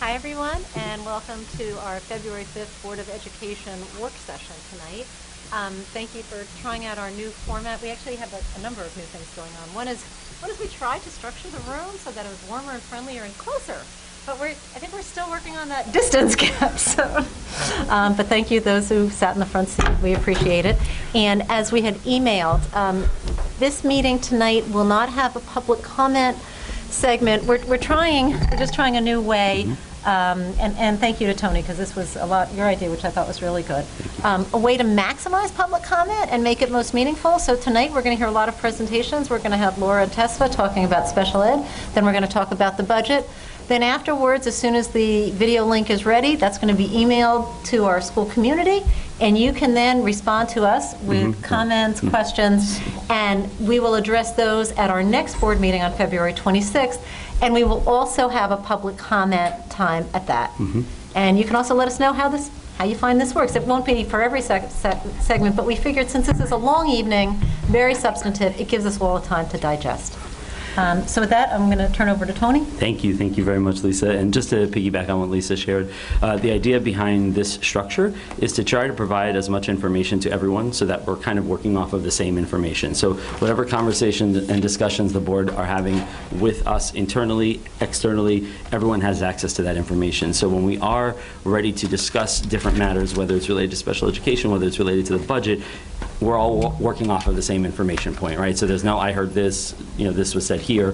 Hi, everyone, and welcome to our February 5th Board of Education work session tonight. Thank you for trying out our new format. We actually have a number of new things going on. One is we tried to structure the room so that it was warmer and friendlier and closer. But I think we're still working on that distance gap. So, but thank you, those who sat in the front seat. We appreciate it. And as we had emailed, this meeting tonight will not have a public comment segment. We're just trying a new way. And thank you to Tony, because this was your idea, which I thought was really good. A way to maximize public comment and make it most meaningful. So tonight we're going to hear a lot of presentations. We're going to have Laura and Tesfa talking about special ed. Then we're going to talk about the budget. Then afterwards, as soon as the video link is ready, that's going to be emailed to our school community, and you can then respond to us with comments, questions, and we will address those at our next board meeting on February 26th, and we will also have a public comment time at that. And you can also let us know how you find this works. It won't be for every segment, but we figured since this is a long evening, very substantive, it gives us all the time to digest. So with that, I'm going to turn over to Tony. Thank you very much, Lisa. And just to piggyback on what Lisa shared, the idea behind this structure is to try to provide as much information to everyone so that we're kind of working off of the same information. So whatever conversations and discussions the board are having with us internally, externally, everyone has access to that information. So when we are ready to discuss different matters, whether it's related to special education, whether it's related to the budget, we're all working off of the same information point, right? So there's no, I heard this, this was said here.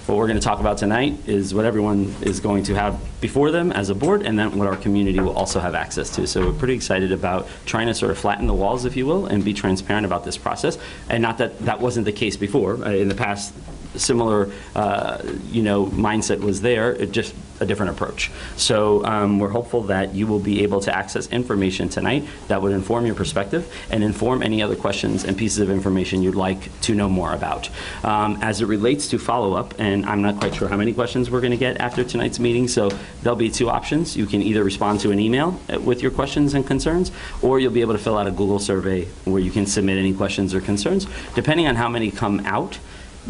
What we're going to talk about tonight is what everyone is going to have before them as a board, and then what our community will also have access to. So we're pretty excited about trying to sort of flatten the walls, if you will, and be transparent about this process. And not that that wasn't the case before. In the past, similar, mindset was there. It just a different approach. So we're hopeful that you will be able to access information tonight that would inform your perspective and inform any other questions and pieces of information you'd like to know more about. As it relates to follow-up, and I'm not quite sure how many questions we're going to get after tonight's meeting, so there'll be two options. You can either respond to an email with your questions and concerns, or you'll be able to fill out a Google survey where you can submit any questions or concerns. Depending on how many come out,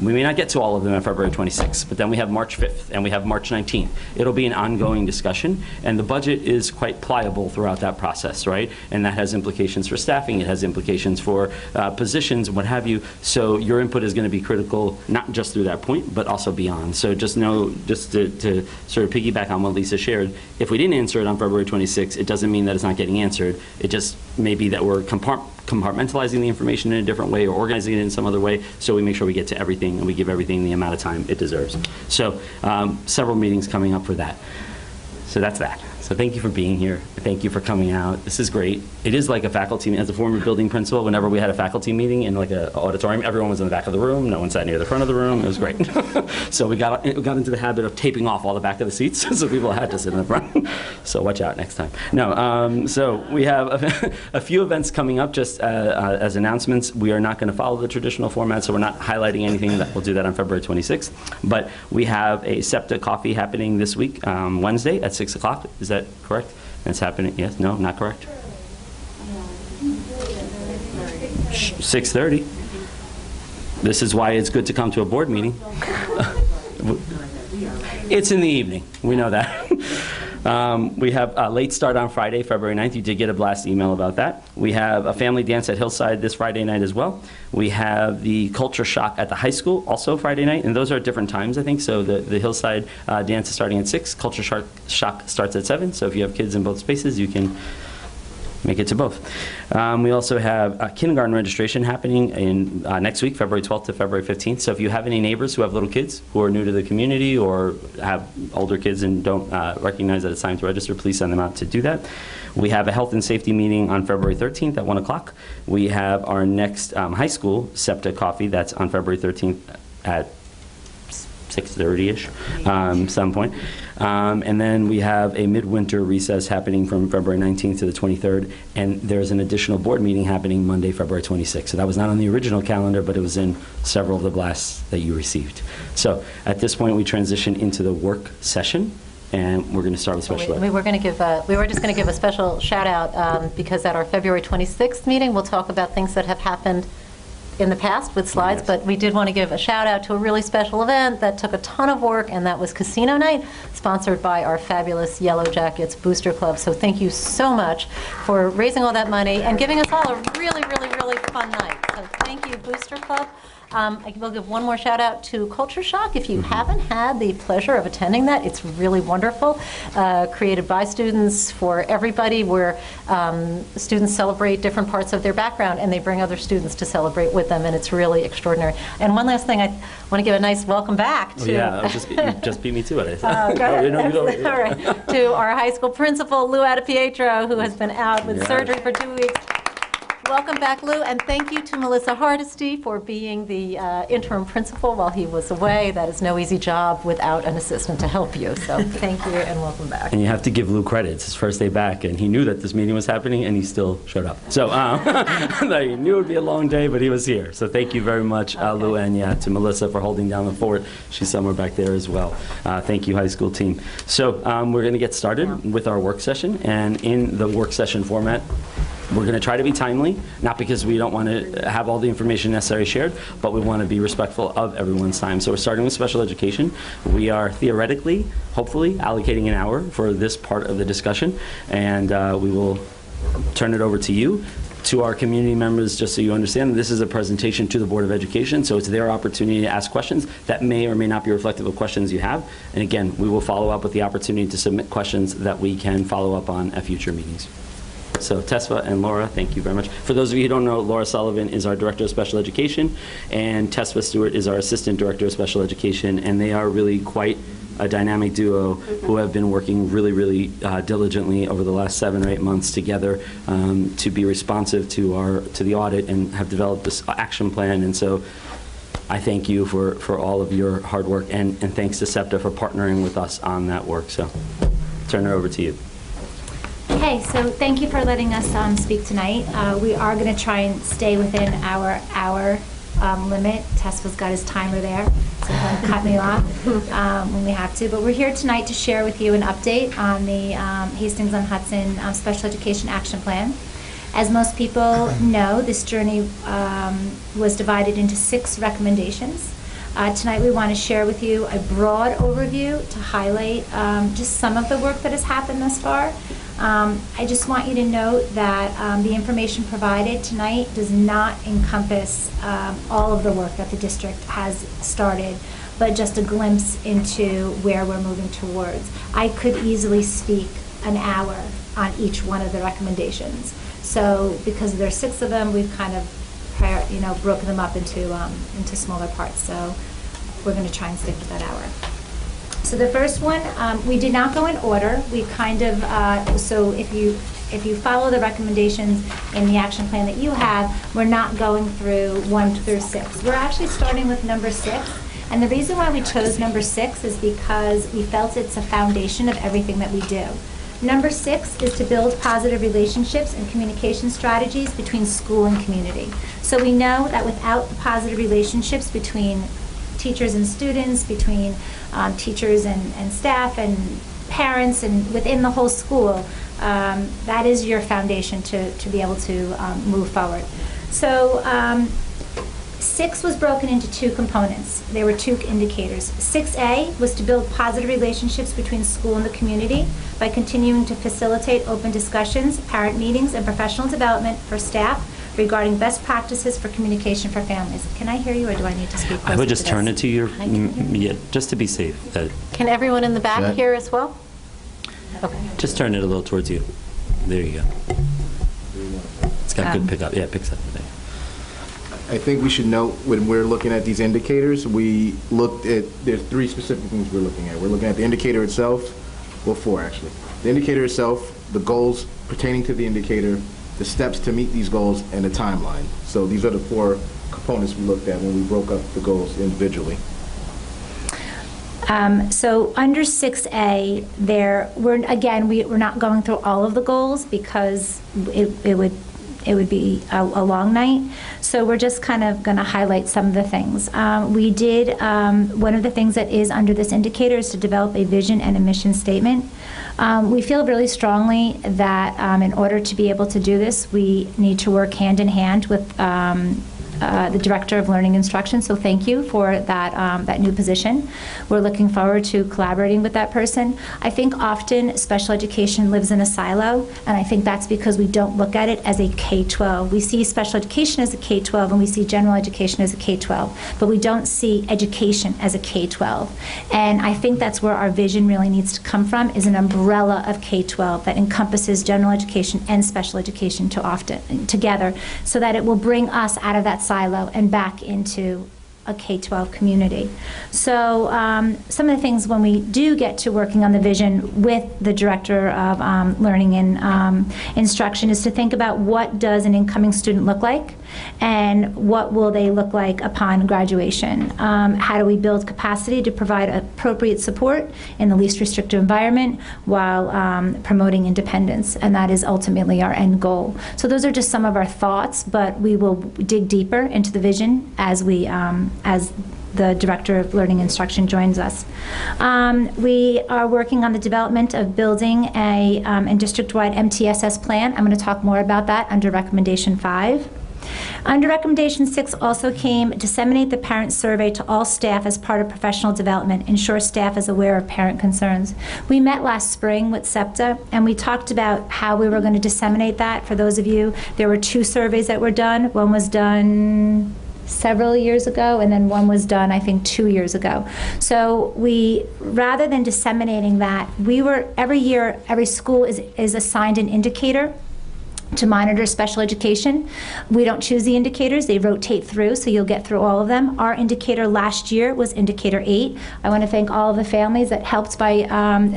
we may not get to all of them on February 26th, but then we have March 5th and we have March 19th. It'll be an ongoing discussion, and the budget is quite pliable throughout that process, right? And that has implications for staffing, it has implications for positions, what have you. So your input is going to be critical, not just through that point, but also beyond. So just know, just to sort of piggyback on what Lisa shared, if we didn't answer it on February 26th, it doesn't mean that it's not getting answered. It just may be that we're compartmentalizing the information in a different way or organizing it in some other way, so we make sure we get to everything and we give everything the amount of time it deserves. So several meetings coming up for that. So that's that. So thank you for being here. Thank you for coming out. This is great. It is like a faculty meeting. As a former building principal, whenever we had a faculty meeting in like an auditorium, everyone was in the back of the room. No one sat near the front of the room. It was great. So we got into the habit of taping off all the back of the seats, so people had to sit in the front. So watch out next time. No. So we have a few events coming up. Just as announcements, we are not going to follow the traditional format, so we're not highlighting anything. We'll do that on February 26th. But we have a SEPTA coffee happening this week, Wednesday at 6 o'clock. Is that correct? It's happening. Yes? No? Not correct? 6:30. This is why it's good to come to a board meeting. It's in the evening. We know that. We have a late start on Friday, February 9th. You did get a blast email about that. We have a family dance at Hillside this Friday night as well. We have the Culture Shock at the high school also Friday night, and those are at different times, I think. So the Hillside dance is starting at 6. Culture Shock starts at 7. So if you have kids in both spaces, you can make it to both. We also have a kindergarten registration happening in next week, February 12th to February 15th. So if you have any neighbors who have little kids who are new to the community or have older kids and don't recognize that it's time to register, please send them out to do that. We have a health and safety meeting on February 13th at 1 o'clock. We have our next high school SEPTA coffee that's on February 13th at 6:30-ish, some point. And then we have a midwinter recess happening from February 19th to the 23rd, and there's an additional board meeting happening Monday, February 26th. So that was not on the original calendar, but it was in several of the blasts that you received. So at this point, we transition into the work session, and we're going to start with special ed. We were just going to give a special shout out because at our February 26th meeting, we'll talk about things that have happened in the past with slides, Yes. but we did want to give a shout out to a really special event that took a ton of work, and that was Casino Night, sponsored by our fabulous Yellow Jackets Booster Club. So thank you so much for raising all that money and giving us all a really, really, really fun night. So thank you, Booster Club. I will give one more shout out to Culture Shock. If you haven't had the pleasure of attending that, it's really wonderful. Created by students for everybody, where students celebrate different parts of their background and they bring other students to celebrate with them, and it's really extraordinary. And one last thing, I want to give a nice welcome back to... Oh, yeah, you just beat me to it. Go ahead. No. All right. To our high school principal, Lou Adepietro, who has been out with surgery for 2 weeks. Welcome back, Lou, and thank you to Melissa Hardesty for being the interim principal while he was away. That is no easy job without an assistant to help you, so thank you and welcome back. And you have to give Lou credit. It's his first day back, and he knew that this meeting was happening, and he still showed up. So he knew it would be a long day, but he was here. So thank you very much, Lou, and to Melissa for holding down the fort. She's somewhere back there as well. Thank you, high school team. So we're going to get started with our work session, and in the work session format, we're going to try to be timely, not because we don't want to have all the information necessary shared, but we want to be respectful of everyone's time. So we're starting with special education. We are theoretically, hopefully, allocating an hour for this part of the discussion, and we will turn it over to you. To our community members, just so you understand, this is a presentation to the Board of Education, so it's their opportunity to ask questions that may or may not be reflective of questions you have. And again, we will follow up with the opportunity to submit questions that we can follow up on at future meetings. So Tesfa and Laura, thank you very much. For those of you who don't know, Laura Sullivan is our Director of Special Education, and Tesfa Stewart is our Assistant Director of Special Education, and they are really quite a dynamic duo who have been working really, really diligently over the last 7 or 8 months together to be responsive to the audit and have developed this action plan. And so I thank you for all of your hard work, and thanks to SEPTA for partnering with us on that work. So turn it over to you. Okay, so thank you for letting us speak tonight. We are going to try and stay within our hour limit. Tesfa's got his timer there, so he'll cut me off when we have to. But we're here tonight to share with you an update on the Hastings-on-Hudson Special Education Action Plan. As most people know, this journey was divided into 6 recommendations. Tonight we want to share with you a broad overview to highlight just some of the work that has happened thus far. I just want you to note that the information provided tonight does not encompass all of the work that the district has started, but just a glimpse into where we're moving towards. I could easily speak an hour on each one of the recommendations. So because there are 6 of them, we've kind of broken them up into smaller parts. So we're going to try and stick with that hour. So the first one, we did not go in order. We kind of, so if you follow the recommendations in the action plan that you have, we're not going through 1 through 6. We're actually starting with number 6. And the reason why we chose number 6 is because we felt it's a foundation of everything that we do. Number 6 is to build positive relationships and communication strategies between school and community. So we know that without the positive relationships between teachers and students, between teachers and staff and parents and within the whole school, that is your foundation to be able to move forward. So 6 was broken into 2 components. There were 2 indicators. 6A was to build positive relationships between school and the community by continuing to facilitate open discussions, parent meetings, and professional development for staff regarding best practices for communication for families. Can I hear you, or do I need to speak closer? I would just to turn this? it to your, yeah, just to be safe. Can everyone in the back hear as well? Okay. Just turn it a little towards you. There you go. It's got good pickup. Yeah, it picks up. I think we should note when we're looking at these indicators, we looked at, there's 3 specific things we're looking at. We're looking at the indicator itself, well 4 actually. The indicator itself, the goals pertaining to the indicator, the steps to meet these goals, and the timeline. So these are the 4 components we looked at when we broke up the goals individually. So under 6A, we're not going through all of the goals because it would be a long night. So we're just kind of going to highlight some of the things. We did, one of the things that is under this indicator is to develop a vision and a mission statement. We feel really strongly that in order to be able to do this, we need to work hand in hand with the Director of Learning Instruction, so thank you for that new position. We're looking forward to collaborating with that person. I think often special education lives in a silo, and I think that's because we don't look at it as a K-12. We see special education as a K-12, and we see general education as a K-12, but we don't see education as a K-12. And I think that's where our vision really needs to come from, is an umbrella of K-12 that encompasses general education and special education together, so that it will bring us out of that silo and back into a K-12 community. So some of the things when we do get to working on the vision with the Director of Learning and Instruction is to think about what does an incoming student look like, and what will they look like upon graduation. How do we build capacity to provide appropriate support in the least restrictive environment while promoting independence, and that is ultimately our end goal. So those are just some of our thoughts, but we will dig deeper into the vision as we as the Director of Learning Instruction joins us. We are working on the development of building a district-wide MTSS plan. I'm going to talk more about that under Recommendation 5. Under Recommendation 6 also came disseminate the parent survey to all staff as part of professional development, ensure staff is aware of parent concerns. We met last spring with SEPTA, and we talked about how we were going to disseminate that. For those of you, there were 2 surveys that were done. One was done several years ago, and then one was done, I think, 2 years ago. So we, rather than disseminating that, every year, every school is assigned an indicator to monitor special education. We don't choose the indicators, they rotate through, so you'll get through all of them. Our indicator last year was indicator 8. I want to thank all of the families that helped by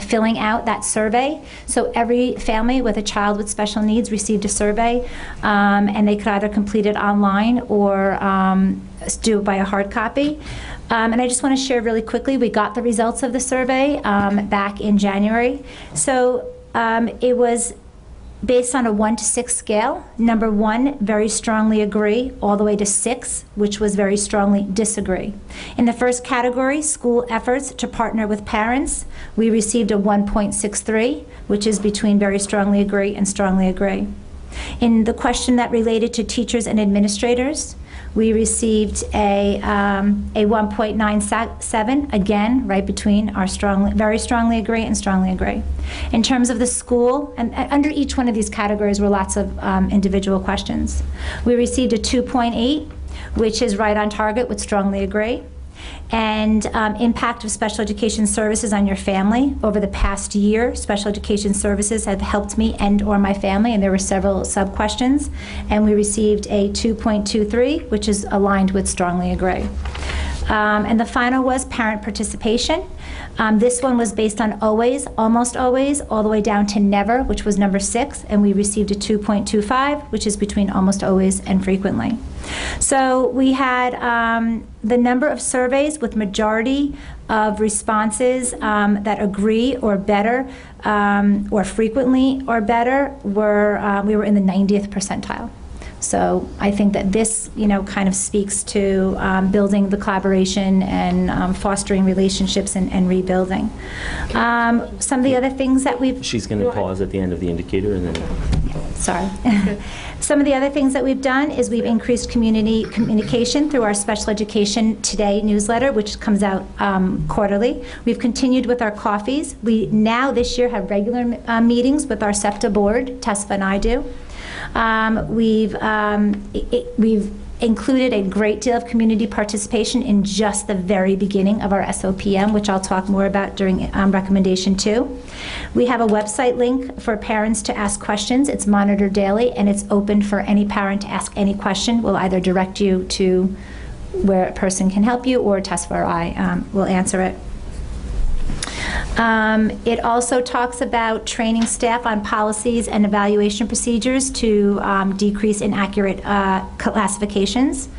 filling out that survey. So every family with a child with special needs received a survey, and they could either complete it online or do it by a hard copy. And I just want to share really quickly, we got the results of the survey back in January. So it was based on a 1 to 6 scale. Number 1, very strongly agree, all the way to 6, which was very strongly disagree. In the first category, school efforts to partner with parents, we received a 1.63, which is between very strongly agree and strongly agree. In the question that related to teachers and administrators, we received a 1.97, again, right between our very strongly agree and strongly agree. In terms of the school, and under each one of these categories were lots of individual questions. We received a 2.8, which is right on target with strongly agree. And impact of special education services on your family. Over the past year, special education services have helped me and or my family, and there were several sub-questions. And we received a 2.23, which is aligned with strongly agree. And the final was parent participation. This one was based on always, almost always, all the way down to never, which was number 6, and we received a 2.25, which is between almost always and frequently. So we had the number of surveys with majority of responses that agree or better or frequently or better were, we were in the 90th percentile. So I think that this, kind of speaks to building the collaboration and fostering relationships and rebuilding. Some of the other things that we've... She's going to pause at the end of the indicator and then... Sorry. Some of the other things that we've done is we've increased community communication through our Special Education Today newsletter, which comes out quarterly. We've continued with our coffees. We now, this year, have regular meetings with our SEPTA board, Tesfa and I do. We've included a great deal of community participation in just the very beginning of our SOPM, which I'll talk more about during Recommendation 2. We have a website link for parents to ask questions. It's monitored daily, and it's open for any parent to ask any question. We'll either direct you to where a person can help you, or Tesfa or I will answer it. It also talks about training staff on policies and evaluation procedures to decrease inaccurate classifications.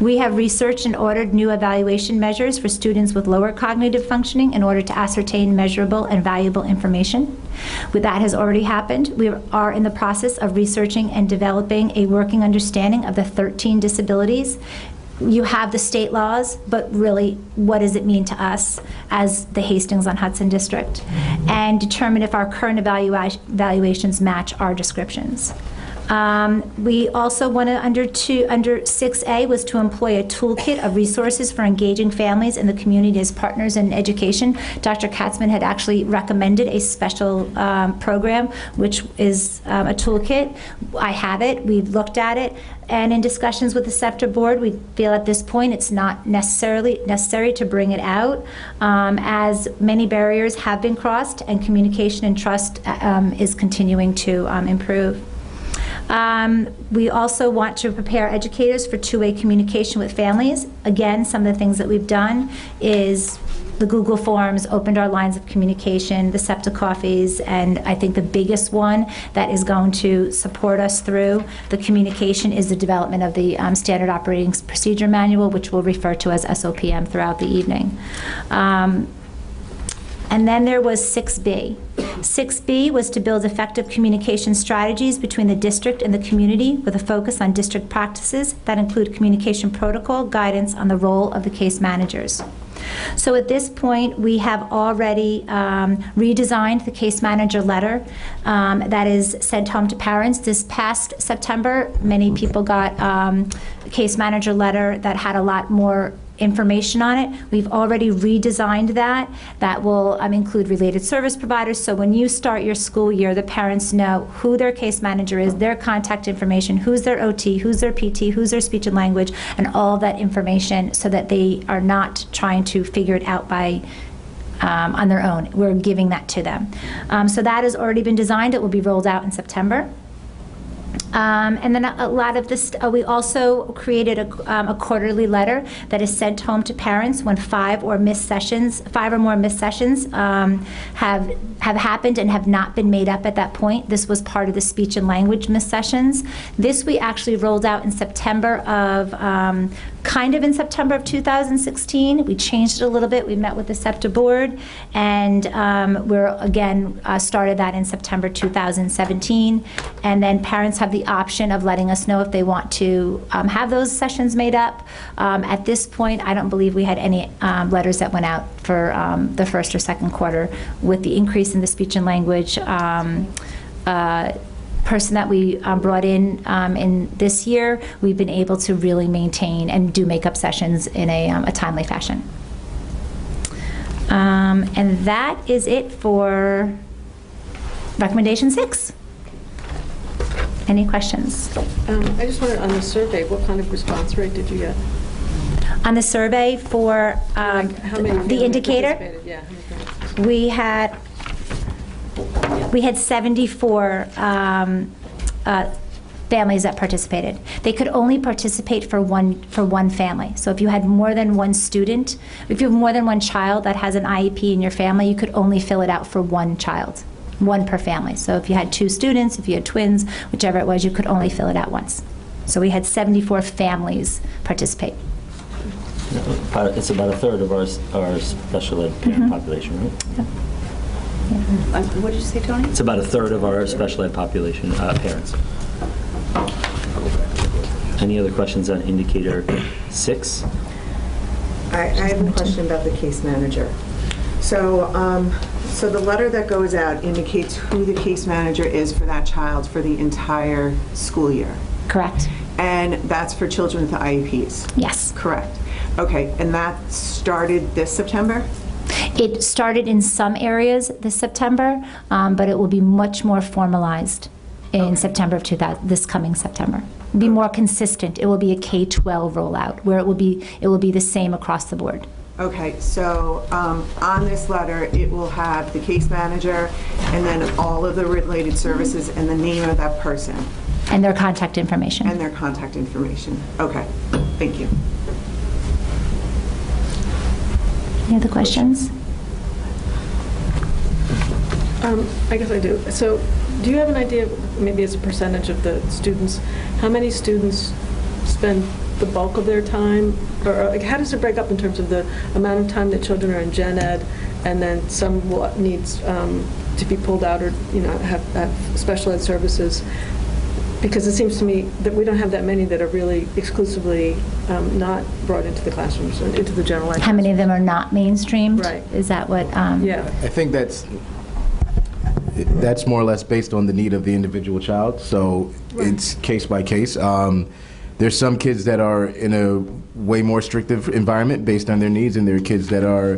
We have researched and ordered new evaluation measures for students with lower cognitive functioning in order to ascertain measurable and valuable information. That has already happened. We are in the process of researching and developing a working understanding of the 13 disabilities. You have the state laws, but really, what does it mean to us as the Hastings-on-Hudson district? And determine if our current evaluations match our descriptions. We also want to, under 6A, was to employ a toolkit of resources for engaging families in the community as partners in education. Dr. Katzman had actually recommended a special program, which is a toolkit. I have it. We've looked at it. And in discussions with the SEPTA board, we feel at this point it's not necessary to bring it out, as many barriers have been crossed and communication and trust is continuing to improve. We also want to prepare educators for two-way communication with families. Again, some of the things that we've done is the Google Forms, opened our lines of communication, the SEPTA coffees, and I think the biggest one that is going to support us through the communication is the development of the Standard Operating Procedure Manual, which we'll refer to as SOPM throughout the evening. And then there was 6B. 6B was to build effective communication strategies between the district and the community with a focus on district practices that include communication protocol, guidance on the role of the case managers. So at this point, we have already redesigned the case manager letter that is sent home to parents. This past September, many people got a case manager letter that had a lot more information on it. We've already redesigned that. That will include related service providers, so when you start your school year, the parents know who their case manager is, their contact information, who's their OT, who's their PT, who's their speech and language, and all of that information, so that they are not trying to figure it out by on their own. We're giving that to them. So that has already been designed. It will be rolled out in September. And then a lot of this, we also created a quarterly letter that is sent home to parents when 5 or more missed sessions have happened and have not been made up at that point. This was part of the speech and language missed sessions. This we actually rolled out in September of, kind of in September of 2016. We changed it a little bit. We met with the SEPTA board, and we're again started that in September 2017. And then parents have the option of letting us know if they want to have those sessions made up. At this point, I don't believe we had any letters that went out for the first or second quarter. With the increase in the speech and language person that we brought in this year, we've been able to really maintain and do makeup sessions in a timely fashion. And that is it for recommendation 6. Any questions? I just wondered, on the survey, what kind of response rate did you get? On the survey for How many the indicator, participated? Yeah, how many participated? we had 74 families that participated. They could only participate for one family. So if you had more than one student, if you have more than one child that has an IEP in your family, you could only fill it out for one child. One per family. So if you had 2 students, if you had twins, whichever it was, you could only fill it out once. So we had 74 families participate. It's about a third of our special ed parent population, right? Yeah. What did you say, Tony? It's about a third of our special ed population parents. Any other questions on indicator 6? I have a question about the case manager. So, so the letter that goes out indicates who the case manager is for that child for the entire school year. Correct. And that's for children with IEPs? Yes. Correct. Okay, and that started this September? It started in some areas this September, but it will be much more formalized in September of this coming September. It'll be more consistent. It will be a K-12 rollout where it will be the same across the board. Okay, so on this letter, it will have the case manager and then all of the related services and the name of that person. And their contact information. And their contact information. Okay, thank you. Any other questions? I guess I do. So do you have an idea, maybe as a percentage of the students, how many students spend the bulk of their time? Or like, how does it break up in terms of the amount of time that children are in gen ed, and then some needs to be pulled out or have special ed services? Because it seems to me that we don't have that many that are really exclusively not brought into the classrooms, into the general ed. How many of them are not mainstreamed? Right. Is that what? Yeah. I think that's, that's more or less based on the need of the individual child, so it's case by case. There's some kids that are in a way more restrictive environment based on their needs, and there are kids that are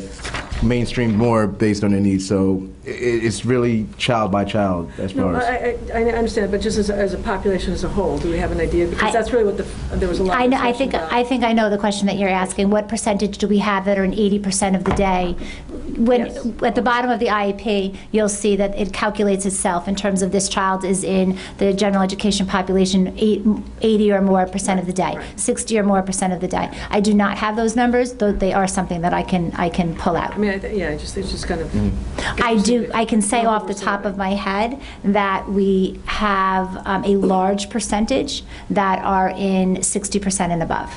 mainstreamed more based on their needs. So it's really child by child as far as. I understand, but just as a population as a whole, do we have an idea? Because that's really what there was a lot of discussion about. I think I know the question that you're asking. What percentage do we have that are in 80% of the day? Yes. At the bottom of the IEP, you'll see that it calculates itself in terms of this child is in the general education population 80 or more percent of the day, 60 or more percent of the day. I do not have those numbers, though they are something that I can pull out. I mean, it's just kind of. I can say off the top of my head that we have a large percentage that are in 60% and above.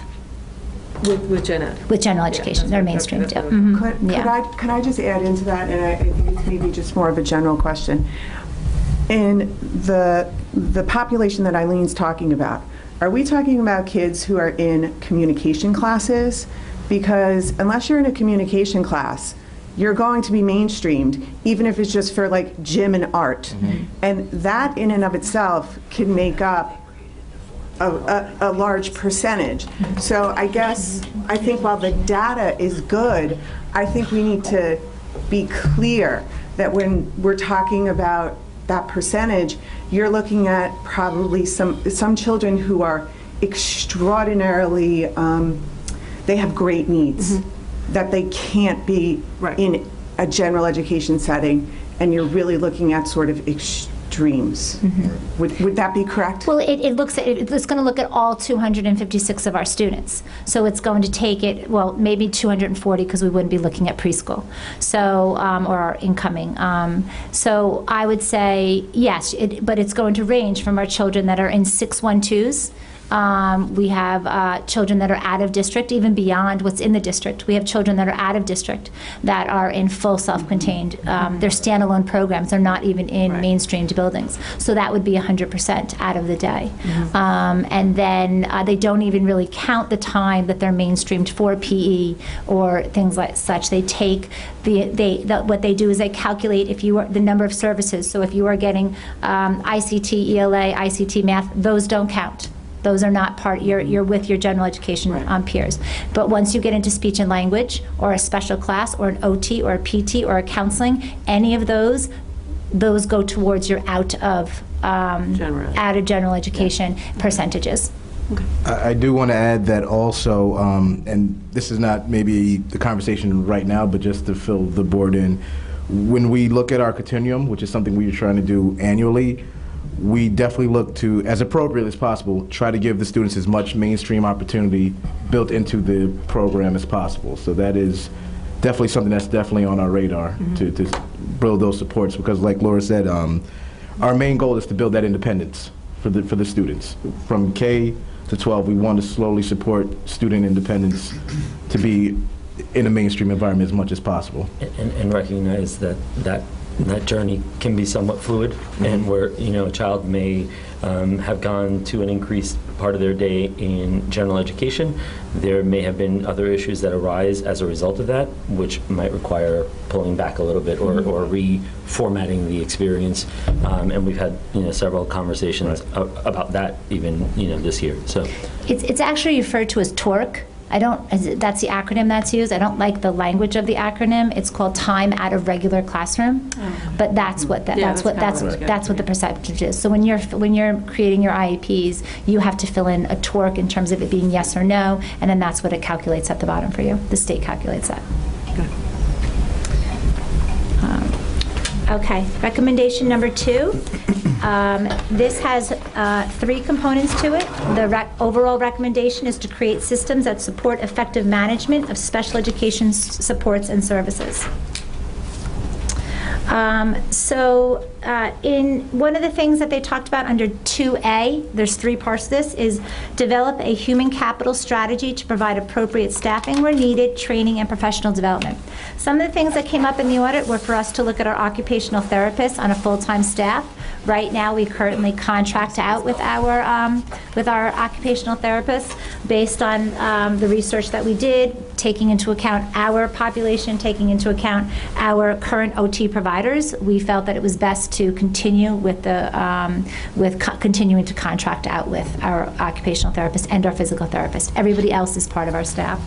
With gen ed. With general education, they're mainstreamed. Yep. Could I just add into that, and I think it's maybe just more of a general question. In the population that Eileen's talking about, are we talking about kids who are in communication classes? Because unless you're in a communication class, you're going to be mainstreamed, even if it's just for like gym and art. And that in and of itself can make up a large percentage. So I think while the data is good, I think we need to be clear that when we're talking about that percentage, you're looking at probably some children who are extraordinarily, they have great needs, that they can't be in a general education setting, and you're really looking at sort of extremes. Would that be correct? Well, it's going to look at all 256 of our students. So it's going to take it, well, maybe 240 because we wouldn't be looking at preschool, so or our incoming. So I would say yes, but it's going to range from our children that are in 612s. We have children that are out of district, even beyond what's in the district. We have children that are out of district that are in full self-contained. They're standalone programs. They're not even in mainstreamed buildings. So that would be 100% out of the day. And then they don't even really count the time that they're mainstreamed for PE or things like such. They take what they do is they calculate if you are the number of services. So if you are getting ICT, ELA, ICT, math, those don't count. Those are not part, you're with your general education peers. But once you get into speech and language, or a special class, or an OT, or a PT, or a counseling, any of those go towards your out of general education percentages. Okay. I do want to add that also, and this is not maybe the conversation right now, but just to fill the board in, when we look at our continuum, which is something we're trying to do annually, we definitely look to, as appropriate as possible, try to give the students as much mainstream opportunity built into the program as possible. So that is definitely something that's definitely on our radar to build those supports, because like Laura said, our main goal is to build that independence for the students. From K to 12, we want to slowly support student independence to be in a mainstream environment as much as possible. And recognize that journey can be somewhat fluid, and where a child may have gone to an increased part of their day in general education. There may have been other issues that arise as a result of that, which might require pulling back a little bit or reformatting the experience. And we've had several conversations about that even this year. So it's actually referred to as TORC. That's the acronym that's used. I don't like the language of the acronym. It's called time out of regular classroom, but that's what that's what the percentage is. So when you're creating your IEPs, you have to fill in a TORC in terms of it being yes or no, and then that's what it calculates at the bottom for you. The state calculates that. Okay, recommendation number 2. This has 3 components to it. The overall recommendation is to create systems that support effective management of special education supports and services. In one of the things that they talked about under 2A, there's 3 parts to this, is develop a human capital strategy to provide appropriate staffing where needed, training, and professional development. Some of the things that came up in the audit were for us to look at our occupational therapists on a full-time staff. Right now, we currently contract out with our occupational therapists based on the research that we did. taking into account our population, taking into account our current OT providers, we felt that it was best to continue with continuing to contract out with our occupational therapist and our physical therapist. Everybody else is part of our staff.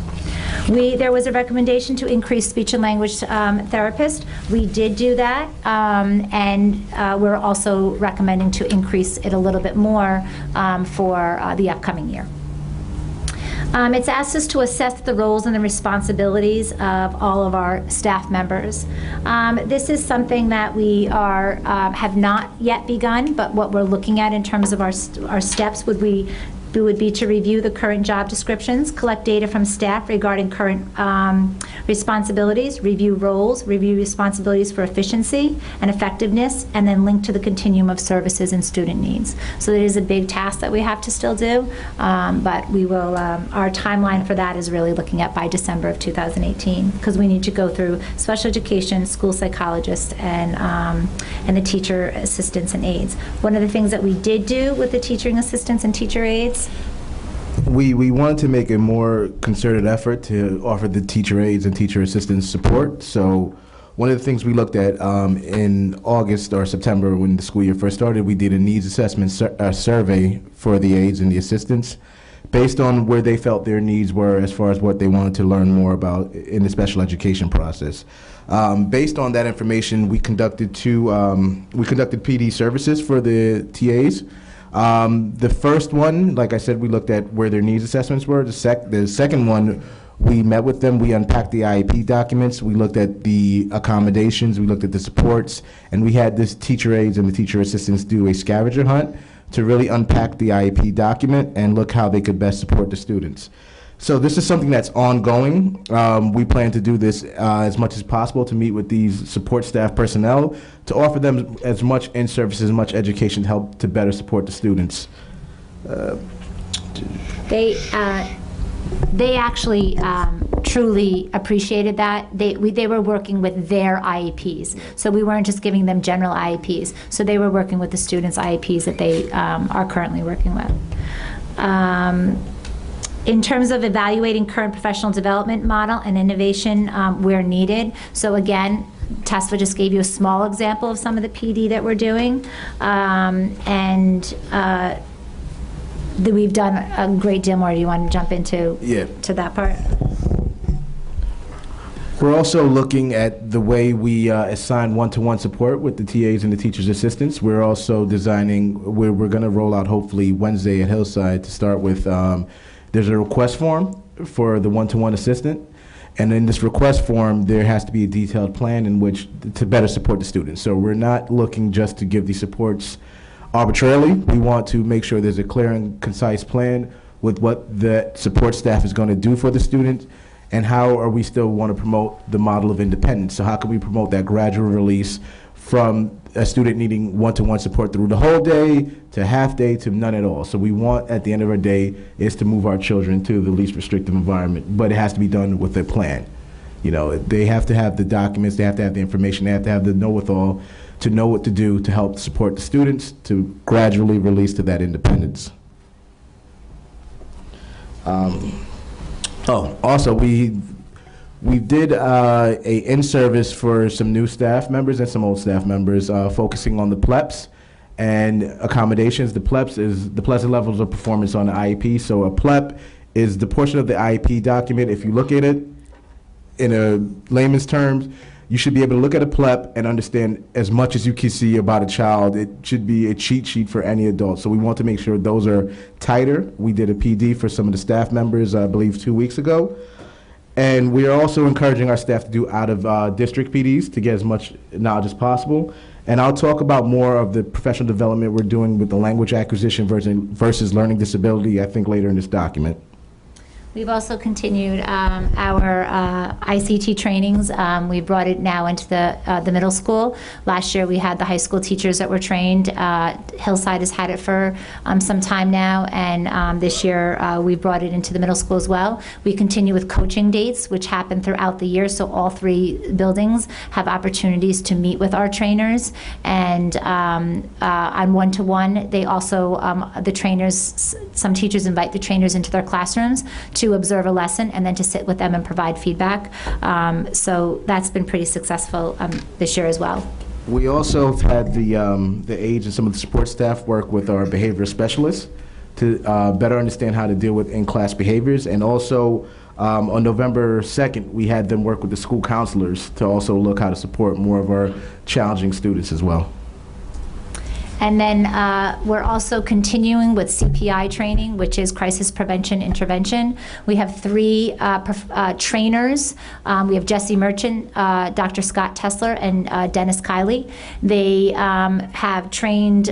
There was a recommendation to increase speech and language therapist. We did do that, and we're also recommending to increase it a little bit more for the upcoming year. It's asked us to assess the roles and the responsibilities of all of our staff members. This is something that we have not yet begun, but what we're looking at in terms of our steps would be to review the current job descriptions, collect data from staff regarding current responsibilities, review roles, review responsibilities for efficiency and effectiveness, and then link to the continuum of services and student needs. So it is a big task that we have to still do, but we will, our timeline for that is really looking at by December of 2018, because we need to go through special education, school psychologists, and the teacher assistants and aides. One of the things that we did do with the teaching assistants and teacher aides, we wanted to make a more concerted effort to offer the teacher aides and teacher assistants support. So one of the things we looked at in August or September when the school year first started, we did a needs assessment survey for the aides and the assistants based on where they felt their needs were as far as what they wanted to learn more about in the special education process. Based on that information, we conducted PD services for the TAs. The first one, like I said, we looked at where their needs assessments were. The second one, we met with them, we unpacked the IEP documents, we looked at the accommodations, we looked at the supports, and we had this teacher aides and the teacher assistants do a scavenger hunt to really unpack the IEP document and look how they could best support the students. So this is something that's ongoing. We plan to do this as much as possible to meet with these support staff personnel to offer them as much in-service, as much education to help to better support the students. They actually truly appreciated that. They were working with their IEPs. So we weren't just giving them general IEPs. So they were working with the students' IEPs that they are currently working with. In terms of evaluating current professional development model and innovation where needed. So again, Tesla just gave you a small example of some of the PD that we're doing. We've done a great deal more. Do you want to jump into to that part? We're also looking at the way we assign one-to-one support with the TAs and the teachers' assistants. We're also designing, we're going to roll out hopefully Wednesday at Hillside to start with. There's a request form for the one-to-one assistant, and in this request form there has to be a detailed plan in which to better support the students. So we're not looking just to give these supports arbitrarily. We want to make sure there's a clear and concise plan with what the support staff is going to do for the student, and how are we still want to promote the model of independence. So how can we promote that gradual release from a student needing one-to-one support through the whole day to half day to none at all. So we want, at the end of our day, is to move our children to the least restrictive environment, but it has to be done with a plan. You know, they have to have the documents, they have to have the information, they have to have the know-with-all to know what to do to help support the students to gradually release to that independence. Also, we did a in-service for some new staff members and some old staff members, focusing on the PLEPs and accommodations. The PLEPs is the pleasant levels of performance on the IEP. So a PLEP is the portion of the IEP document. If you look at it in a layman's terms, you should be able to look at a PLEP and understand as much as you can see about a child. It should be a cheat sheet for any adult. So we want to make sure those are tighter. We did a PD for some of the staff members, I believe 2 weeks ago. And we are also encouraging our staff to do out-of-district PDs to get as much knowledge as possible. And I'll talk about more of the professional development we're doing with the language acquisition versus learning disability, I think, later in this document. We've also continued our ICT trainings. We brought it now into the middle school. Last year we had the high school teachers that were trained. Hillside has had it for some time now, and this year we brought it into the middle school as well. We continue with coaching dates, which happen throughout the year, so all 3 buildings have opportunities to meet with our trainers. And on one-to-one, they also, the trainers, some teachers invite the trainers into their classrooms to to observe a lesson and then to sit with them and provide feedback. So that's been pretty successful this year as well. We also have had the aides and some of the support staff work with our behavior specialists to better understand how to deal with in-class behaviors. And also on November 2nd, we had them work with the school counselors to also look how to support more of our challenging students as well. And then we're also continuing with CPI training, which is crisis prevention intervention. We have 3 trainers. We have Jesse Merchant, Dr. Scott Tesler, and Dennis Kiley. They have trained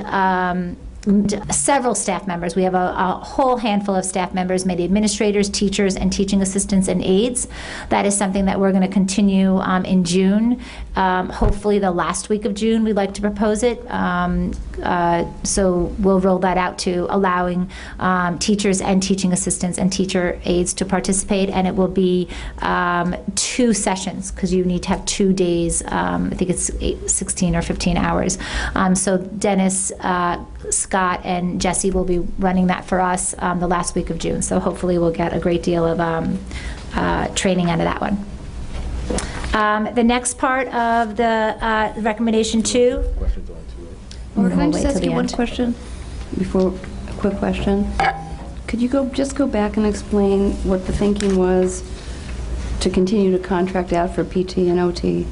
several staff members. We have a whole handful of staff members, many administrators, teachers, and teaching assistants and aides. That is something that we're going to continue in June. Hopefully the last week of June, we'd like to propose it. So we'll roll that out to allowing teachers and teaching assistants and teacher aides to participate, and it will be 2 sessions, because you need to have 2 days. I think it's 16 or 15 hours. So Dennis, Scott, and Jesse will be running that for us the last week of June. So hopefully we'll get a great deal of training out of that one. The next part of the recommendation 2. Or can I We'll just wait ask till you the one end. question before, a quick question? Could you just go back and explain what the thinking was to continue to contract out for PT and OT?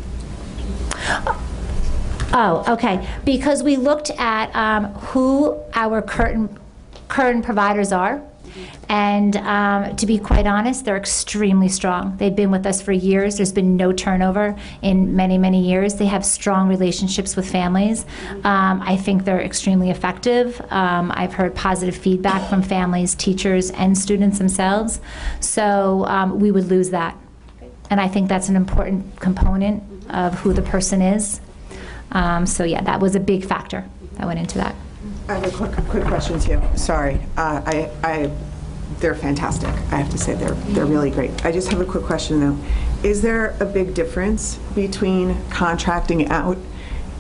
Oh, okay. Because we looked at who our current providers are, and to be quite honest, they're extremely strong. They've been with us for years. There's been no turnover in many, many years. They have strong relationships with families. I think they're extremely effective. I've heard positive feedback from families, teachers, and students themselves. So we would lose that. And I think that's an important component of who the person is. So yeah, that was a big factor that went into that. I have a quick question too. Sorry, they're fantastic. I have to say they're really great. I just have a quick question though. Is there a big difference between contracting out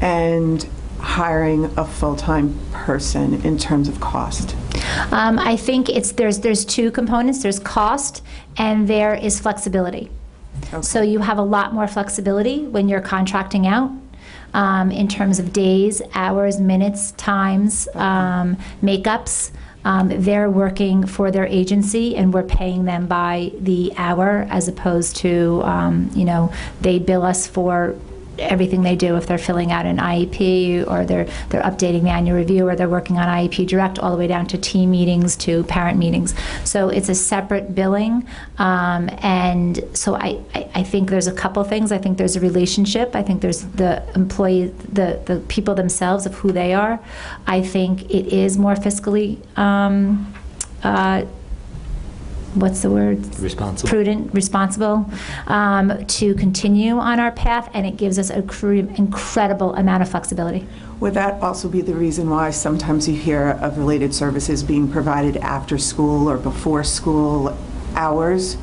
and hiring a full-time person in terms of cost? I think there's 2 components. There's cost and there is flexibility. Okay. So you have a lot more flexibility when you're contracting out. In terms of days, hours, minutes, times, makeups. They're working for their agency and we're paying them by the hour, as opposed to, they bill us for everything they do if they're filling out an IEP or they're updating the annual review or they're working on IEP Direct, all the way down to team meetings to parent meetings. So it's a separate billing, and so I think there's a couple things. I think there's a relationship. I think there's the employee, the people themselves of who they are. I think it is more fiscally what's the word? Responsible. Prudent, responsible, to continue on our path, and it gives us an incredible amount of flexibility. Would that also be the reason why sometimes you hear of related services being provided after school or before school hours?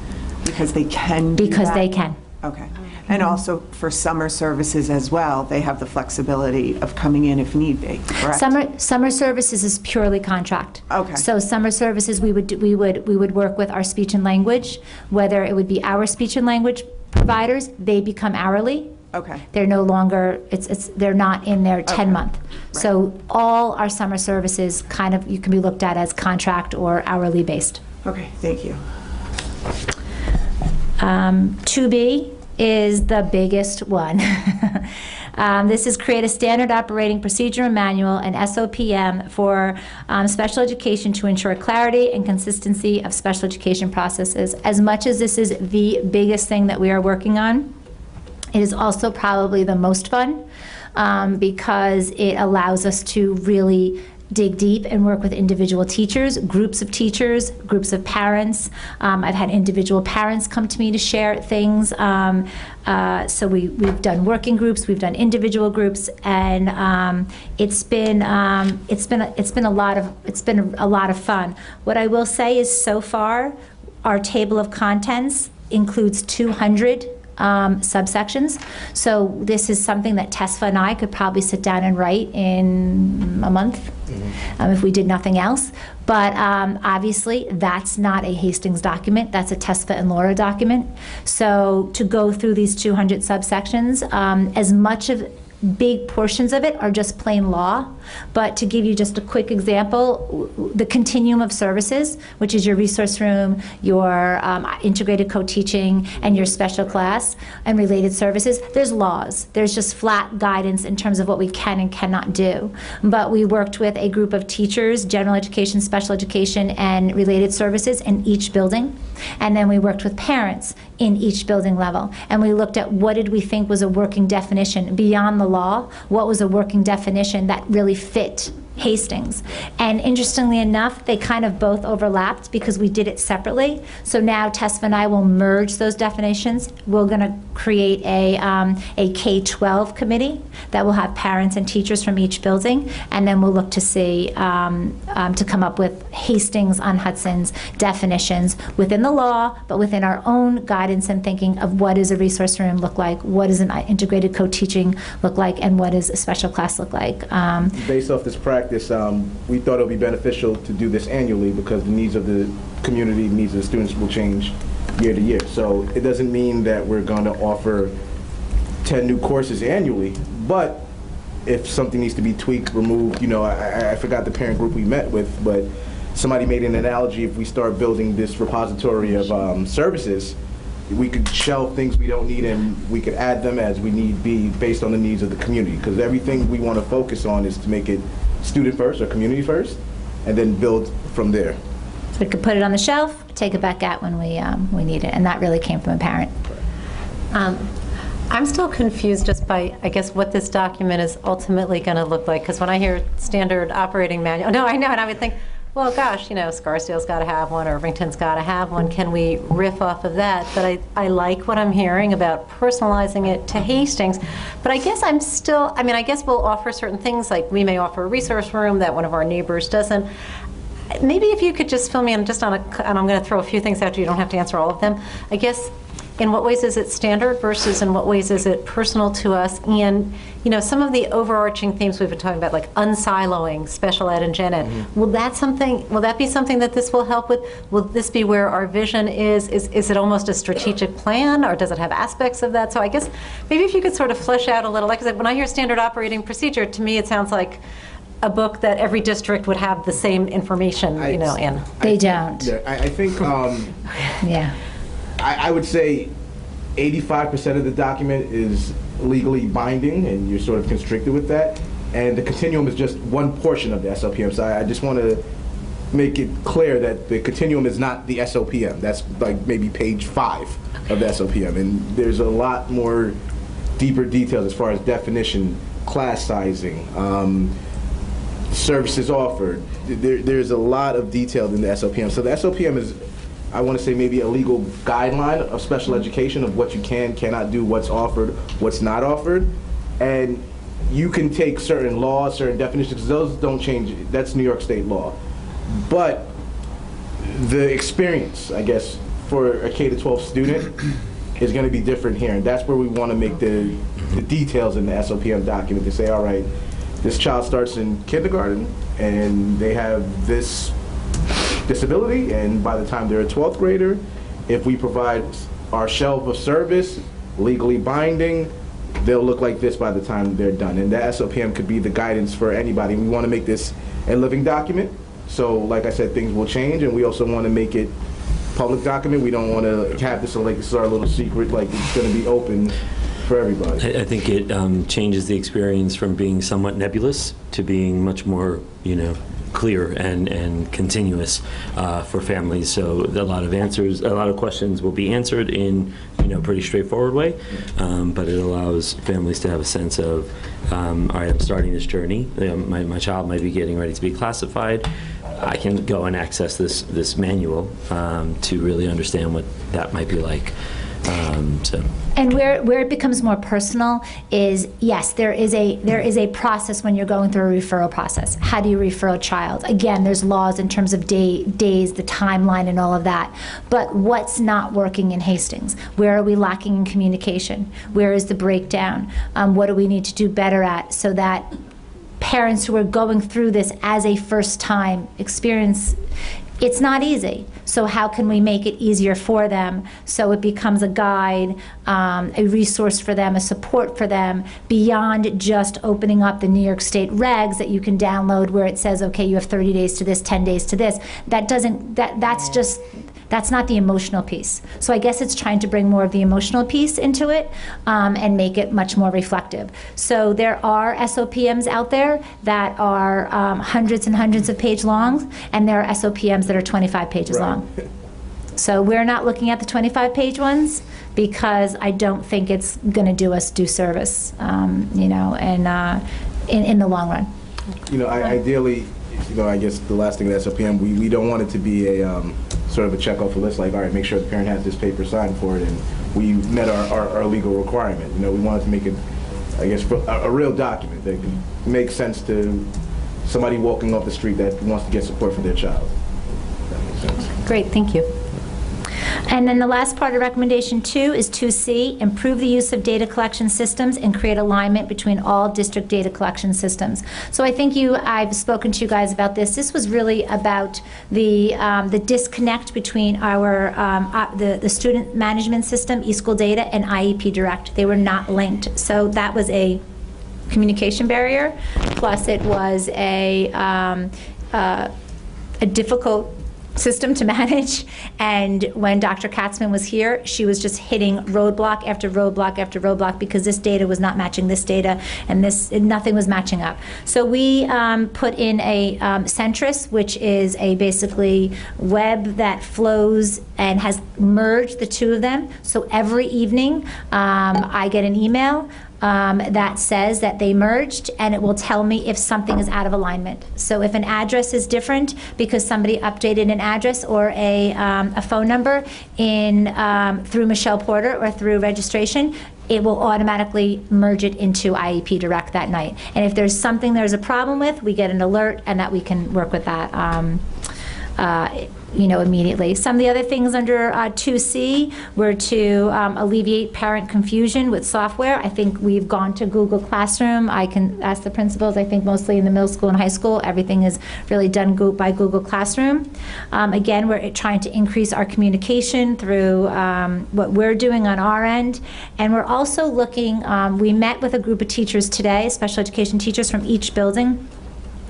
Because they can do Because that? they can. Okay. And also for summer services as well, they have the flexibility of coming in if need be, correct? Summer services is purely contract. Okay. So summer services, we would work with our speech and language, whether it would be our speech and language providers, they become hourly. Okay. They're no longer, they're not in their 10-month. Right. So all our summer services you can be looked at as contract or hourly based. Okay, thank you. 2B is the biggest one. This is create a standard operating procedure manual and SOPM for special education to ensure clarity and consistency of special education processes. As much as this is the biggest thing that we are working on, it is also probably the most fun, because it allows us to really dig deep and work with individual teachers, groups of parents. I've had individual parents come to me to share things. So we've done working groups, we've done individual groups, and it's been a lot of fun. What I will say is, so far, our table of contents includes 200 subsections. So this is something that Tesfa and I could probably sit down and write in a month if we did nothing else. But obviously, that's not a Hastings document. That's a Tesfa and Laura document. So to go through these 200 subsections, as much of big portions of it are just plain law, but to give you just a quick example, the continuum of services, which is your resource room, your integrated co-teaching, and your special class and related services, there's laws. There's just flat guidance in terms of what we can and cannot do. But we worked with a group of teachers, general education, special education, and related services in each building. And then we worked with parents in each building level. And we looked at what did we think was a working definition beyond the law, what was a working definition that really fit Hastings. And interestingly enough, they kind of both overlapped because we did it separately. So now Tesfa and I will merge those definitions. We're going to create a K-12 committee that will have parents and teachers from each building, and then we'll look to see to come up with Hastings on Hudson's definitions within the law, but within our own guidance and thinking of what does a resource room look like, what does an integrated co-teaching look like, and what does a special class look like. Based off this practice, we thought it would be beneficial to do this annually because the needs of the community, needs of the students will change year to year. So it doesn't mean that we're going to offer 10 new courses annually, but if something needs to be tweaked, removed, I forgot the parent group we met with, but somebody made an analogy. If we start building this repository of services, we could shelve things we don't need and we could add them as we need be based on the needs of the community, because everything we want to focus on is to make it student first or community first and then build from there. So we could put it on the shelf, take it back out when we need it, and that really came from a parent. I'm still confused just by, I guess, what this document is ultimately going to look like, because when I hear standard operating manual, no, I know, and I would think, well, gosh, Scarsdale's got to have one, Irvington's got to have one. Can we riff off of that? But I like what I'm hearing about personalizing it to Hastings. But I guess I'm still, I guess we'll offer certain things, like we may offer a resource room that one of our neighbors doesn't. Maybe if you could just fill me in just on and I'm going to throw a few things out to you, don't have to answer all of them. I guess, in what ways is it standard versus in what ways is it personal to us? And some of the overarching themes we've been talking about, like unsiloing special ed and gen ed, will that be something that this will help with? Will this be where our vision is? Is it almost a strategic plan, or does it have aspects of that? So I guess maybe if you could sort of flesh out a little, like I said, when I hear standard operating procedure, to me it sounds like a book that every district would have the same information, in. They don't. Yeah, I think Yeah. I would say 85% of the document is legally binding, and you're sort of constricted with that. And the continuum is just one portion of the SLPM. So I just want to make it clear that the continuum is not the SLPM. That's like maybe page 5 of the SLPM. And there's a lot more deeper details as far as definition, class sizing, services offered. There's a lot of detail in the SLPM. So the SLPM is, I want to say, maybe a legal guideline of special education of what you cannot do, what's offered, what's not offered. And you can take certain laws, certain definitions, because those don't change. That's New York State law. But the experience, I guess, for a K-12 student is going to be different here. And that's where we want to make the details in the SLPM document to say, all right, this child starts in kindergarten and they have this disability, and by the time they're a 12th grader, if we provide our shelf of service, legally binding, they'll look like this by the time they're done. And the SLPM could be the guidance for anybody. We want to make this a living document. So like I said, things will change, and we also want to make it public document. We don't want to have this like this is our little secret, like it's going to be open for everybody. I think it changes the experience from being somewhat nebulous to being much more, clear and continuous for families. So a lot of questions will be answered in a pretty straightforward way, but it allows families to have a sense of, all right, I'm starting this journey. My child might be getting ready to be classified. I can go and access this manual to really understand what that might be like. So. And where it becomes more personal is, yes, there is a process when you're going through a referral process. How do you refer a child? Again, there's laws in terms of days, the timeline, and all of that. But what's not working in Hastings? Where are we lacking in communication? Where is the breakdown? What do we need to do better at so that parents who are going through this as a first-time experience, it's not easy. So how can we make it easier for them so it becomes a guide, a resource for them, a support for them, beyond just opening up the New York State regs that you can download where it says, okay, you have 30 days to this, 10 days to this. That's not the emotional piece. So I guess it's trying to bring more of the emotional piece into it and make it much more reflective. So there are SOPMs out there that are hundreds and hundreds of page long, and there are SOPMs that are 25 pages long. So we're not looking at the 25-page ones because I don't think it's going to do us due service, you know, and in the long run. You know, ideally, you know, I guess the last thing with SOPM, we don't want it to be a sort of a check off a list, like, all right, make sure the parent has this paper signed for it, and we met our legal requirement. You know, we wanted to make it, I guess, a real document that can make sense to somebody walking off the street that wants to get support for their child. If that makes sense. Great, thank you. And then the last part of recommendation 2 is 2C, improve the use of data collection systems and create alignment between all district data collection systems. So I think I've spoken to you guys about this. This was really about the disconnect between our the student management system, eSchool Data, and IEP Direct. They were not linked. So that was a communication barrier, plus it was a difficult system to manage. And when Dr. Katzman was here, she was just hitting roadblock after roadblock after roadblock because this data was not matching this data, and nothing was matching up. So we put in a Centris, which is a basically web that flows and has merged the two of them. So every evening I get an email that says that they merged, and it will tell me if something is out of alignment. So if an address is different because somebody updated an address or a phone number through Michelle Porter or through registration, it will automatically merge it into IEP Direct that night. And if there's something there's a problem with, we get an alert, and that we can work with that you know, immediately. Some of the other things under 2C were to alleviate parent confusion with software. I think we've gone to Google Classroom. I can ask the principals. I think mostly in the middle school and high school, everything is really done by Google Classroom. Again, we're trying to increase our communication through what we're doing on our end. And we're also looking, we met with a group of teachers today, special education teachers from each building,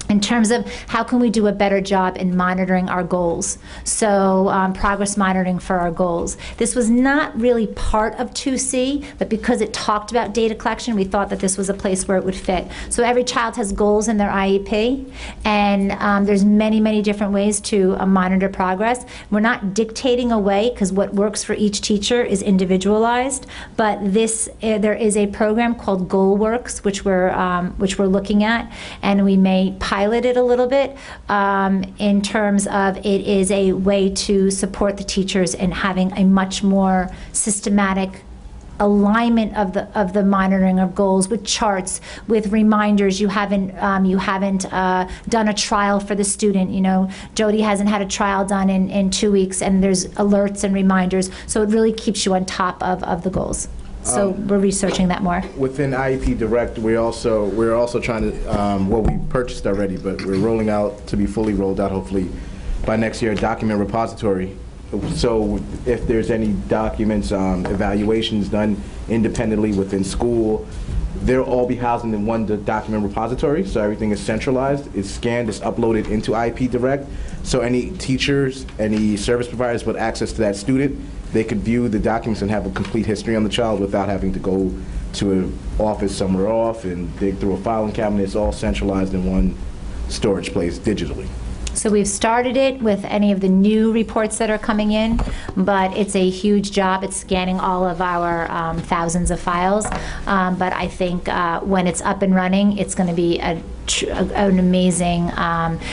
in terms of how can we do a better job in monitoring our goals. So progress monitoring for our goals. This was not really part of 2C, but because it talked about data collection, we thought that this was a place where it would fit. So every child has goals in their IEP, and there's many, many different ways to monitor progress. We're not dictating a way, because what works for each teacher is individualized, but there is a program called GoalWorks, which we're looking at, and we may pilot it a little bit in terms of it is a way to support the teachers in having a much more systematic alignment of the monitoring of goals, with charts, with reminders. You haven't done a trial for the student. You know, Jody hasn't had a trial done in 2 weeks, and there's alerts and reminders. So it really keeps you on top of the goals. So we're researching that more. Within IEP Direct, we're also trying to, well, we purchased already, but we're rolling out, to be fully rolled out hopefully by next year, a document repository. So if there's any documents, evaluations done independently within school, they'll all be housed in one document repository. So everything is centralized, it's scanned, it's uploaded into IEP Direct. So any teachers, any service providers with access to that student, they could view the documents and have a complete history on the child without having to go to an office somewhere off and dig through a filing cabinet. It's all centralized in one storage place digitally. So we've started it with any of the new reports that are coming in, but it's a huge job. It's scanning all of our thousands of files. But I think when it's up and running, it's going to be an amazing,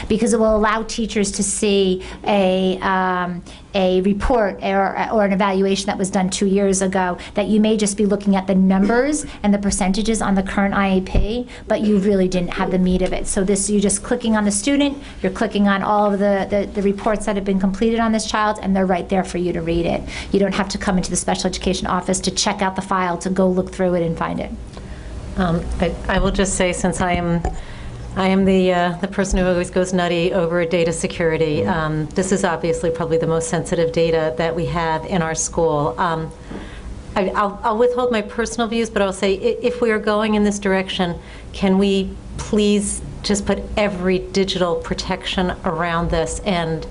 because it will allow teachers to see a report or an evaluation that was done 2 years ago, that you may just be looking at the numbers and the percentages on the current IEP, but you really didn't have the meat of it. So this, you're just clicking on the student, you're clicking on all of the reports that have been completed on this child, and they're right there for you to read it. You don't have to come into the special education office to check out the file, to go look through it and find it. I will just say, since I am the person who always goes nutty over data security, this is obviously probably the most sensitive data that we have in our school. I'll withhold my personal views, but I'll say, if we are going in this direction, can we please just put every digital protection around this, and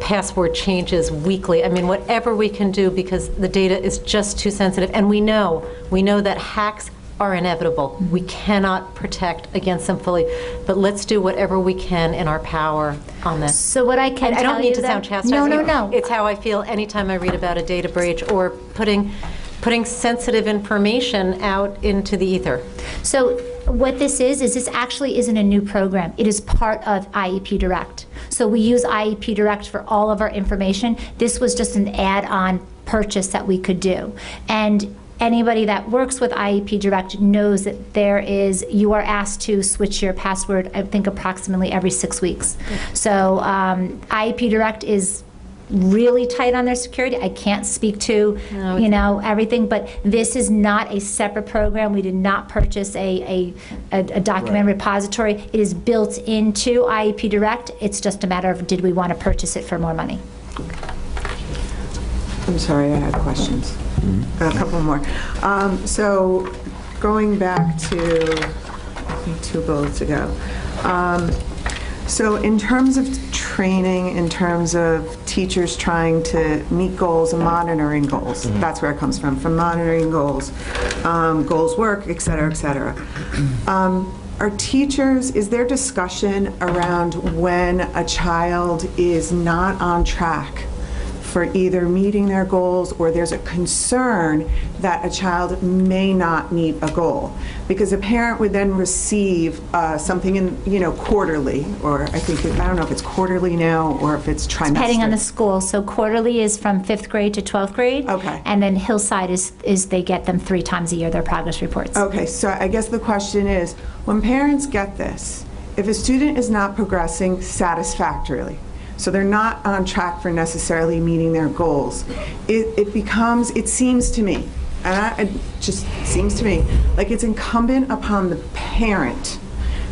password changes weekly. I mean, whatever we can do, because the data is just too sensitive, and we know that hacks are inevitable. We cannot protect against them fully, but let's do whatever we can in our power on this. So what I can I tell don't mean you to sound that- chastising. No. It's how I feel anytime I read about a data breach or putting sensitive information out into the ether. So what this is this actually isn't a new program. It is part of IEP Direct. So we use IEP Direct for all of our information. This was just an add-on purchase that we could do. And anybody that works with IEP Direct knows that you are asked to switch your password, I think, approximately every 6 weeks. So IEP Direct is really tight on their security. I can't speak to, everything, but this is not a separate program. We did not purchase a document repository. It is built into IEP Direct. It's just a matter of, did we want to purchase it for more money? I'm sorry, I had questions. A couple more. So going back to, I think, 2 bullets ago. So in terms of training, in terms of teachers trying to meet goals and monitoring goals, that's where it comes from monitoring goals, goals work, et cetera, et cetera. Are teachers, is there discussion around when a child is not on track for either meeting their goals, or there's a concern that a child may not meet a goal? Because a parent would then receive something in, quarterly, or I don't know if it's quarterly now or if it's trimester. Depending on the school. So quarterly is from 5th grade to 12th grade. Okay. And then Hillside is they get them 3 times a year, their progress reports. Okay, so I guess the question is, when parents get this, if a student is not progressing satisfactorily, so they're not on track for necessarily meeting their goals, it seems to me, it just seems to me like it's incumbent upon the parent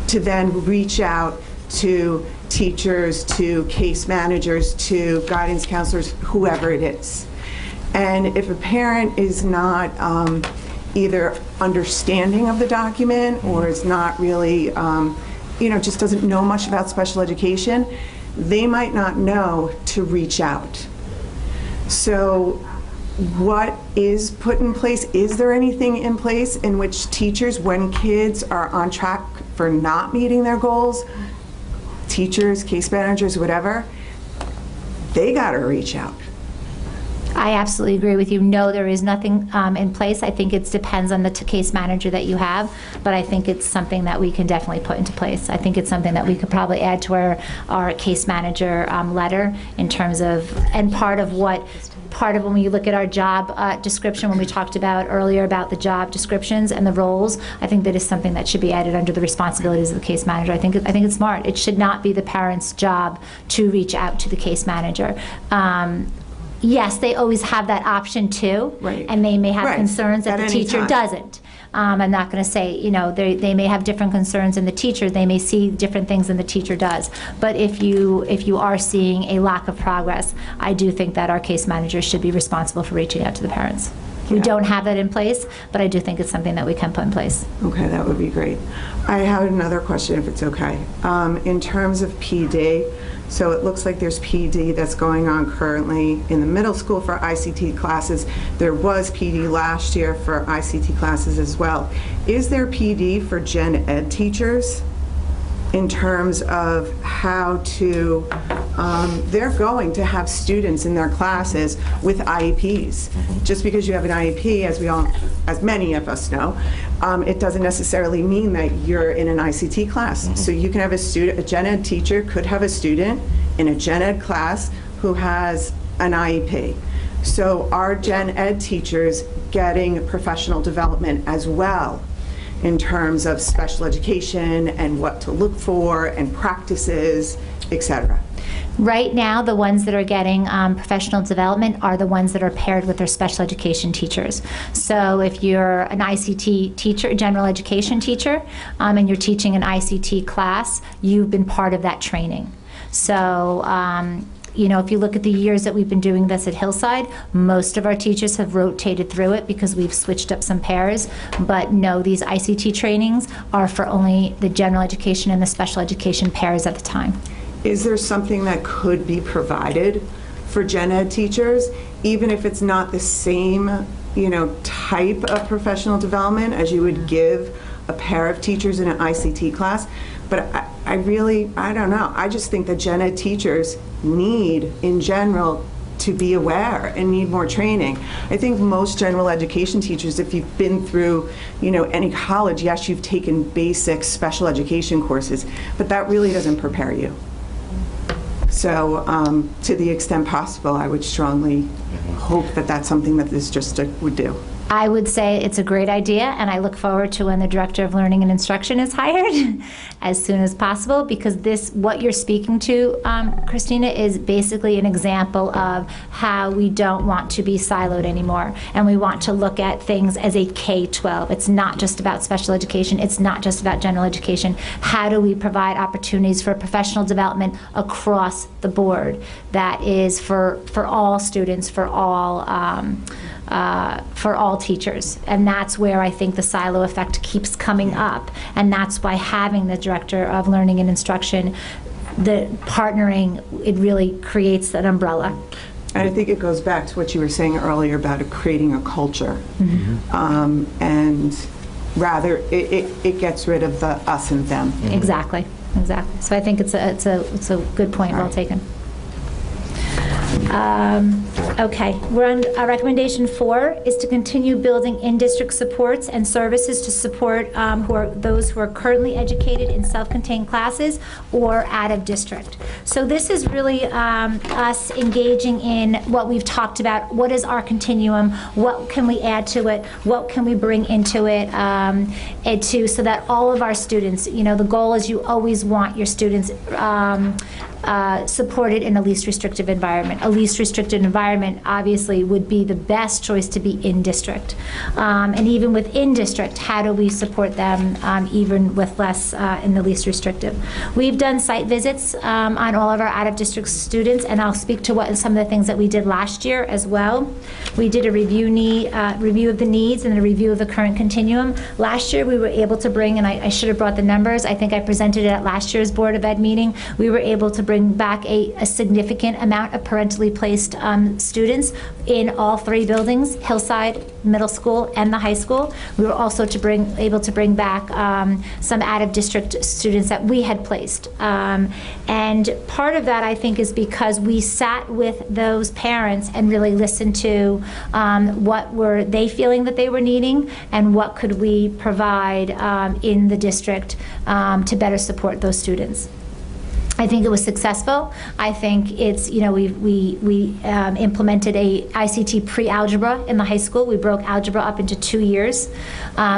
to then reach out to teachers, to case managers, to guidance counselors, whoever it is. And if a parent is not either understanding of the document, or is not really, just doesn't know much about special education, they might not know to reach out. So what is put in place? Is there anything in place in which teachers, when kids are on track for not meeting their goals, teachers, case managers, whatever, they gotta reach out? I absolutely agree with you. No, there is nothing in place. I think it depends on the case manager that you have, but I think it's something that we can definitely put into place. I think it's something that we could probably add to our case manager letter, in terms of, and part of when you look at our job description, when we talked about earlier about the job descriptions and the roles, I think that is something that should be added under the responsibilities of the case manager. I think it's smart. It should not be the parent's job to reach out to the case manager. Yes, they always have that option too, right, and they may have concerns that the teacher time doesn't. I'm not going to say, they may have different concerns than the teacher. They may see different things than the teacher does. But if you are seeing a lack of progress, I do think that our case managers should be responsible for reaching out to the parents. We don't have that in place, but I do think it's something that we can put in place. Okay, that would be great. I have another question, if it's okay. In terms of PD, so it looks like there's PD that's going on currently in the middle school for ICT classes. There was PD last year for ICT classes as well. Is there PD for gen ed teachers in terms of how to they're going to have students in their classes with IEPs. Just because you have an IEP, as many of us know, it doesn't necessarily mean that you're in an ICT class. So you can have a gen ed teacher could have a student in a gen ed class who has an IEP. So are gen ed teachers getting professional development as well in terms of special education and what to look for and practices, et cetera? Right now, the ones that are getting professional development are the ones that are paired with their special education teachers. So if you're an ICT teacher, general education teacher, and you're teaching an ICT class, you've been part of that training. So, you know, if you look at the years that we've been doing this at Hillside, most of our teachers have rotated through it because we've switched up some pairs. But no, these ICT trainings are for only the general education and the special education pairs at the time. Is there something that could be provided for gen ed teachers, even if it's not the same, you know, type of professional development as you would give a pair of teachers in an ICT class? But I don't know. I just think that gen ed teachers need, in general, to be aware and need more training. I think most general education teachers, if you've been through, you know, any college, yes, you've taken basic special education courses, but that really doesn't prepare you. So to the extent possible, I would strongly hope that that's something that this district would do. I would say it's a great idea, and I look forward to when the Director of Learning and Instruction is hired as soon as possible, because this, what you're speaking to, Christina, is basically an example of how we don't want to be siloed anymore, and we want to look at things as a K-12. It's not just about special education. It's not just about general education. How do we provide opportunities for professional development across the board that is for all students, for all teachers? And that's where I think the silo effect keeps coming up, and that's why having the Director of Learning and Instruction, the partnering, it really creates an umbrella. And I think it goes back to what you were saying earlier about creating a culture. And rather, it gets rid of the us and them. Exactly. So I think it's a good point, well taken. Okay, we're on recommendation 4 is to continue building in-district supports and services to support those who are currently educated in self-contained classes or out of district. So this is really us engaging in what we've talked about. What is our continuum? What can we add to it? What can we bring into it so that all of our students, you know, the goal is you always want your students supported in a least restrictive environment. A least restricted environment obviously would be the best choice to be in district. And even within district, how do we support them even with less in the least restrictive? We've done site visits on all of our out-of-district students, and I'll speak to some of the things that we did last year as well. We did a review of the needs and a review of the current continuum. Last year we were able to bring, and I should have brought the numbers, I think I presented it at last year's Board of Ed meeting, we were able to bring back a significant amount of parentally placed students in all 3 buildings, Hillside Middle School and the high school. We were also able to bring back some out-of-district students that we had placed. And part of that, I think, is because we sat with those parents and really listened to what were they feeling that they were needing, and what could we provide in the district to better support those students. I think it was successful. I think it's, you know, we implemented a ICT pre-algebra in the high school. We broke algebra up into 2 years,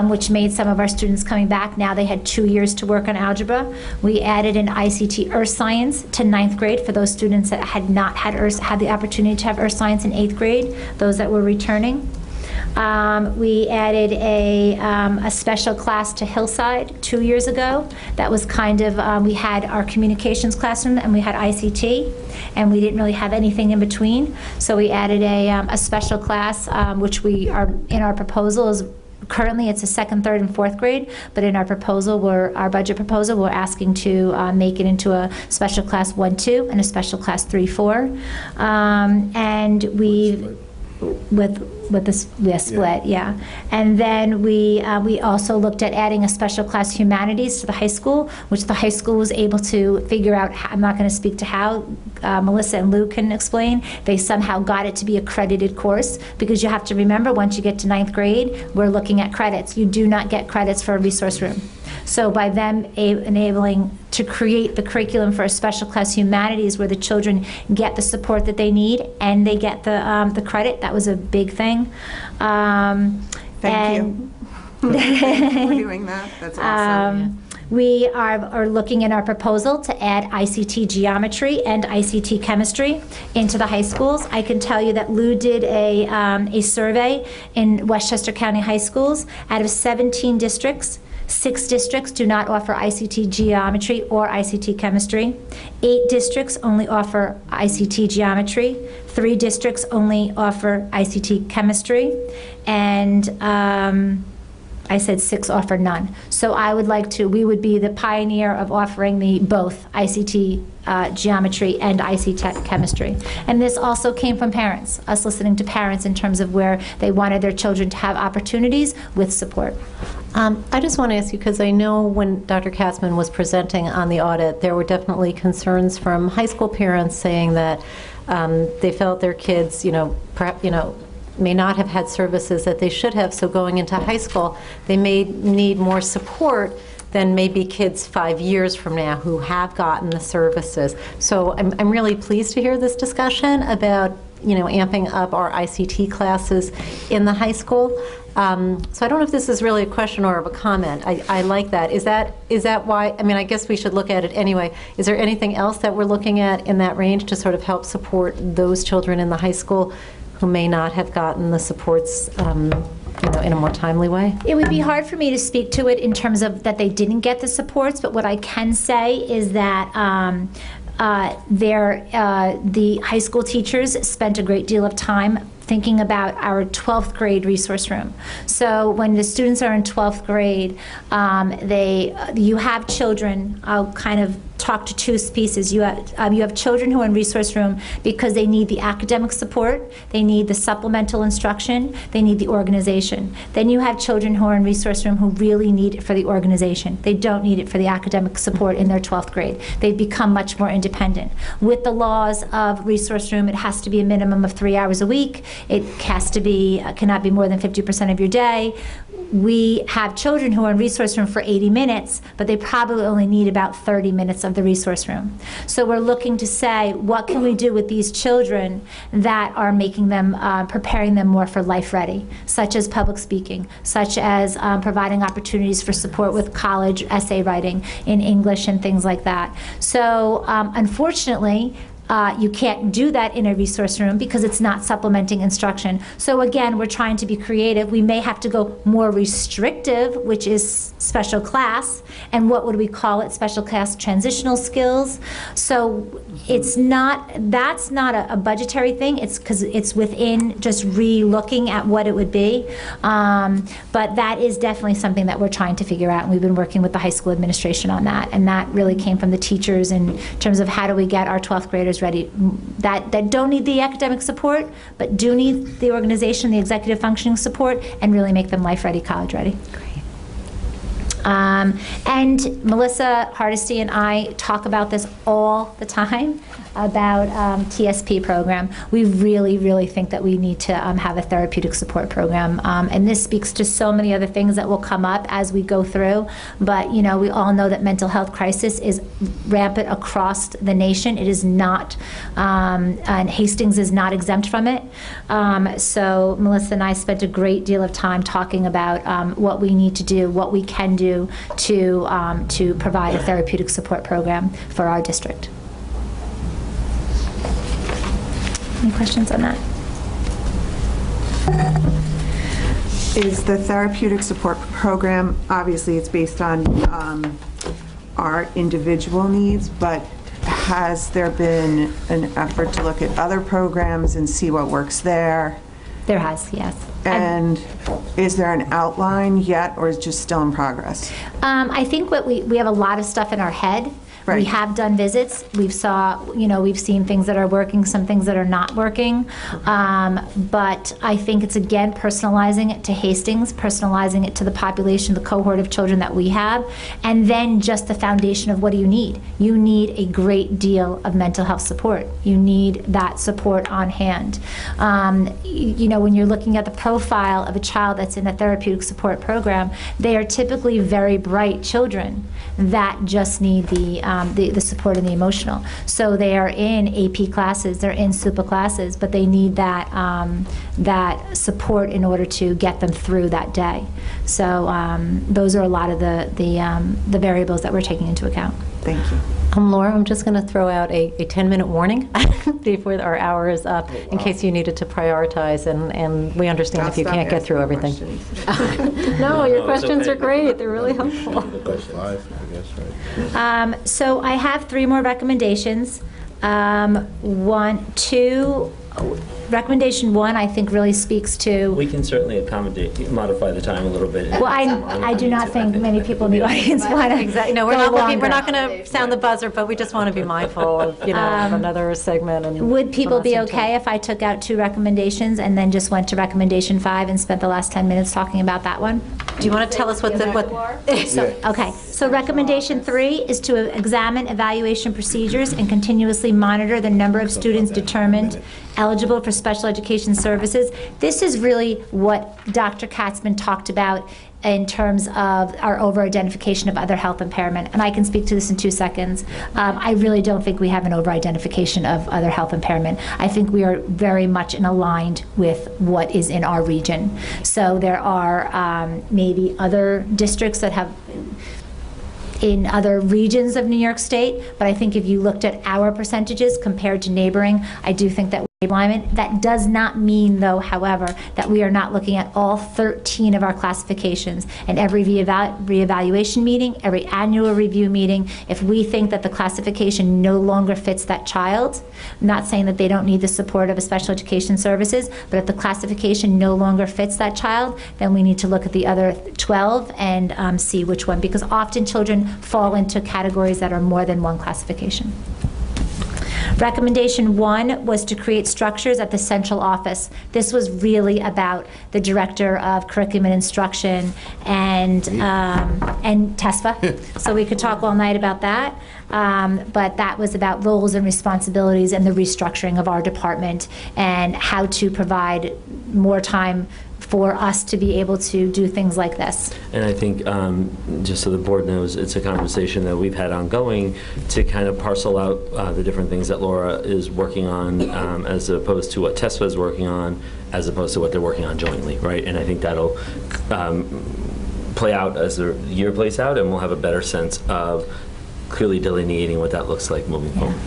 which made some of our students coming back. Now they had 2 years to work on algebra. We added an ICT Earth Science to 9th grade for those students that had not had the opportunity to have Earth Science in 8th grade, those that were returning. We added a special class to Hillside 2 years ago. That was kind of, we had our communications classroom and we had ICT, and we didn't really have anything in between. So we added a special class, which we are in our proposal is currently it's a 2nd, 3rd, and 4th grade, but in our proposal, our budget proposal, we're asking to make it into a special class 1, 2, and a special class 3, 4. And we with the split, yeah. And then we also looked at adding a special class humanities to the high school, which the high school was able to figure out. I'm not going to speak to how. Melissa and Lou can explain. They somehow got it to be a credited course, because you have to remember, once you get to 9th grade, we're looking at credits. You do not get credits for a resource room. So by them enabling to create the curriculum for a special class humanities, where the children get the support that they need and they get the credit, that was a big thing. Thank you for doing that. That's awesome. We are looking in our proposal to add ICT geometry and ICT chemistry into the high schools. I can tell you that Lou did a survey in Westchester County high schools. Out of 17 districts, 6 districts do not offer ICT geometry or ICT chemistry. 8 districts only offer ICT geometry. 3 districts only offer ICT chemistry. And I said 6 offer none. So I would like to, we would be the pioneer of offering the both ICT geometry and ICT chemistry. And this also came from parents, us listening to parents in terms of where they wanted their children to have opportunities with support. I just want to ask you, because I know when Dr. Katzman was presenting on the audit, there were definitely concerns from high school parents saying that they felt their kids, perhaps, may not have had services that they should have, so going into high school, they may need more support than maybe kids 5 years from now who have gotten the services. So I'm really pleased to hear this discussion about, amping up our ICT classes in the high school. So I don't know if this is really a question or a comment. I like that. Is that why? I mean, I guess we should look at it anyway. Is there anything else that we're looking at in that range to sort of help support those children in the high school who may not have gotten the supports in a more timely way? It would be hard for me to speak to it in terms of that they didn't get the supports, but what I can say is that the high school teachers spent a great deal of time thinking about our 12th grade resource room. So when the students are in 12th grade, you have children, I'll kind of talk to 2 pieces. You have children who are in resource room because they need the academic support, they need the supplemental instruction, they need the organization. Then you have children who are in resource room who really need it for the organization. They don't need it for the academic support in their 12th grade. They've become much more independent. With the laws of resource room, it has to be a minimum of 3 hours a week. It has to be, cannot be more than 50% of your day. We have children who are in resource room for 80 minutes, but they probably only need about 30 minutes of the resource room. So we're looking to say, what can we do with these children that are making them, preparing them more for life ready, such as public speaking, such as providing opportunities for support with college essay writing in English and things like that. So unfortunately, you can't do that in a resource room because it's not supplementing instruction. So again, we're trying to be creative. We may have to go more restrictive, which is special class, and what would we call it? Special class transitional skills. So that's not a budgetary thing. It's because it's within just re-looking at what it would be. But that is definitely something that we're trying to figure out, and we've been working with the high school administration on that, and that really came from the teachers in terms of how do we get our 12th graders ready that don't need the academic support but do need the organization, the executive functioning support, and really make them life ready, college ready. Great. And Melissa Hardesty and I talk about this all the time about TSP program. We really, really think that we need to have a therapeutic support program. And this speaks to so many other things that will come up as we go through. But, we all know that mental health crisis is rampant across the nation. It is not, and Hastings is not exempt from it. So Melissa and I spent a great deal of time talking about what we need to do, what we can do to provide a therapeutic support program for our district. Any questions on that? Is the therapeutic support program, obviously it's based on our individual needs, but has there been an effort to look at other programs and see what works there? There has, yes. And is there an outline yet, or is it just still in progress? I think what we have a lot of stuff in our head. We Right. have done visits. We've seen things that are working, some things that are not working. But I think it's, again, personalizing it to Hastings, personalizing it to the population, the cohort of children that we have, and then just the foundation of what do you need? You need a great deal of mental health support. You need that support on hand. When you're looking at the profile of a child that's in a therapeutic support program, they are typically very bright children that just need the support and the emotional. So they are in AP classes, they're in SUPA classes, but they need that support in order to get them through that day. So those are a lot of the variables that we're taking into account. Thank you. Laura, I'm just going to throw out a 10-minute warning before our hour is up, in case you needed to prioritize, and we understand if you can't get through everything. No, your questions are great. They're really helpful. So I have 3 more recommendations. Recommendation 1, I think, really speaks to. We can certainly modify the time a little bit. Well, I do not think many people in the audience want to. Exactly. No, we're not going to sound the buzzer, but we just want to be mindful of another segment. And would people be last okay if I took out 2 recommendations and then just went to recommendation 5 and spent the last 10 minutes talking about that one? Do you want to tell us what? Okay. So recommendation 3 is to examine evaluation procedures and continuously monitor the number of students determined eligible for special education services. This is really what Dr. Katzman talked about in terms of our over-identification of other health impairment. And I can speak to this in 2 seconds. I really don't think we have an over-identification of other health impairment. I think we are very much aligned with what is in our region. So there are maybe other districts that have in other regions of New York State, but I think if you looked at our percentages compared to neighboring, I do think that alignment. That does not mean, though, however, that we are not looking at all 13 of our classifications. And every reevaluation meeting, every annual review meeting, if we think that the classification no longer fits that child, I'm not saying that they don't need the support of a special education services, but if the classification no longer fits that child, then we need to look at the other 12 and see which one, because often children fall into categories that are more than one classification. Recommendation 1 was to create structures at the central office. This was really about the director of curriculum and instruction and TESFA. So we could talk all night about that. But that was about roles and responsibilities and the restructuring of our department and how to provide more time for us to be able to do things like this. And I think, just so the board knows, it's a conversation that we've had ongoing to kind of parcel out the different things that Laura is working on as opposed to what TESFA is working on, as opposed to what they're working on jointly, right? And I think that'll play out as the year plays out, and we'll have a better sense of clearly delineating what that looks like moving forward.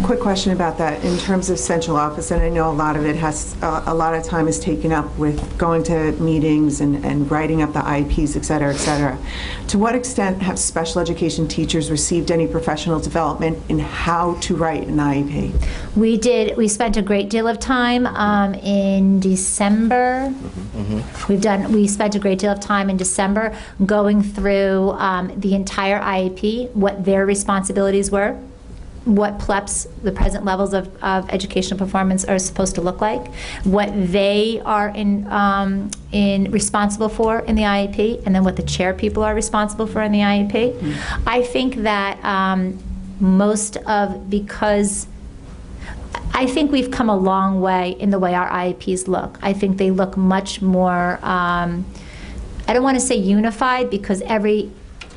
Quick question about that in terms of central office, and I know a lot of it has, a lot of time is taken up with going to meetings and writing up the IEPs, et cetera, et cetera. To what extent have special education teachers received any professional development in how to write an IEP? We spent a great deal of time in December. We spent a great deal of time in December going through the entire IEP, what their responsibilities were, what PLEPs, the present levels of educational performance, are supposed to look like, what they are in responsible for in the IEP, and then what the chair people are responsible for in the IEP. I think that because I think we've come a long way in the way our IEPs look. I think they look much more, I don't want to say unified, because every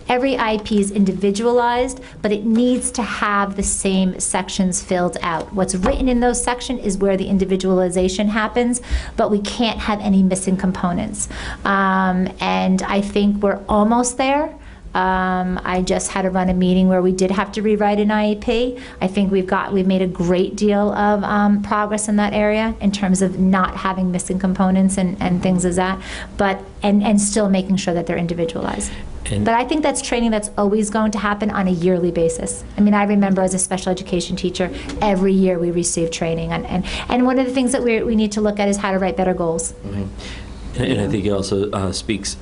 IEP is individualized, but it needs to have the same sections filled out. What's written in those sections is where the individualization happens, but we can't have any missing components. And I think we're almost there. I just had to run a meeting where we did have to rewrite an IEP. I think we've made a great deal of progress in that area in terms of not having missing components and things as that, but and still making sure that they're individualized. But I think that's training that's always going to happen on a yearly basis. I mean, I remember as a special education teacher, every year we receive training, and one of the things that we need to look at is how to write better goals. And I think it also speaks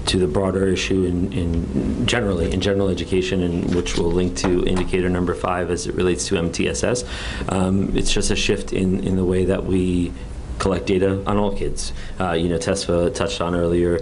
to the broader issue in general education, and which will link to indicator number 5 as it relates to MTSS. It's just a shift in the way that we collect data on all kids. Tesfa touched on earlier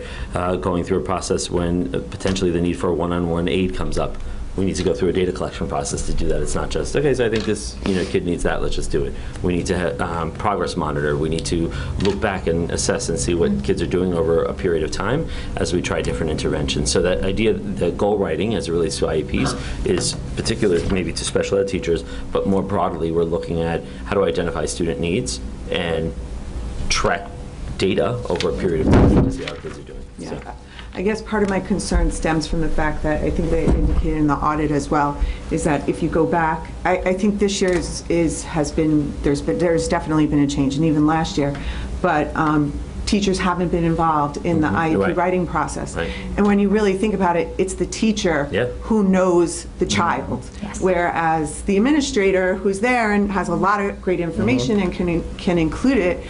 going through a process when potentially the need for a one-on-one aid comes up. We need to go through a data collection process to do that. It's not just, okay, so I think this kid needs that, let's just do it. We need to progress monitor. We need to look back and assess and see what kids are doing over a period of time as we try different interventions. So that idea, the goal writing as it relates to IEPs is particular maybe to special ed teachers, but more broadly we're looking at how to identify student needs and track data over a period of time to see how kids are doing. Yeah. So. I guess part of my concern stems from the fact that I think they indicated in the audit as well, is that if you go back, I think this year there's definitely been a change, and even last year, but teachers haven't been involved in the IEP writing process. Right. And when you really think about it, it's the teacher who knows the child, whereas the administrator who's there and has a lot of great information and can include it.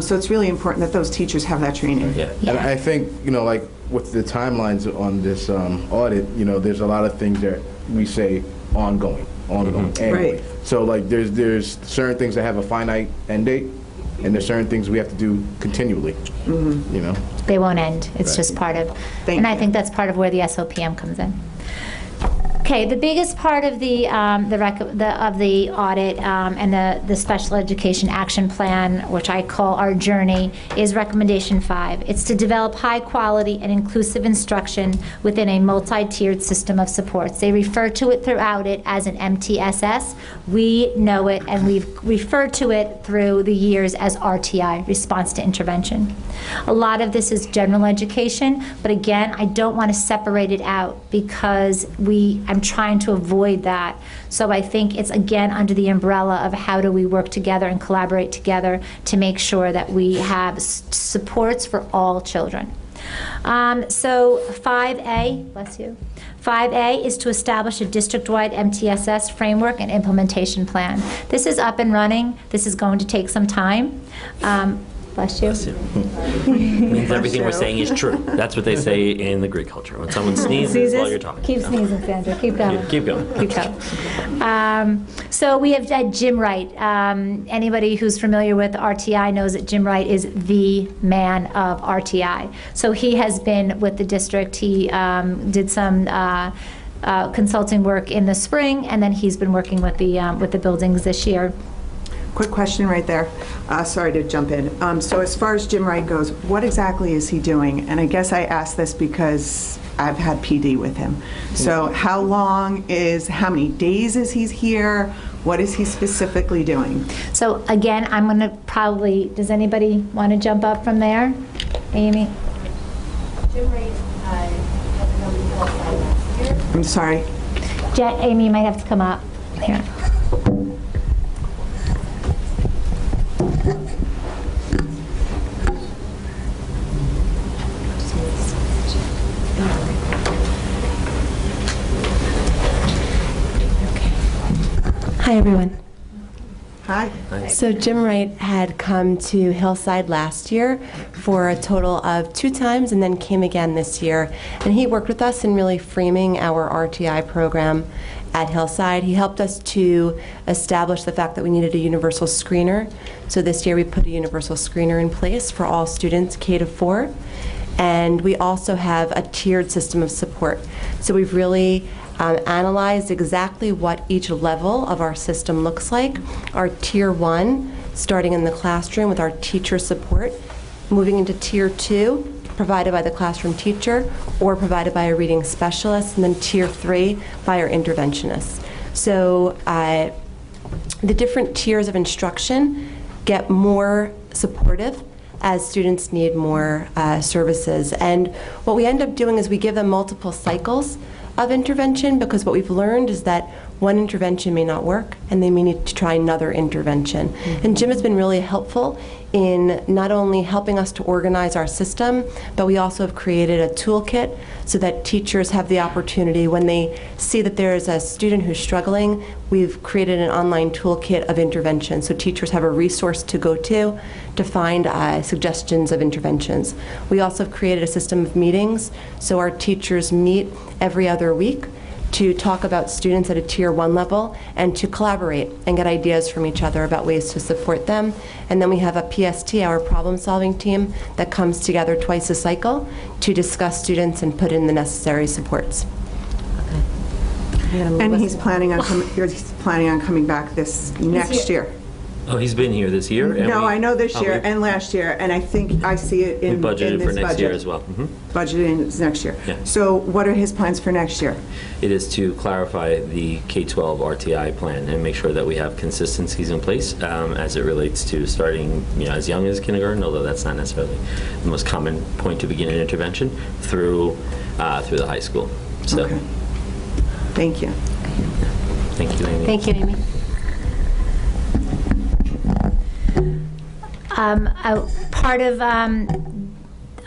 So it's really important that those teachers have that training. And I think, like with the timelines on this audit, there's a lot of things that we say ongoing, annually. Right. So like there's certain things that have a finite end date, and there's certain things we have to do continually. They won't end. It's just part of, I think that's part of where the SOPM comes in. Okay, the biggest part of the audit and the special education action plan, which I call our journey, is recommendation 5. It's to develop high quality and inclusive instruction within a multi-tiered system of supports. They refer to it throughout it as an MTSS. We know it, and we've referred to it through the years as RTI, response to intervention. A lot of this is general education, but again, I don't want to separate it out because I'm trying to avoid that. So I think it's again under the umbrella of how do we work together and collaborate together to make sure that we have supports for all children. So 5A, bless you. 5A is to establish a district-wide MTSS framework and implementation plan. This is up and running. This is going to take some time. Bless you. Bless you. Means everything we're saying is true. That's what they say in the Greek culture. When someone sneezes while you're talking. Keep sneezing, Sandra. Keep going. Keep going. Keep going. So we have Jim Wright. Anybody who's familiar with RTI knows that Jim Wright is the man of RTI. So he has been with the district. He did some consulting work in the spring, and then he's been working with the buildings this year. Quick question right there. Sorry to jump in. So as far as Jim Wright goes, what exactly is he doing? And I guess I asked this because I've had PD with him. So how many days is he here? What is he specifically doing? So again, I'm going to probably, does anybody want to jump up from there? Amy? Jim Wright has come to Hillside last year. I'm sorry. Amy, you might have to come up here. Hi, everyone. Hi. So Jim Wright had come to Hillside last year for a total of 2 times and then came again this year. And he worked with us in really framing our RTI program at Hillside. He helped us to establish the fact that we needed a universal screener. So this year we put a universal screener in place for all students K-4. And we also have a tiered system of support. So we've really analyzed exactly what each level of our system looks like. Our Tier 1, starting in the classroom with our teacher support, moving into Tier 2, provided by the classroom teacher or provided by a reading specialist, and then Tier 3 by our interventionists. So the different tiers of instruction get more supportive as students need more services. And what we end up doing is we give them multiple cycles of intervention, because what we've learned is that one intervention may not work, and they may need to try another intervention. And Jim has been really helpful in not only helping us to organize our system, but we also have created a toolkit so that teachers have the opportunity, when they see that there is a student who's struggling, we've created an online toolkit of intervention, so teachers have a resource to go to find suggestions of interventions. We also have created a system of meetings, so our teachers meet every other week to talk about students at a Tier 1 level and to collaborate and get ideas from each other about ways to support them. And then we have a PST, our problem-solving team, that comes together twice a cycle to discuss students and put in the necessary supports. And he's planning on coming back this next year. Oh, he's been here this year? And No, I know this Oh, year we- and last year, and I think I see it We in this budget. budgeted for next year as well. Budgeting is next year. Yeah. So what are his plans for next year? It is to clarify the K-12 RTI plan and make sure that we have consistencies in place as it relates to starting, as young as kindergarten, although that's not necessarily the most common point to begin an intervention, through the high school. So, Okay. Thank you. thank you, Amy. Thank you, Amy. Part of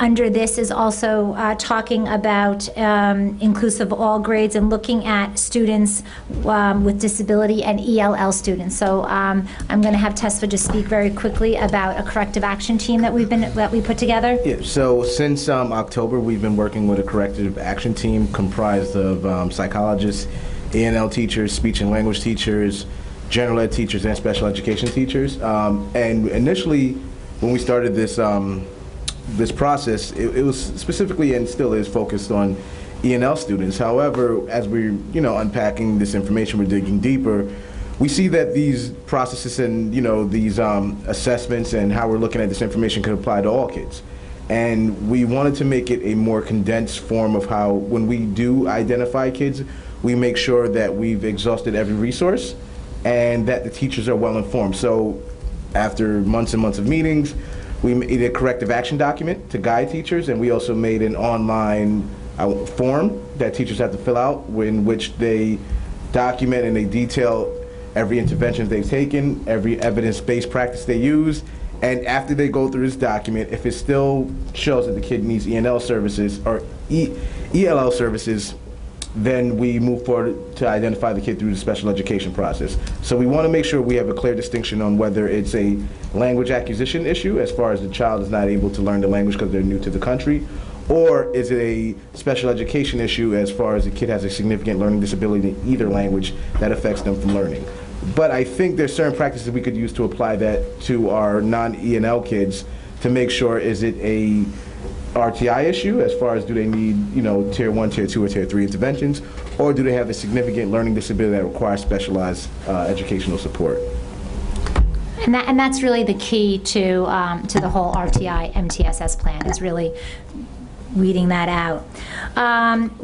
under this is also talking about inclusive all grades and looking at students with disability and ELL students. So I'm going to have Tesfa just speak very quickly about a corrective action team that we put together. Yeah, so since October, we've been working with a corrective action team comprised of psychologists, ENL teachers, speech and language teachers, general ed teachers, and special education teachers. And initially, when we started this this process, it was specifically and still is focused on ENL students. However, as we're unpacking this information, we're digging deeper, we see that these processes and these assessments and how we're looking at this information could apply to all kids. And we wanted to make it a more condensed form of how, when we do identify kids, we make sure that we've exhausted every resource and that the teachers are well informed. So after months and months of meetings, we made a corrective action document to guide teachers, and we also made an online form that teachers have to fill out, in which they document and they detail every intervention they've taken, every evidence-based practice they use, and after they go through this document, if it still shows that the kid needs ENL services or ELL services, then we move forward to identify the kid through the special education process. So we want to make sure we have a clear distinction on whether it's a language acquisition issue, as far as the child is not able to learn the language because they're new to the country, or is it a special education issue as far as the kid has a significant learning disability in either language that affects them from learning. But I think there's certain practices we could use to apply that to our non-ENL kids to make sure, is it a RTI issue as far as do they need, Tier 1, Tier 2, or Tier 3 interventions, or do they have a significant learning disability that requires specialized educational support? And that's really the key to the whole RTI MTSS plan, is really weeding that out.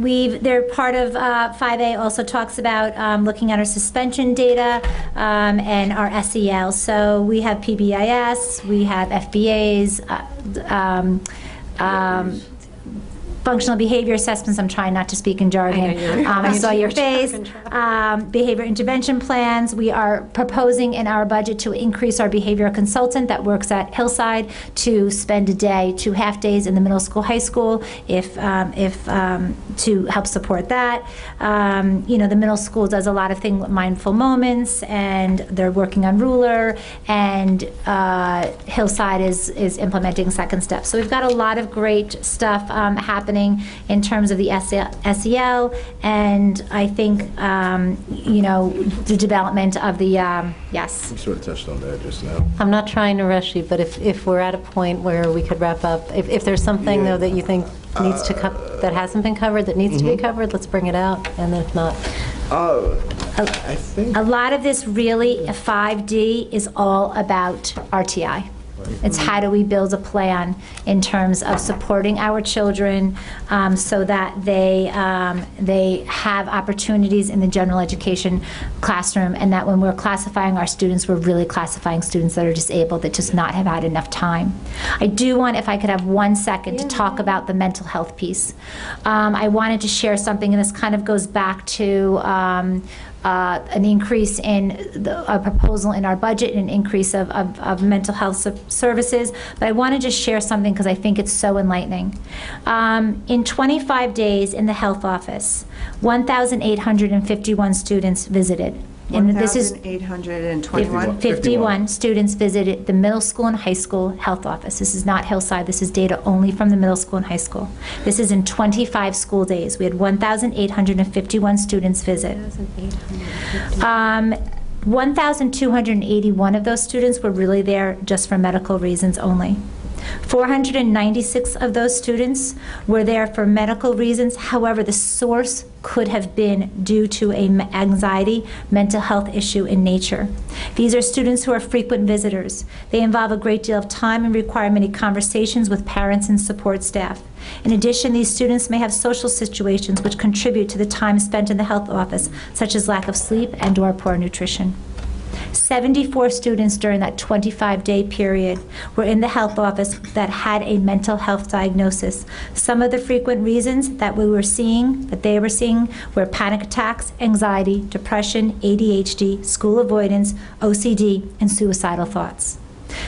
They're part of 5A also talks about looking at our suspension data and our SEL. So we have PBIS, we have FBAs, functional behavior assessments. I'm trying not to speak in jargon. I saw your face. Behavior intervention plans. We are proposing in our budget to increase our behavioral consultant that works at Hillside to spend a day, 2 half days in the middle school, high school, if to help support that. The middle school does a lot of things, mindful moments, and they're working on Ruler, and Hillside is implementing Second Step. So we've got a lot of great stuff happening in terms of the SEL, and I think, the development of the, yes. You sort of touched on that just now. I'm not trying to rush you, but if we're at a point where we could wrap up, if there's something, though, that you think needs to that hasn't been covered, that needs to be covered, let's bring it out, and if not. I think A lot of this really, 5D, is all about RTI. It's how do we build a plan in terms of supporting our children so that they have opportunities in the general education classroom, and that when we're classifying our students, we're really classifying students that are disabled, that just not have had enough time. I do want, if I could have 1 second, to talk about the mental health piece. I wanted to share something, and this kind of goes back to an increase in a proposal in our budget, an increase of mental health services. But I want to just share something because I think it's so enlightening. In 25 days in the health office, 1,851 students visited. And this is 1,821? 51 students visited the middle school and high school health office. This is not Hillside. This is data only from the middle school and high school. This is in 25 school days. We had 1,851 students visit. 1,281 of those students were really there just for medical reasons only. 496 of those students were there for medical reasons. However, the source could have been due to an anxiety, mental health issue in nature. These are students who are frequent visitors. They involve a great deal of time and require many conversations with parents and support staff. In addition, these students may have social situations which contribute to the time spent in the health office, such as lack of sleep and/or poor nutrition. 74 students during that 25-day period were in the health office that had a mental health diagnosis. Some of the frequent reasons that they were seeing were panic attacks, anxiety, depression, ADHD, school avoidance, OCD, and suicidal thoughts.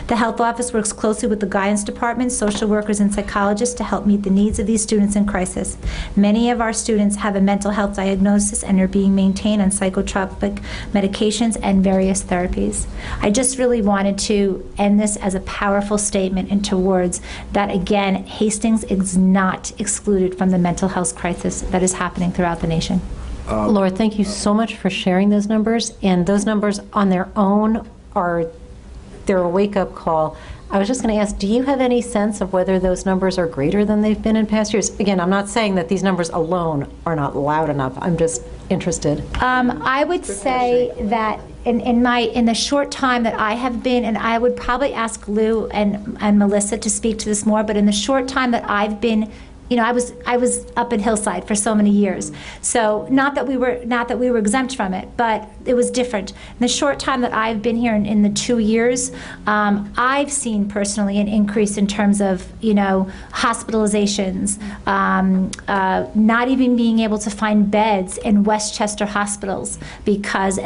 The health office works closely with the guidance department, social workers, and psychologists to help meet the needs of these students in crisis. Many of our students have a mental health diagnosis and are being maintained on psychotropic medications and various therapies. I just really wanted to end this as a powerful statement into words that, again, Hastings is not excluded from the mental health crisis that is happening throughout the nation. Laura, thank you so much for sharing those numbers, and those numbers on their own they're a wake-up call. I was just going to ask, do you have any sense of whether those numbers are greater than they've been in past years? Again, I'm not saying that these numbers alone are not loud enough. I'm just interested. I would say that in the short time that I have been, and I would probably ask Lou and Melissa to speak to this more, but in the short time that I've been, I was up in Hillside for so many years. So not that we were exempt from it, but it was different. In the short time that I've been here, in the 2 years, I've seen personally an increase in terms of hospitalizations, not even being able to find beds in Westchester hospitals because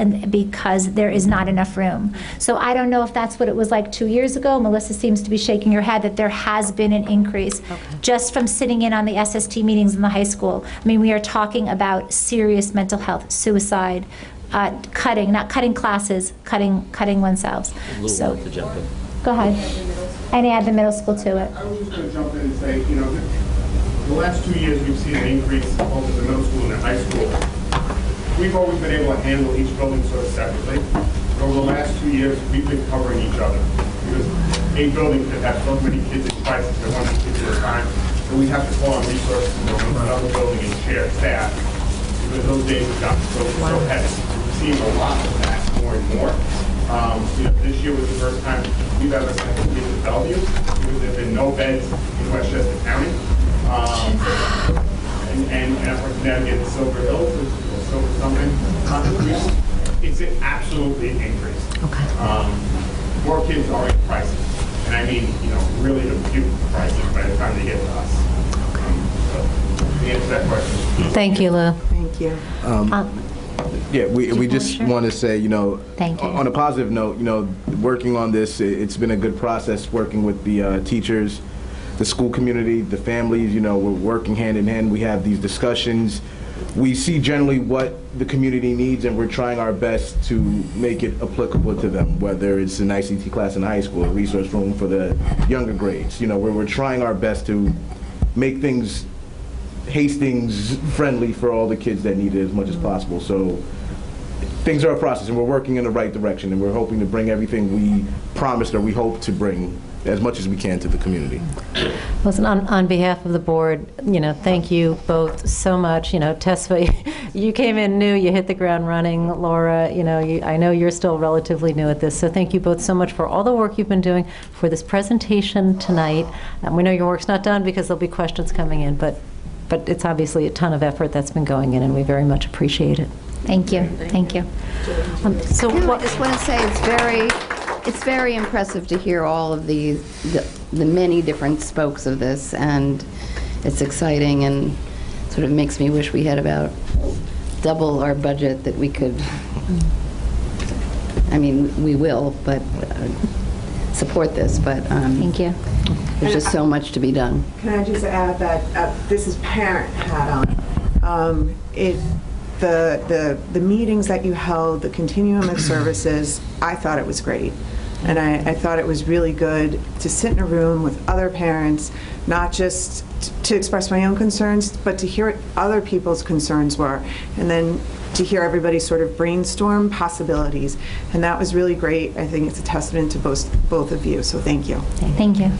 there is not enough room. So I don't know if that's what it was like 2 years ago. Melissa seems to be shaking her head that there has been an increase just from sitting in on the SST meetings in the high school. I mean, we are talking about serious mental health, suicide, not cutting classes, cutting oneself. So, to jump in. Go ahead. And add the middle school to it. I was just going to jump in and say, the last 2 years we've seen an increase both at the middle school and the high school. We've always been able to handle each building sort of separately. But over the last 2 years, we've been covering each other because a building could have so many kids in crisis at one particular time. So we have to call on resources from another building and share staff because those days have gotten so heavy. We're seeing a lot of that more and more. This year was the first time we've ever sent kids to Bellevue because there have been no beds in Westchester County. And for Connecticut, Silver Hills, or Silver something, it's an absolutely increase. Okay. More kids are in crisis. And I mean, really the acute crisis by the time they get to us. So, to answer that question. Thank you, Lou. Thank you. Yeah, we just want to say, Thank you. on a positive note, working on this, it's been a good process working with the teachers, the school community, the families, we're working hand in hand. We have these discussions. We see generally what the community needs, and we're trying our best to make it applicable to them, whether it's an ICT class in high school, a resource room for the younger grades, where we're trying our best to make things Hastings friendly for all the kids that need it as much as possible. So things are a process, and we're working in the right direction, and we're hoping to bring everything we promised or we hope to bring as much as we can to the community. Listen, on behalf of the board, thank you both so much. Tessa, you came in new, you hit the ground running. Laura, I know you're still relatively new at this, so thank you both so much for all the work you've been doing for this presentation tonight. We know your work's not done because there'll be questions coming in, but it's obviously a ton of effort that's been going in, and we very much appreciate it. Thank you. Thank you. I just want to say it's very impressive to hear all of the many different spokes of this, and it's exciting and sort of makes me wish we had about double our budget, that we could, I mean, we will, but support this, but Thank you. there's just so much to be done. Can I just add that this is parent hat on. The meetings that you held, the continuum of services, I thought it was great. And I thought it was really good to sit in a room with other parents, not just to express my own concerns, but to hear what other people's concerns were, and then to hear everybody sort of brainstorm possibilities. And that was really great. I think it's a testament to both of you, so thank you. Thank you.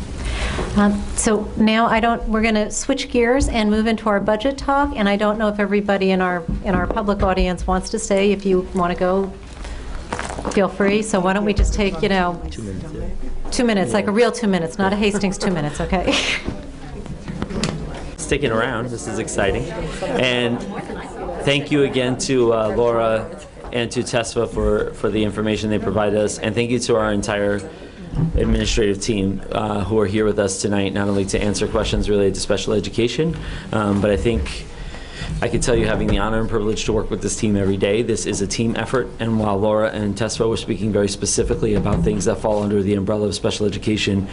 So now we're going to switch gears and move into our budget talk, and I don't know if everybody in our public audience wants to stay. If you want to go, feel free. So why don't we just take, 2 minutes. 2 minutes, like a real 2 minutes, not a Hastings 2 minutes, okay? Sticking around, this is exciting. And thank you again to Laura and to TESFA for the information they provided us, and thank you to our entire administrative team who are here with us tonight, not only to answer questions related to special education, but I think I can tell you, having the honor and privilege to work with this team every day, this is a team effort, and while Laura and TESFA were speaking very specifically about things that fall under the umbrella of special education,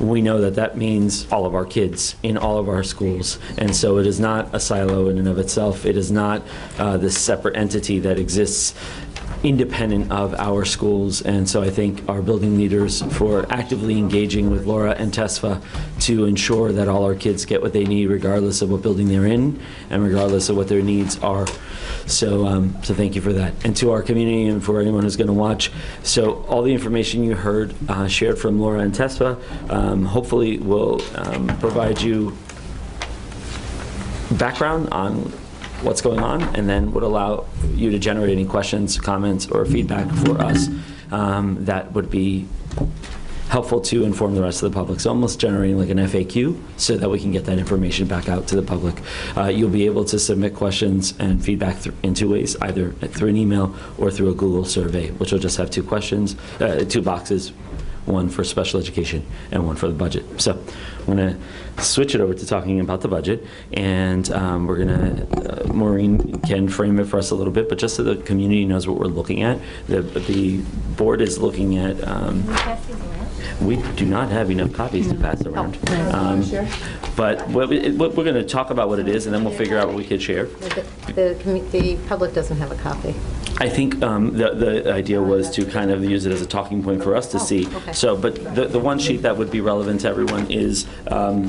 we know that that means all of our kids in all of our schools. And so it is not a silo in and of itself. It is not this separate entity that exists independent of our schools. And so I thank our building leaders for actively engaging with Laura and TESFA to ensure that all our kids get what they need, regardless of what building they're in and regardless of what their needs are. So thank you for that. And to our community and for anyone who's going to watch, so all the information you heard shared from Laura and TESFA hopefully will provide you background on what's going on, and then would allow you to generate any questions, comments, or feedback for us that would be helpful to inform the rest of the public. So almost generating like an FAQ so that we can get that information back out to the public. You'll be able to submit questions and feedback in 2 ways, either through an email or through a Google survey, which will just have 2 questions, 2 boxes, one for special education and one for the budget. So I'm going to switch it over to talking about the budget, and we're going to, Maureen can frame it for us a little bit, but just so the community knows what we're looking at, the board is looking at, we do not have enough copies to pass around. But we're going to talk about what it is, and then we'll figure out what we could share. The public doesn't have a copy. I think the idea was to kind of use it as a talking point for us to see. Okay. So, but the one sheet that would be relevant to everyone is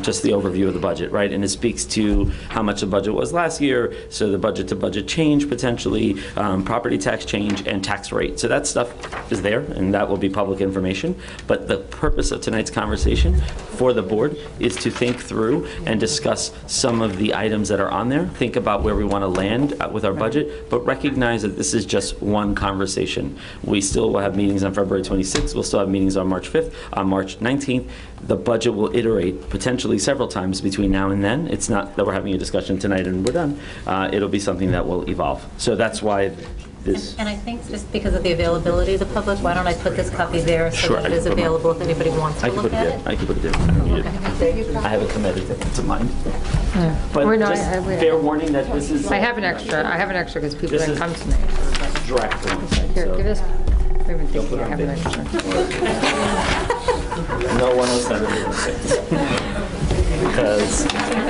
just the overview of the budget, right? And it speaks to how much the budget was last year, so the budget to budget change potentially, property tax change, and tax rate. So that stuff is there, and that will be public information. But the purpose of tonight's conversation for the board is to think through and discuss some of the items that are on there, think about where we want to land with our budget, but recognize that this is just one conversation. We still will have meetings on February 26th. We'll still have meetings on March 5th, on March 19th. The budget will iterate potentially several times between now and then. It's not that we're having a discussion tonight and we're done. It'll be something that will evolve. So that's why this. And I think just because of the availability of the public, why don't I put this copy there so Sure, that it is available if anybody wants to look at it? I can put it there. I don't need it. I haven't committed to mine. But We're not- just fair warning that this is. I have an extra because people This didn't is- come tonight. Direct one. Here, So give this. I even Don't think put I it on have an video. extra. No 107 because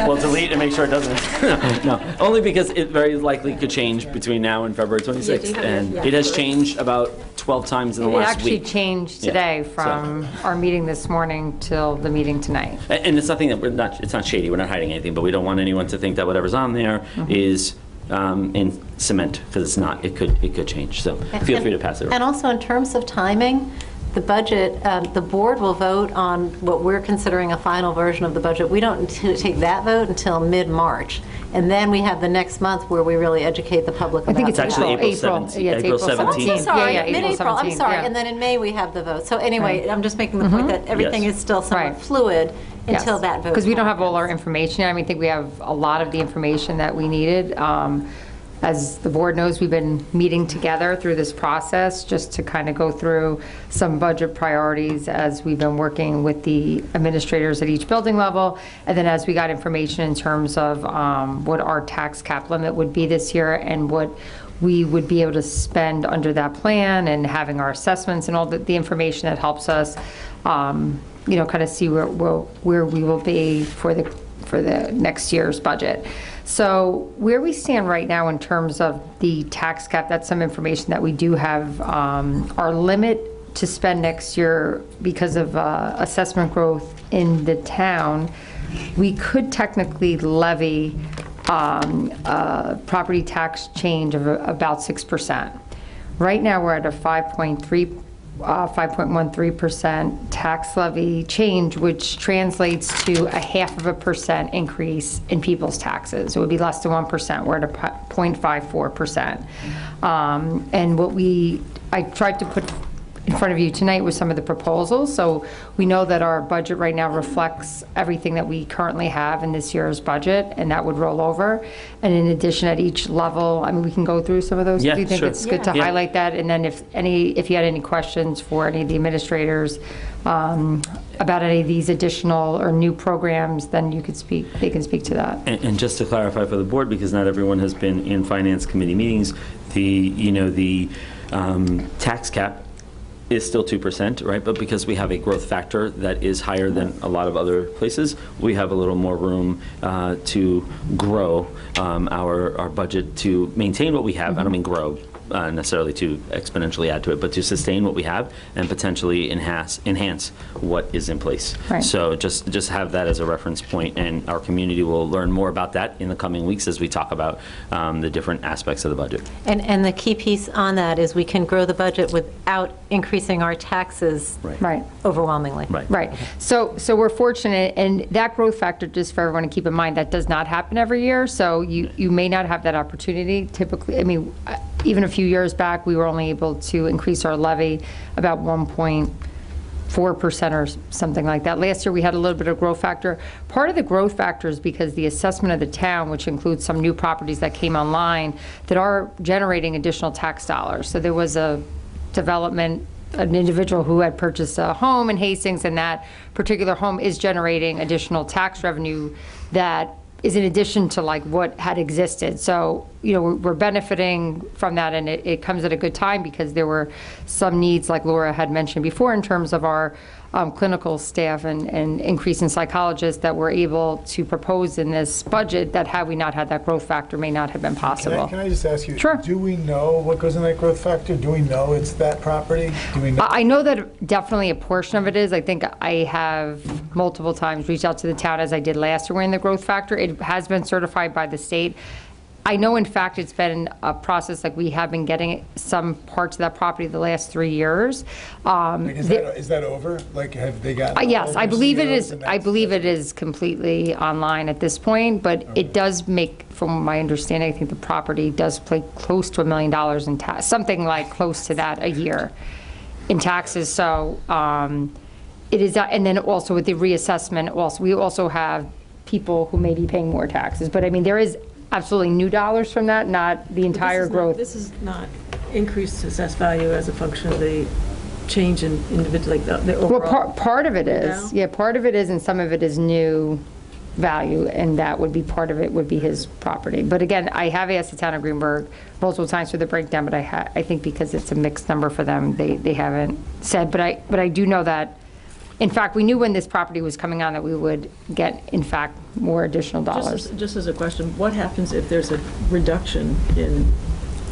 we'll delete and make sure it doesn't. No, only because it very likely could change between now and February 26th. And it has changed about 12 times in the It last actually week. changed Yeah, today so- from our meeting this morning till the meeting tonight. And it's nothing that it's not shady, we're not hiding anything, but we don't want anyone to think that whatever's on there is in cement, because it's not. It could change, so feel free to pass it around. And also in terms of timing, the budget, the board will vote on what we're considering a final version of the budget. We don't take that vote until mid-March. And then we have the next month where we really educate the public about I think it's that. actually April April. 17th. Yeah, it's April April 17th. I'm sorry, Yeah, April mid-April, I'm 17th, sorry. yeah. And then in May, we have the vote. So anyway, I'm just making the point that everything Yes. is still somewhat Right. fluid until that vote. Because we don't have all our happens. information. I mean, I think we have a lot of the information that we needed. As the board knows, we've been meeting together through this process just to kind of go through some budget priorities as we've been working with the administrators at each building level. And then as we got information in terms of what our tax cap limit would be this year and what we would be able to spend under that plan, and having our assessments and all the information that helps us, you know, kind of see where we will be for the next year's budget. So where we stand right now in terms of the tax cap, that's some information that we do have. Our limit to spend next year, because of assessment growth in the town, we could technically levy property tax change of about 6%. Right now, we're at a 5.13% tax levy change, which translates to a 0.5% increase in people's taxes. It would be less than 1%. We're at a 0.54%. And what I tried to put in front of you tonight with some of the proposals. So we know that our budget right now reflects everything that we currently have in this year's budget, and that would roll over. And in addition, at each level, I mean, we can go through some of those. Yeah, Do you think sure. it's good to highlight that? And then if you had any questions for any of the administrators about any of these additional or new programs, then they can speak to that. And just to clarify for the board, because not everyone has been in finance committee meetings, the tax cap is still 2%, right? But because we have a growth factor that is higher than a lot of other places, we have a little more room to grow our budget to maintain what we have. I don't mean grow necessarily to exponentially add to it, but to sustain what we have and potentially enhance what is in place. Right. So just have that as a reference point, and our community will learn more about that in the coming weeks as we talk about the different aspects of the budget. And the key piece on that is we can grow the budget without increasing our taxes Right. overwhelmingly. Right. So we're fortunate, and that growth factor, just for everyone to keep in mind, that does not happen every year. So you may not have that opportunity. Typically, I mean, even a few years back, we were only able to increase our levy about 1.4% or something like that. Last year, we had a little bit of growth factor. Part of the growth factor is because the assessment of the town, which includes some new properties that came online, that are generating additional tax dollars. So there was an individual who had purchased a home in Hastings, and that particular home is generating additional tax revenue that is in addition to like what had existed. So, we're benefiting from that, and it comes at a good time because there were some needs, like Laura had mentioned before, in terms of our clinical staff and increase in psychologists that we're able to propose in this budget that had we not had that growth factor may not have been possible. Can I just ask you, Sure. Do we know what goes in that growth factor? Do we know it's that property? Do we know? I know that definitely a portion of it is. I think I have multiple times reached out to the town, as I did last year in the growth factor. It has been certified by the state. I know, in fact, it's been a process, like we have been getting some parts of that property the last 3 years. Is that over? Like, have they gotten? Yes, I believe it is. I believe it is completely online at this point, but it does make, from my understanding, I think the property does pay close to $1 million in tax, something like close to that a year in taxes. So it is, and then also with the reassessment, we also have people who may be paying more taxes. But I mean, there is absolutely new dollars from that, not the entire growth. This is not increased assessed value as a function of the change in individual, like the overall. Well, part of it is. Yeah, part of it is, and some of it is new value, and that would be part of it, would be his property. But again, I have asked the town of Greenberg multiple times for the breakdown, but I think because it's a mixed number for them, they haven't said. But I do know that, in fact, we knew when this property was coming on that we would get, in fact, more additional dollars. Just as a question, what happens if there's a reduction in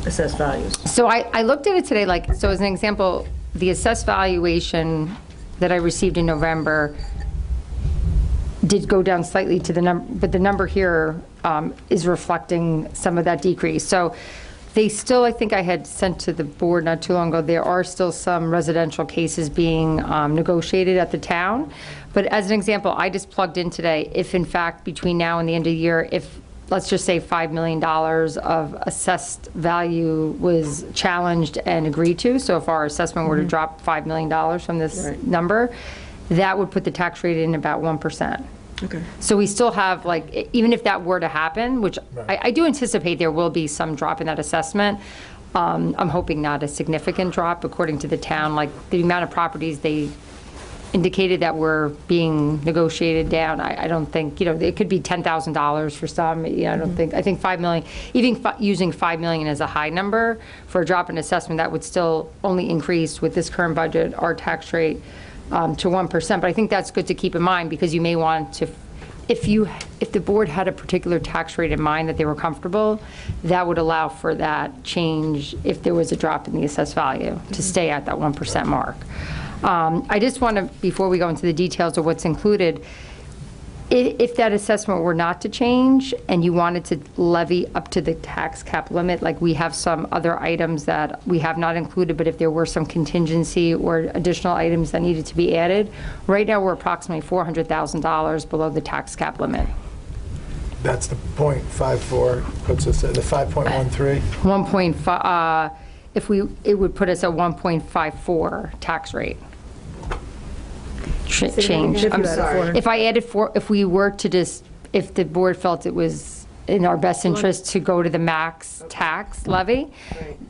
assessed values? So I looked at it today, so as an example, the assessed valuation that I received in November did go down slightly to the number, but the number here is reflecting some of that decrease. So they still, I think I had sent to the board not too long ago, there are still some residential cases being negotiated at the town. But as an example, I just plugged in today, if in fact between now and the end of the year, if let's just say $5 million of assessed value was challenged and agreed to, so if our assessment were to drop $5 million from this number, that would put the tax rate in about 1%. Okay. So we still have, like, even if that were to happen, which I do anticipate there will be some drop in that assessment. I'm hoping not a significant drop according to the town, like the amount of properties they indicated that were being negotiated down. I don't think, it could be $10,000 for some. I don't think, I think 5 million, even using 5 million as a high number for a drop in assessment, that would still only increase with this current budget, our tax rate to 1%. But I think that's good to keep in mind because you may want to, if the board had a particular tax rate in mind that they were comfortable, that would allow for that change if there was a drop in the assessed value to stay at that 1% mark. I just want to, before we go into the details of what's included, if that assessment were not to change and you wanted to levy up to the tax cap limit, like we have some other items that we have not included, but if there were some contingency or additional items that needed to be added, right now we're approximately $400,000 below the tax cap limit. That's the .54, puts us at the 5.13. 1.5, it would put us at 1.54 tax rate. Change. I'm sorry. If I added if we were to just, if the board felt it was in our best interest to go to the max tax levy,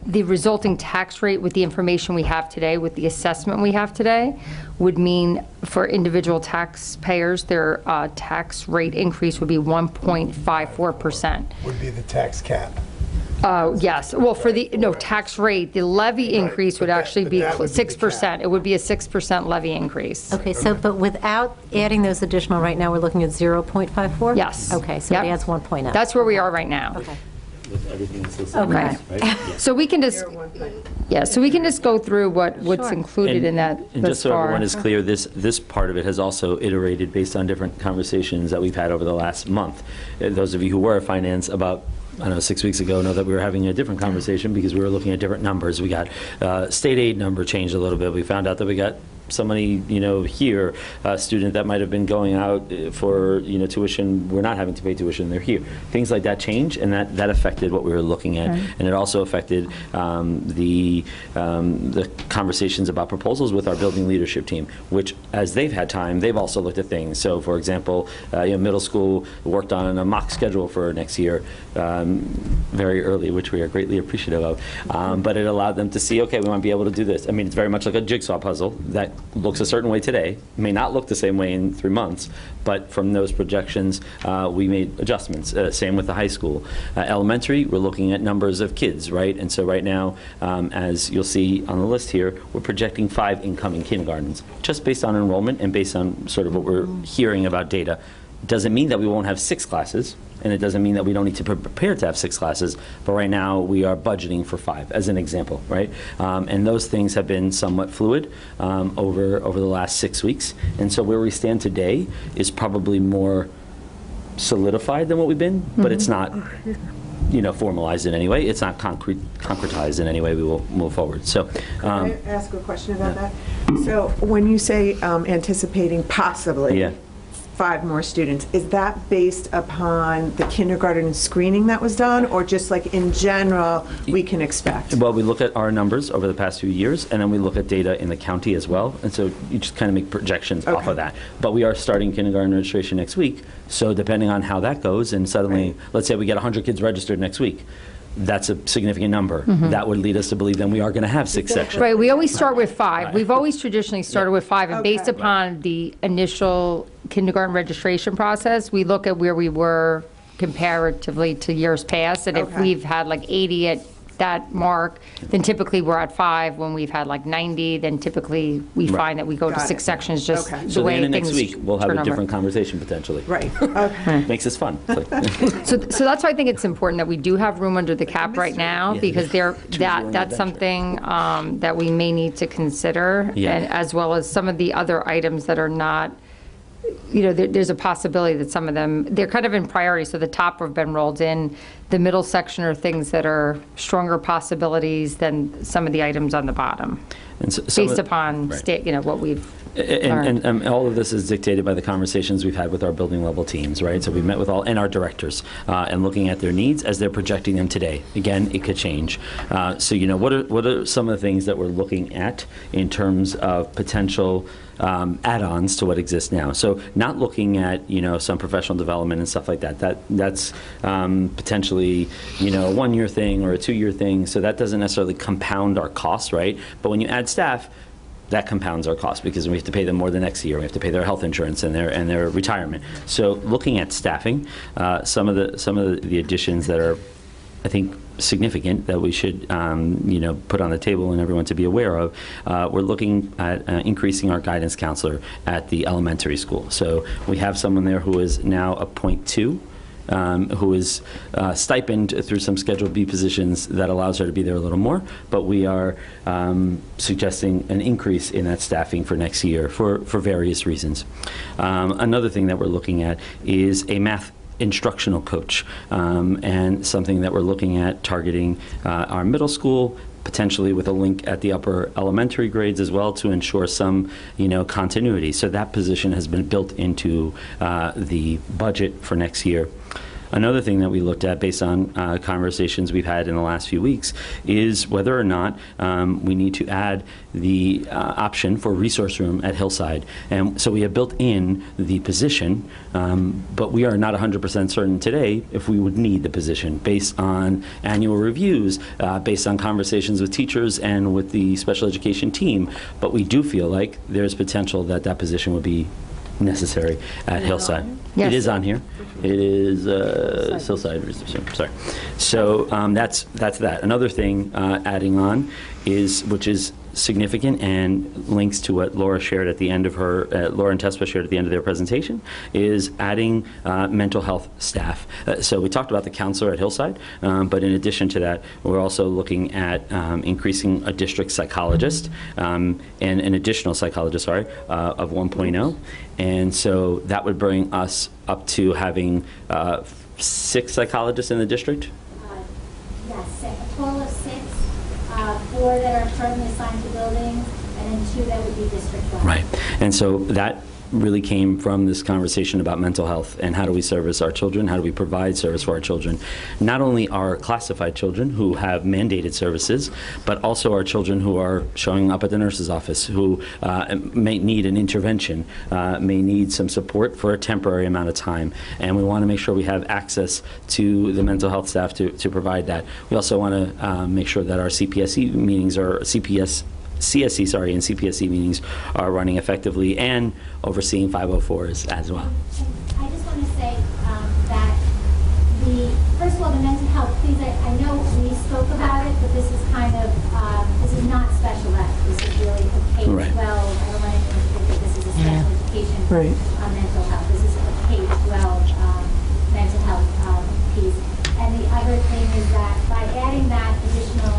the resulting tax rate with the information we have today, with the assessment we have today, would mean for individual taxpayers, their tax rate increase would be 1.54%. Would be the tax cap. Yes, well, for the, tax rate, the levy increase would actually be that would be the 6%. It would be a 6% levy increase. Okay, so, but without adding those additional, right now, we're looking at 0.54? Yes. Okay, so it Yep. adds 1 point up. That's where we are right now. Okay. With everything that's listed. Okay. Right? Yeah. So we can just, so we can just go through what's Sure. included in that And thus just so far. everyone is clear, this part of it has also iterated based on different conversations that we've had over the last month. Those of you who were finance about, 6 weeks ago know that we were having a different conversation because we were looking at different numbers. We got state aid number changed a little bit. We found out that we got somebody, here, a student that might have been going out for, tuition, we're not having to pay tuition, they're here. Things like that change, and that affected what we were looking at. Right. And it also affected the conversations about proposals with our building leadership team, which, as they've had time, they've also looked at things. So, for example, middle school worked on a mock schedule for next year very early, which we are greatly appreciative of. But it allowed them to see, okay, we want to be able to do this. I mean, it's very much like a jigsaw puzzle that looks a certain way today, may not look the same way in 3 months, but from those projections, we made adjustments. Same with the high school. Elementary, we're looking at numbers of kids, right? And so right now, as you'll see on the list here, we're projecting 5 incoming kindergartens, just based on enrollment and based on sort of what we're hearing about data. Doesn't mean that we won't have 6 classes, and it doesn't mean that we don't need to prepare to have 6 classes, but right now we are budgeting for 5, as an example, right? And those things have been somewhat fluid over the last 6 weeks, and so where we stand today is probably more solidified than what we've been, but it's not formalized in any way. It's not concretized in any way. We will move forward. So, Can I ask a question about that? So when you say anticipating possibly 5 more students, is that based upon the kindergarten screening that was done, or just like in general, we can expect? Well, we look at our numbers over the past few years, and then we look at data in the county as well, and so you just kind of make projections off of that. But we are starting kindergarten registration next week, so depending on how that goes, and suddenly, let's say we get 100 kids registered next week, that's a significant number. That would lead us to believe then we are going to have 6 sections. Right, we always start with 5. We've always traditionally started with 5, and based upon the initial kindergarten registration process, we look at where we were comparatively to years past, and if we've had like 80 at that mark, then typically we're at 5. When we've had like 90, then typically we find that we go to 6 sections, just the So way then things next week, we'll have turn a over. different conversation potentially. Right, okay. Makes this fun. So that's why I think it's important that we do have room under the cap right now, because that's something that we may need to consider, and as well as some of the other items that are not, there's a possibility that some of them, they're kind of in priority, so the top have been rolled in. the middle section are things that are stronger possibilities than some of the items on the bottom, And so, based upon what we've learned. And all of this is dictated by the conversations we've had with our building level teams, right? So we've met with all, and our directors, and looking at their needs as they're projecting them today. Again, it could change. So, what are some of the things that we're looking at in terms of potential add-ons to what exists now? So not looking at, some professional development and stuff like that. That's potentially, a one-year thing or a two-year thing. So that doesn't necessarily compound our costs, right? But when you add staff, that compounds our costs because we have to pay them more the next year. We have to pay their health insurance and their retirement. So looking at staffing, some of the additions that are, I think, significant that we should put on the table and everyone to be aware of, we're looking at increasing our guidance counselor at the elementary school. So we have someone there who is now a .2, who is stipend through some Schedule B positions that allows her to be there a little more, but we are suggesting an increase in that staffing for next year for various reasons. Another thing that we're looking at is a math instructional coach, and something that we're looking at targeting our middle school, potentially with a link at the upper elementary grades as well to ensure some, continuity. So that position has been built into the budget for next year. Another thing that we looked at based on conversations we've had in the last few weeks is whether or not we need to add the option for resource room at Hillside. And so we have built in the position, but we are not 100% certain today if we would need the position based on annual reviews, based on conversations with teachers and with the special education team. But we do feel like there's potential that that position would be necessary at Hillside. Yes. It is on here. It is Hillside. Sorry. So that's that. Another thing adding on is, which is significant and links to what Laura shared at the end of her, Laura and Tespa shared at the end of their presentation, is adding mental health staff. So we talked about the counselor at Hillside, but in addition to that, we're also looking at increasing a district psychologist and an additional psychologist, of 1.0. And so that would bring us up to having 6 psychologists in the district? Yes, a total of 6. 4 that are currently assigned to buildings, and then 2 that would be district-wide. Right. And so that really came from this conversation about mental health and how do we service our children, how do we provide service for our children. Not only our classified children who have mandated services, but also our children who are showing up at the nurse's office, who may need an intervention, may need some support for a temporary amount of time. And we want to make sure we have access to the mental health staff to provide that. We also want to make sure that our CPSE meetings or CSE and CPSE meetings are running effectively and overseeing 504s as well. I just want to say that first of all, the mental health, please, I know we spoke about it, but this is kind of, this is not special ed. This is really a K-12. Right. I don't want anyone to think that this is a special education on mental health. This is a K-12 mental health piece. And the other thing is that by adding that additional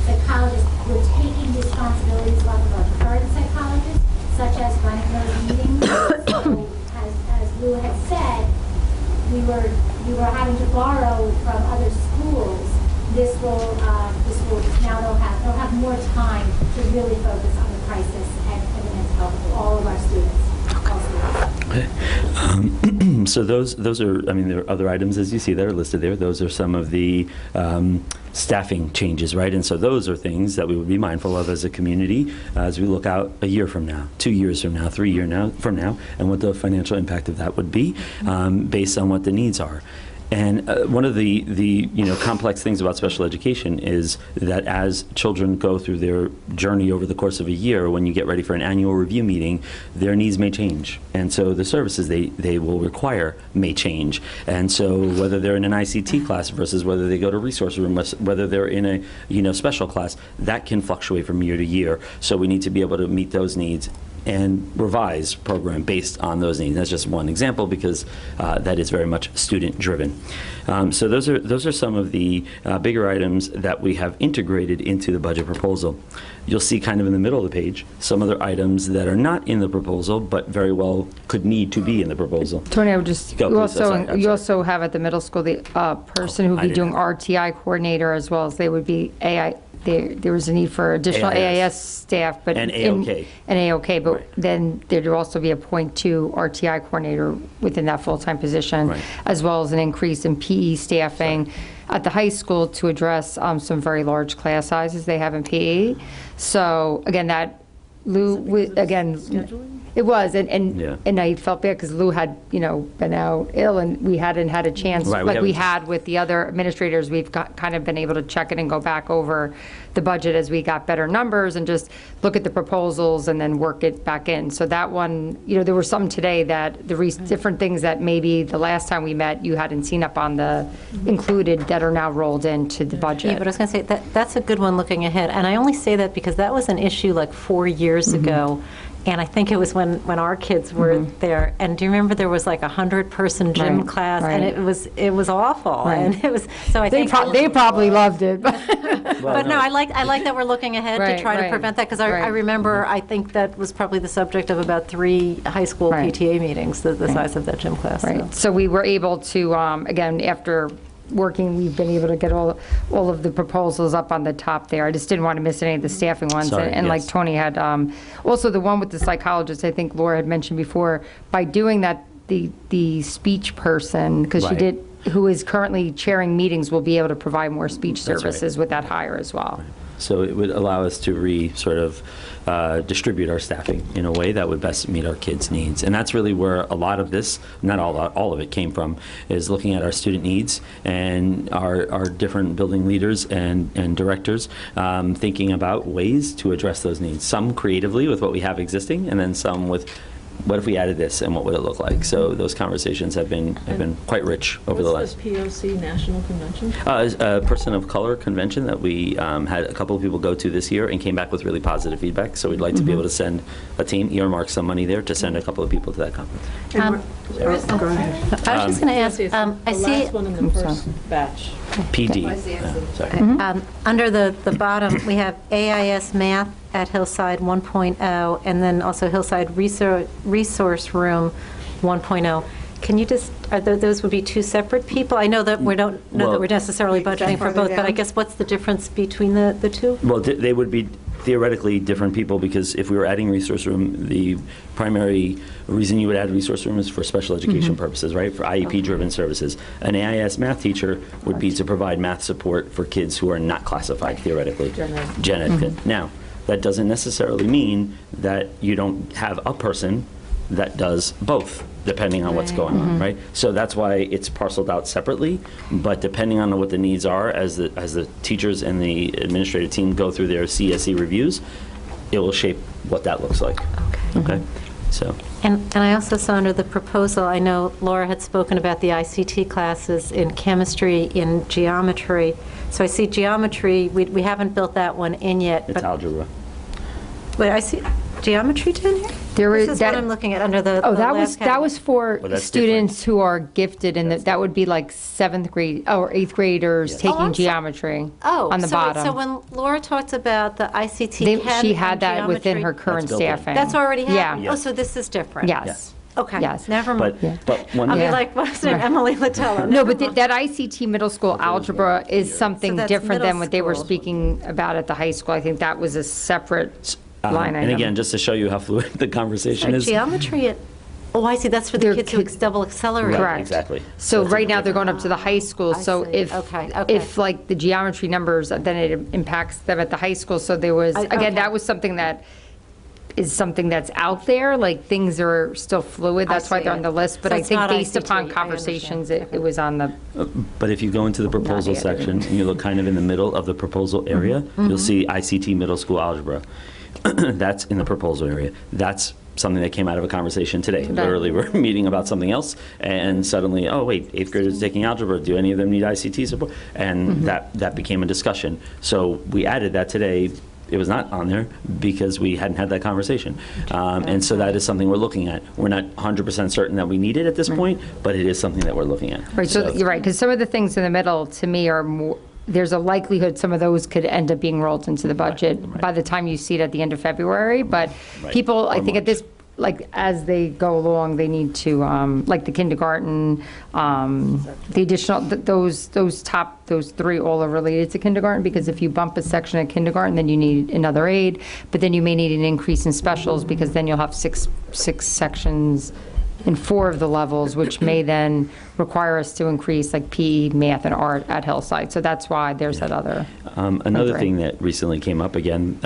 psychologist, we're taking responsibilities off of our current psychologists, such as running those meetings. So, as Lou had said, we were having to borrow from other schools. This will now they'll have more time to really focus on the crisis and the mental health of all of our students. All students. Okay. So those are, there are other items, as you see, that are listed there. Those are some of the staffing changes, right? And so those are things that we would be mindful of as a community as we look out a year from now, 2 years from now, 3 years from now, and what the financial impact of that would be based on what the needs are. And one of the complex things about special education is that as children go through their journey over the course of a year, when you get ready for an annual review meeting, their needs may change. And so the services they will require may change. And so whether they're in an ICT class versus whether they go to resource room, whether they're in a special class, that can fluctuate from year to year. So we need to be able to meet those needs and revise program based on those needs. That's just one example because that is very much student-driven. So those are some of the bigger items that we have integrated into the budget proposal. You'll see kind of in the middle of the page some other items that are not in the proposal, but very well could need to be in the proposal. Tony, I would just, Go, please. I'm you sorry. also have at the middle school the person who would I be doing didn't have RTI coordinator, as well as they would be AI. There was a need for additional AIS. AIS staff, but And AOK. And AOK, but Right. then there'd also be a .2 RTI coordinator within that full-time position, Right. as well as an increase in PE staffing at the high school to address some very large class sizes they have in PE. So again, that Lou, again, it was, Yeah. and I felt bad because Lou had, been out ill, and we hadn't had a chance, Right, like we haven't- had with the other administrators. We've kind of been able to check it and go back over the budget as we got better numbers and just look at the proposals and then work it back in. So that one, there were some today that different things that maybe the last time we met you hadn't seen up on the included that are now rolled into the budget. Yeah, but I was going to say, that's a good one looking ahead. And I only say that because that was an issue like 4 years ago. And I think it was when our kids were there. And do you remember there was like 100-person gym Right, class, right. and it was awful. Right. And it was so I They think they probably loved it, but. But no, I like that we're looking ahead Right, to try to right, prevent that, because I right. remember, I think that was probably the subject of about 3 high school Right. PTA meetings, the size of that gym class. so. Right, so we were able to, again, after working, we've been able to get all of the proposals up on the top there. I just didn't want to miss any of the staffing ones. Sorry, And like yes. Tony had, also the one with the psychologist, I think Laura had mentioned before, by doing that, the speech person, because she Right. did, who is currently chairing meetings, will be able to provide more speech That's right. services with that hire as well. So it would allow us to distribute our staffing in a way that would best meet our kids' needs. And that's really where a lot of this, not all of it came from, is looking at our student needs and our different building leaders and directors thinking about ways to address those needs. Some creatively with what we have existing, and then some with what if we added this and what would it look like? So those conversations have been quite rich over the last. What's the POC National Convention? A person of color convention that we had a couple of people go to this year and came back with really positive feedback. So we'd like to be able to send a team, earmark some money there to send a couple of people to that conference. Go ahead. I was just going to ask, It's I the see, last one in the first batch. PD. Sorry. under the bottom, we have AIS Math at Hillside 1.0, and then also Hillside Resource Room 1.0. Can you just, those would be 2 separate people? I know that we don't know that Well- we're necessarily budgeting for both, but I guess what's the difference between the 2? Well, they would be theoretically different people, because if we were adding resource room, the primary reason you would add resource room is for special education purposes, right? For IEP-driven services. An AIS math teacher would be to provide math support for kids who are not classified theoretically. Gen ed. Now, that doesn't necessarily mean that you don't have a person that does both, depending on what's going on, right? So that's why it's parceled out separately, but depending on what the needs are, as the teachers and the administrative team go through their CSE reviews, it will shape what that looks like. Okay? So. And I also saw under the proposal, I know Laura had spoken about the ICT classes in chemistry, in geometry. So I see geometry, we haven't built that one in yet. It's algebra. Wait, I see geometry in here? There This is is that- what I'm looking at under the Oh, the that last was category. for Well, that's students who are gifted, and that would be like 7th grade or 8th graders Yes. Oh, taking I'm so- geometry Oh, on the so wait, bottom. So when Laura talked about the ICT They- Chem she and had that within geometry- her current That's built in. staffing. That's already happening? Yeah. Oh, so this is different? Yes. Okay. Yes. Never But, mind. but one I'll be Yeah. like, what's her name, Emily Latello? No, Never but mind. that ICT middle school algebra is something that's different middle than what they were school. speaking about at the high school. I think that was a separate line item. and again, just to show you how fluid the conversation is. Geometry oh, I see, that's for the They're kids who double accelerate. Right, Correct. exactly. So it's a right now, they're different- going up to the high school, I so see. if, Okay. if like the geometry numbers, then it impacts them at the high school, so there was, okay. again, that was something that is something that's out there, like, things are still fluid, I that's why see they're it. on the list, but So I it's think not based ICT, upon I understand. conversations, it was on the, But if you go into the proposal yet. section and you look kind of in the middle of the proposal area, you'll see ICT middle school algebra. That's in the proposal area. That's something that came out of a conversation today. Literally, we're meeting about something else, and suddenly, oh, wait, 8th graders taking algebra. Do any of them need ICT support? And that became a discussion. So we added that today it was not on there because we hadn't had that conversation. And so that is something we're looking at. We're not 100% certain that we need it at this point, but it is something that we're looking at. Right, so you're right, because some of the things in the middle, to me, are more, there's a likelihood some of those could end up being rolled into the budget by the time you see it at the end of February, but people, I think at this, like, as they go along, they need to, like the kindergarten, the additional, those three all are related to kindergarten, because if you bump a section at kindergarten, then you need another aide, but then you may need an increase in specials, because then you'll have six sections in 4 of the levels, which may then require us to increase like PE, math, and art at Hillside. So that's why there's that other. Another thing that recently came up again,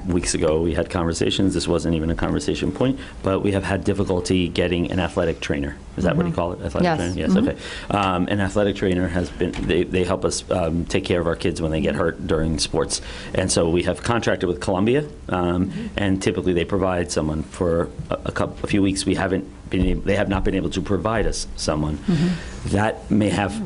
weeks ago, we had conversations. This wasn't even a conversation point, but we have had difficulty getting an athletic trainer. Is that what you call it? Athletic trainer? Yes, okay. An athletic trainer has been, they help us take care of our kids when they get hurt during sports. And so we have contracted with Columbia, and typically they provide someone for a few weeks. We haven't been able, they have not been able to provide us someone. That may have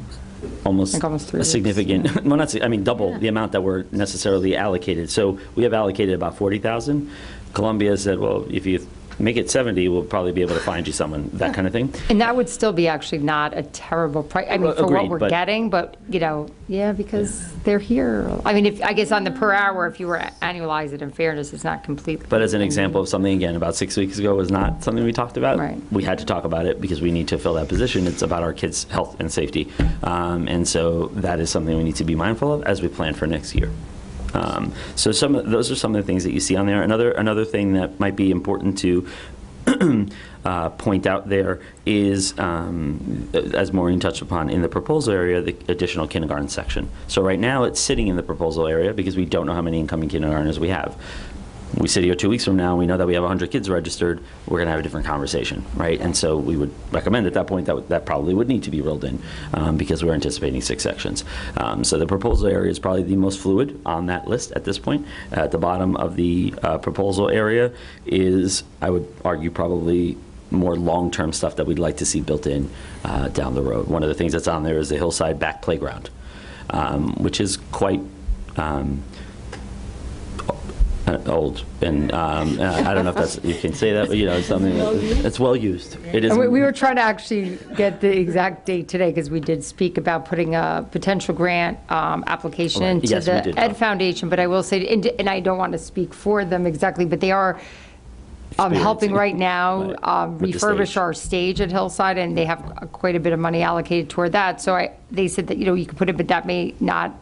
almost a significant, well, not, I mean, double the amount that we're necessarily allocated. So we have allocated about 40,000. Columbia said, well, if you make it 70, we'll probably be able to find you someone, that kind of thing. And that would still be actually not a terrible price, I mean, for what we're getting, but, you know, because they're here. I mean, I guess on the per hour, if you were to annualize it, in fairness, it's not completely. But as an example of something, again, about 6 weeks ago was not something we talked about. Right. We had to talk about it because we need to fill that position. It's about our kids' health and safety. And so that is something we need to be mindful of as we plan for next year. So those are some of the things that you see on there. Another thing that might be important to point out there is, as Maureen touched upon, in the proposal area, the additional kindergarten section. So right now it's sitting in the proposal area because we don't know how many incoming kindergartners we have. We sit here 2 weeks from now, we know that we have 100 kids registered, we're going to have a different conversation, right? And so we would recommend at that point that probably would need to be rolled in because we're anticipating 6 sections. So the proposal area is probably the most fluid on that list at this point. At the bottom of the proposal area is, I would argue, probably more long-term stuff that we'd like to see built in down the road. One of the things that's on there is the Hillside back playground, which is quite old, and I don't know if that's, you can say that, but it's something that's well used. It is. We were trying to actually get the exact date today because we did speak about putting a potential grant application into the Ed Foundation, but I will say, and I don't want to speak for them exactly, but they are helping right now refurbish our stage at Hillside, and they have quite a bit of money allocated toward that. So they said that you could put it, but that may not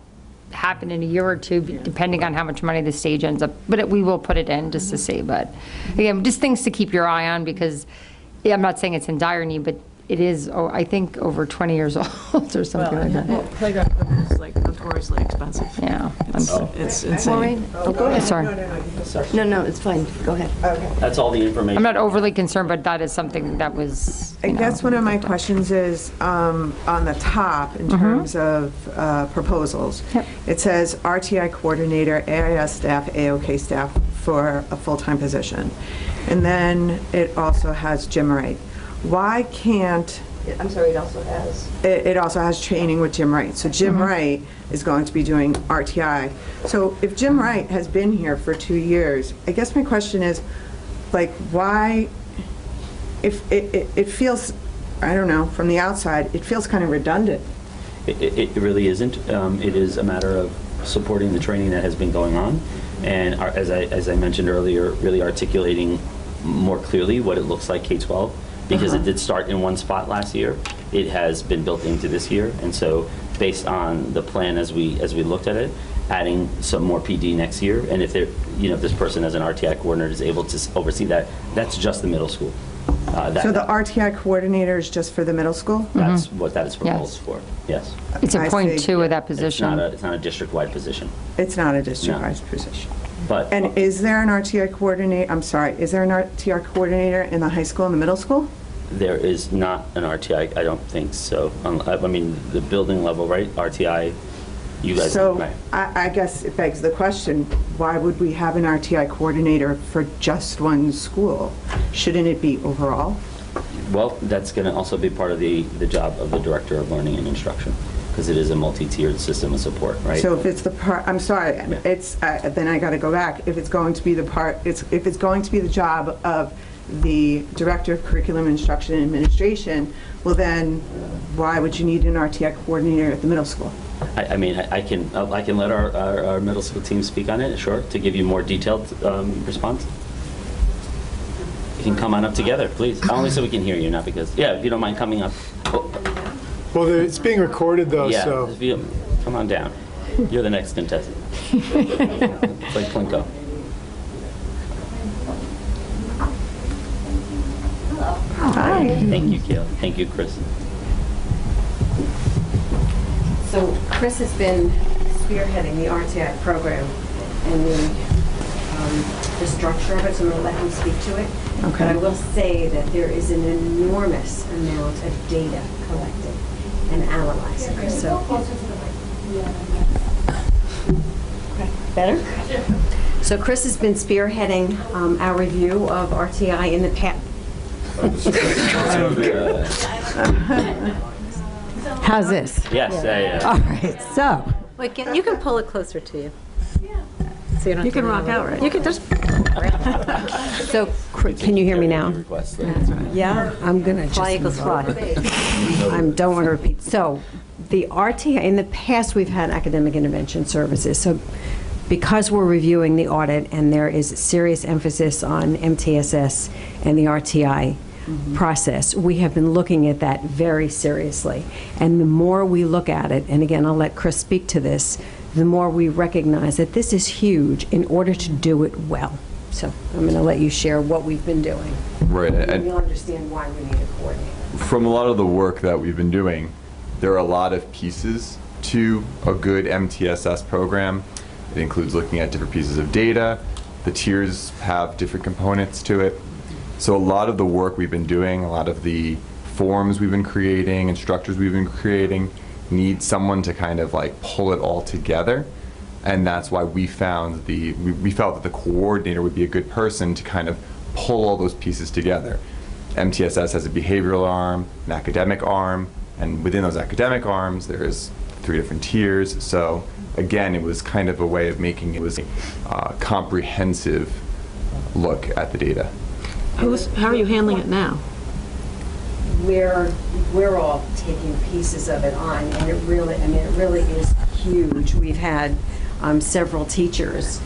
happen in a year or two, depending on how much money the stage ends up. But we will put it in just to see. But again, just things to keep your eye on, because I'm not saying it's in dire need, but it is, I think, over 20 years old or something like that. Well, playground equipment is like notoriously expensive. Yeah. It's insane. Go ahead. Sorry. No, it's fine. Go ahead. Okay. That's all the information. I'm not overly concerned, but that is something that was, I guess one of my questions is on the top in terms of proposals. Yep. It says RTI coordinator, AIS staff, AOK staff for a full-time position. And then it also has Jim Wright. Why can't... I'm sorry, it also has... It also has training with Jim Wright. So Jim Wright is going to be doing RTI. So if Jim Wright has been here for 2 years, I guess my question is, like, why... If it feels, I don't know, from the outside, it feels kind of redundant. It really isn't. It is a matter of supporting the training that has been going on, and as I mentioned earlier, really articulating more clearly what it looks like K-12, because it did start in one spot last year. It has been built into this year, and so based on the plan as we looked at it, adding some more PD next year, and if this person as an RTI coordinator is able to oversee that, that's just the middle school. So the RTI coordinator is just for the middle school? That's what that is proposed for, yes. it's a .2 of that position. It's not a district-wide position. It's not a district-wide position. But, And is there an RTI coordinator, I'm sorry, is there an RTI coordinator in the high school and the middle school? there is not an RTI, I don't think so. I mean, the building level, right, RTI, you guys, so right. I guess it begs the question, why would we have an RTI coordinator for just one school? Shouldn't it be overall? Well, that's going to also be part of the job of the Director of Learning and Instruction. because it is a multi-tiered system of support, right? So if it's the part, I'm sorry, it's, then I got to go back. If it's going to be the part, if it's going to be the job of the Director of Curriculum Instruction and Administration, well then, why would you need an RTI coordinator at the middle school? I mean, I can let our middle school team speak on it, sure, to give you more detailed response. You can come on up together, please. Only so we can hear you, not because, yeah, if you don't mind coming up. Oh. Well, it's being recorded though, Yeah, so. if you, come on down. You're the next contestant. It's like Plinko. Hi. Thank you, Gail. Thank you, Chris. So Chris has been spearheading the RTI program and the structure of it, so I'm going to let him speak to it. Okay. But I will say that there is an enormous amount of data collected and analyzed. So, better? So Chris has been spearheading our review of RTI in the past. How's this? Yes, yeah. All right, so. Wait, you can pull it closer to you. So you don't You have to can rock lean out, over. right? You can just. So, can you hear me now? Request. Yeah, I'm gonna just. Fly equals fly. I don't want to repeat. So, the RTI, in the past, we've had academic intervention services. So, because we're reviewing the audit and there is serious emphasis on MTSS and the RTI process, we have been looking at that very seriously. And the more we look at it, and again, I'll let Chris speak to this, the more we recognize that this is huge in order to do it well. So I'm going to let you share what we've been doing. Right, And you'll understand why we need a coordinator. from a lot of the work that we've been doing, there are a lot of pieces to a good MTSS program. It includes looking at different pieces of data. The tiers have different components to it. So a lot of the work we've been doing, a lot of the forms we've been creating and structures we've been creating need someone to kind of like pull it all together. And that's why we found we felt that the coordinator would be a good person to kind of pull all those pieces together. MTSS has a behavioral arm, an academic arm, and within those academic arms there's 3 different tiers. So again, it was kind of a way of making it a comprehensive look at the data. How are you handling it now? We're all taking pieces of it on, and it really is huge. We've had several teachers.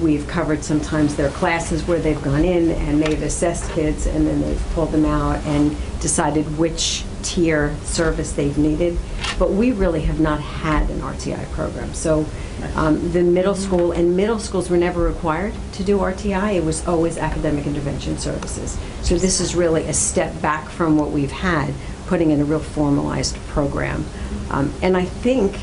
We've covered sometimes their classes where they've gone in and they've assessed kids, and then they've pulled them out and decided which tier service they've needed. But we really have not had an RTI program. So the middle school, and middle schools were never required to do RTI. It was always academic intervention services. So this is really a step back from what we've had, putting in a real formalized program. And I think,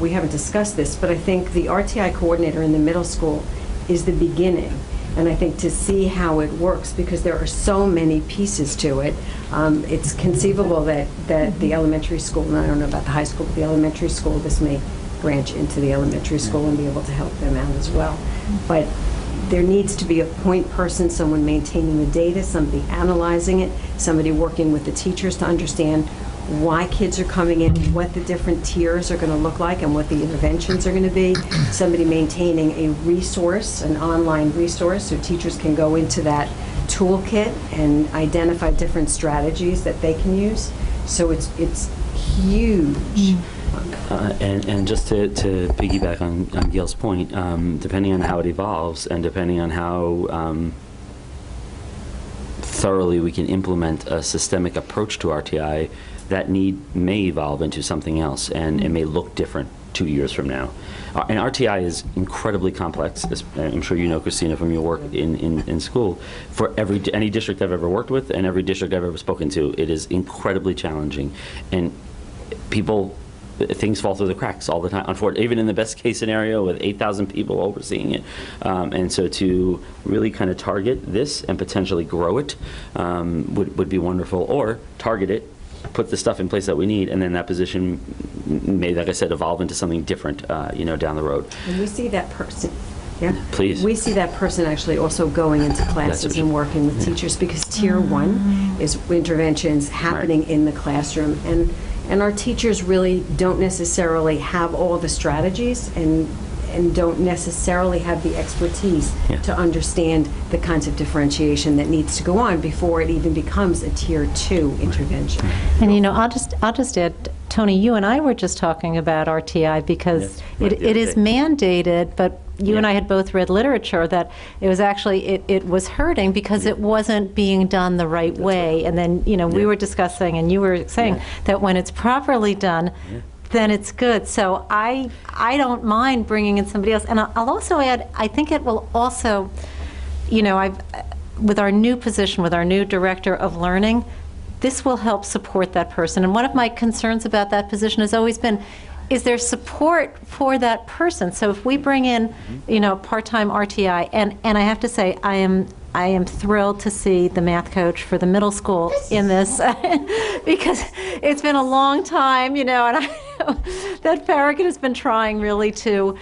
we haven't discussed this, but I think the RTI coordinator in the middle school is the beginning. And I think to see how it works, because there are so many pieces to it, it's conceivable that the elementary school, and I don't know about the high school, but the elementary school, this may branch into the elementary school and be able to help them out as well. But there needs to be a point person, someone maintaining the data, somebody analyzing it, somebody working with the teachers to understand why kids are coming in, what the different tiers are going to look like, and what the interventions are going to be. Somebody maintaining a resource, an online resource, so teachers can go into that toolkit and identify different strategies that they can use. So it's huge. And just to piggyback on Gail's point, depending on how it evolves and depending on how thoroughly we can implement a systemic approach to RTI, that need may evolve into something else, and it may look different 2 years from now. And RTI is incredibly complex, as I'm sure you know, Christina, from your work in school. For any district I've ever worked with and every district I've ever spoken to, it is incredibly challenging. And things fall through the cracks all the time, unfortunately, even in the best case scenario with 8,000 people overseeing it. And so to really kind of target this and potentially grow it would be wonderful, or target it, put the stuff in place that we need, and then that position may, like I said, evolve into something different, down the road. And we see that person. Yeah. Please. We see that person actually also going into classes and working with teachers, because tier 1 is interventions happening in the classroom. And And our teachers really don't necessarily have all the strategies and don't necessarily have the expertise to understand the kinds of differentiation that needs to go on before it even becomes a tier 2 intervention. And you know, I'll just add, Tony, you and I were just talking about RTI because it is mandated, but you and I had both read literature that it was actually, it was hurting because it wasn't being done the right way. Right. And then, you know, we were discussing and you were saying that when it's properly done, then it's good. So I don't mind bringing in somebody else. And I'll also add, I think it will also, you know, with our new position, with our new director of learning, this will help support that person. And one of my concerns about that position has always been, is there support for that person? So if we bring in, you know, part-time RTI, and I have to say, I am thrilled to see the math coach for the middle school in this because it's been a long time, you know, and I know that Farragut has been trying really to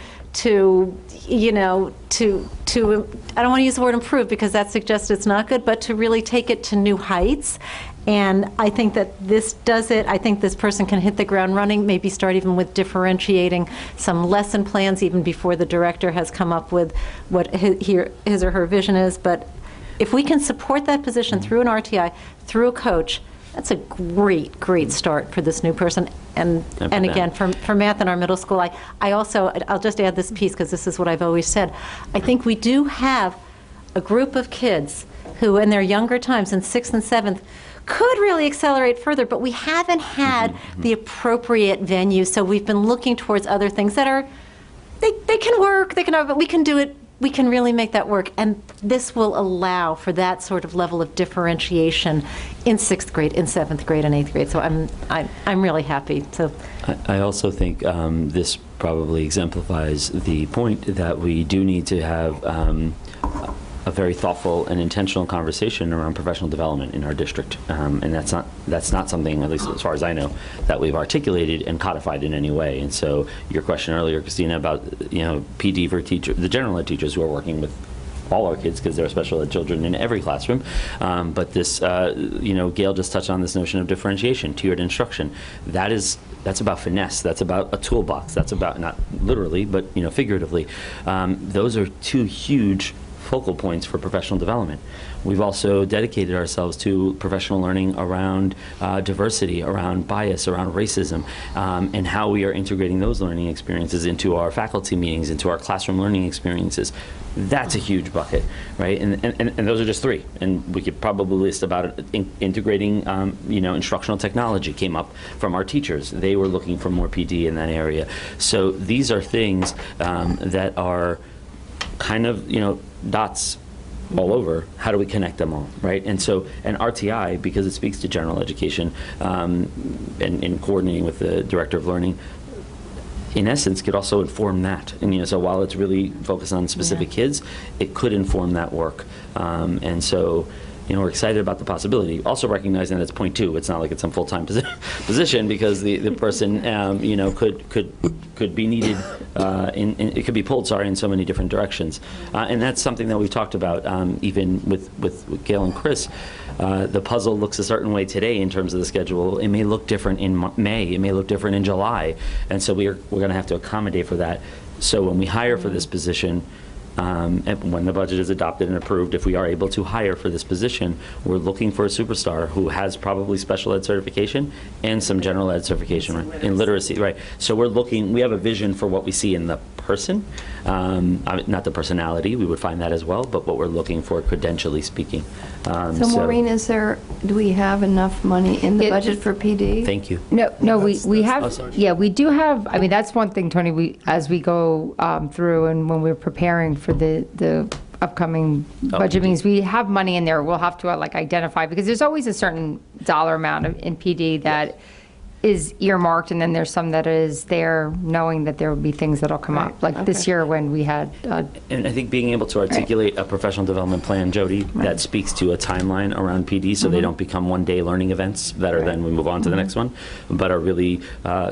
you know, I don't want to use the word improve because that suggests it's not good, but to really take it to new heights. And I think that this does it. I think this person can hit the ground running, maybe start even with differentiating some lesson plans even before the director has come up with what his or her vision is. But if we can support that position through an RTI, through a coach, that's a great start for this new person. And again, for math in our middle school, I'll just add this piece because this is what I've always said. I think we do have a group of kids who in their younger times, in 6th and 7th, could really accelerate further, but we haven't had the appropriate venue, so we've been looking towards other things that are, they can work, but we can do it, we can really make that work, and this will allow for that sort of level of differentiation in 6th grade, in 7th grade, and 8th grade, so I'm really happy. So I also think this probably exemplifies the point that we do need to have a very thoughtful and intentional conversation around professional development in our district, and that's not something, at least as far as I know, that we've articulated and codified in any way. And so your question earlier, Christina, about PD for the general ed teachers who are working with all our kids because there are special ed children in every classroom, but this Gail just touched on this notion of differentiation, tiered instruction. That's about finesse. That's about a toolbox. That's about, not literally, but figuratively. Those are two huge focal points for professional development. We've also dedicated ourselves to professional learning around diversity, around bias, around racism, and how we are integrating those learning experiences into our faculty meetings, into our classroom learning experiences. That's a huge bucket, right? And those are just 3. And we could probably list about integrating, instructional technology came up from our teachers. They were looking for more PD in that area. So these are things that are kind of, dots all over. How do we connect them all, right? And so, and RTI, because it speaks to general education, and in coordinating with the director of learning, in essence, could also inform that. And so while it's really focused on specific kids, it could inform that work. And so, we're excited about the possibility. Also recognizing that it's point 2. It's not like it's some full-time position because the person, could be needed. It could be pulled, in so many different directions. And that's something that we've talked about even with Gail and Chris. The puzzle looks a certain way today in terms of the schedule. It may look different in May. It may look different in July. And so we're going to have to accommodate for that. So when we hire for this position, and when the budget is adopted and approved, if we are able to hire for this position, we're looking for a superstar who has probably special ed certification and some general ed certification in literacy, right? So we have a vision for what we see in the person, not the personality, we would find that as well, but what we're looking for credentially speaking. So Maureen, do we have enough money in the budget for PD? Thank you. No, we have, we do have, that's one thing, Tony, as we go through and when we're preparing for the upcoming budget meetings, we have money in there. We'll have to identify, because there's always a certain dollar amount in PD that is earmarked, and then there's some that is there knowing that there will be things that'll come up. This year when we had... and I think being able to articulate a professional development plan, Jody, that speaks to a timeline around PD so they don't become one-day learning events that are then we move on to the next one, but are really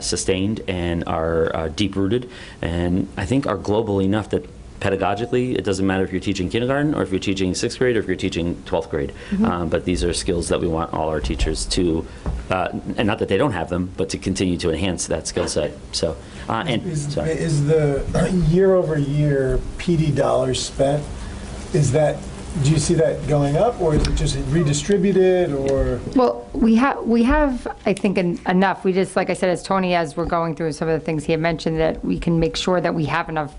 sustained and are deep-rooted, and I think are global enough that pedagogically, it doesn't matter if you're teaching kindergarten or if you're teaching 6th grade or if you're teaching 12th grade. But these are skills that we want all our teachers to, and not that they don't have them, but to continue to enhance that skill set. So, Is the year-over-year PD dollars spent, do you see that going up, or is it just redistributed, or? Well, we have, I think, enough. We just, like I said, as we're going through some of the things he had mentioned, that we can make sure that we have enough,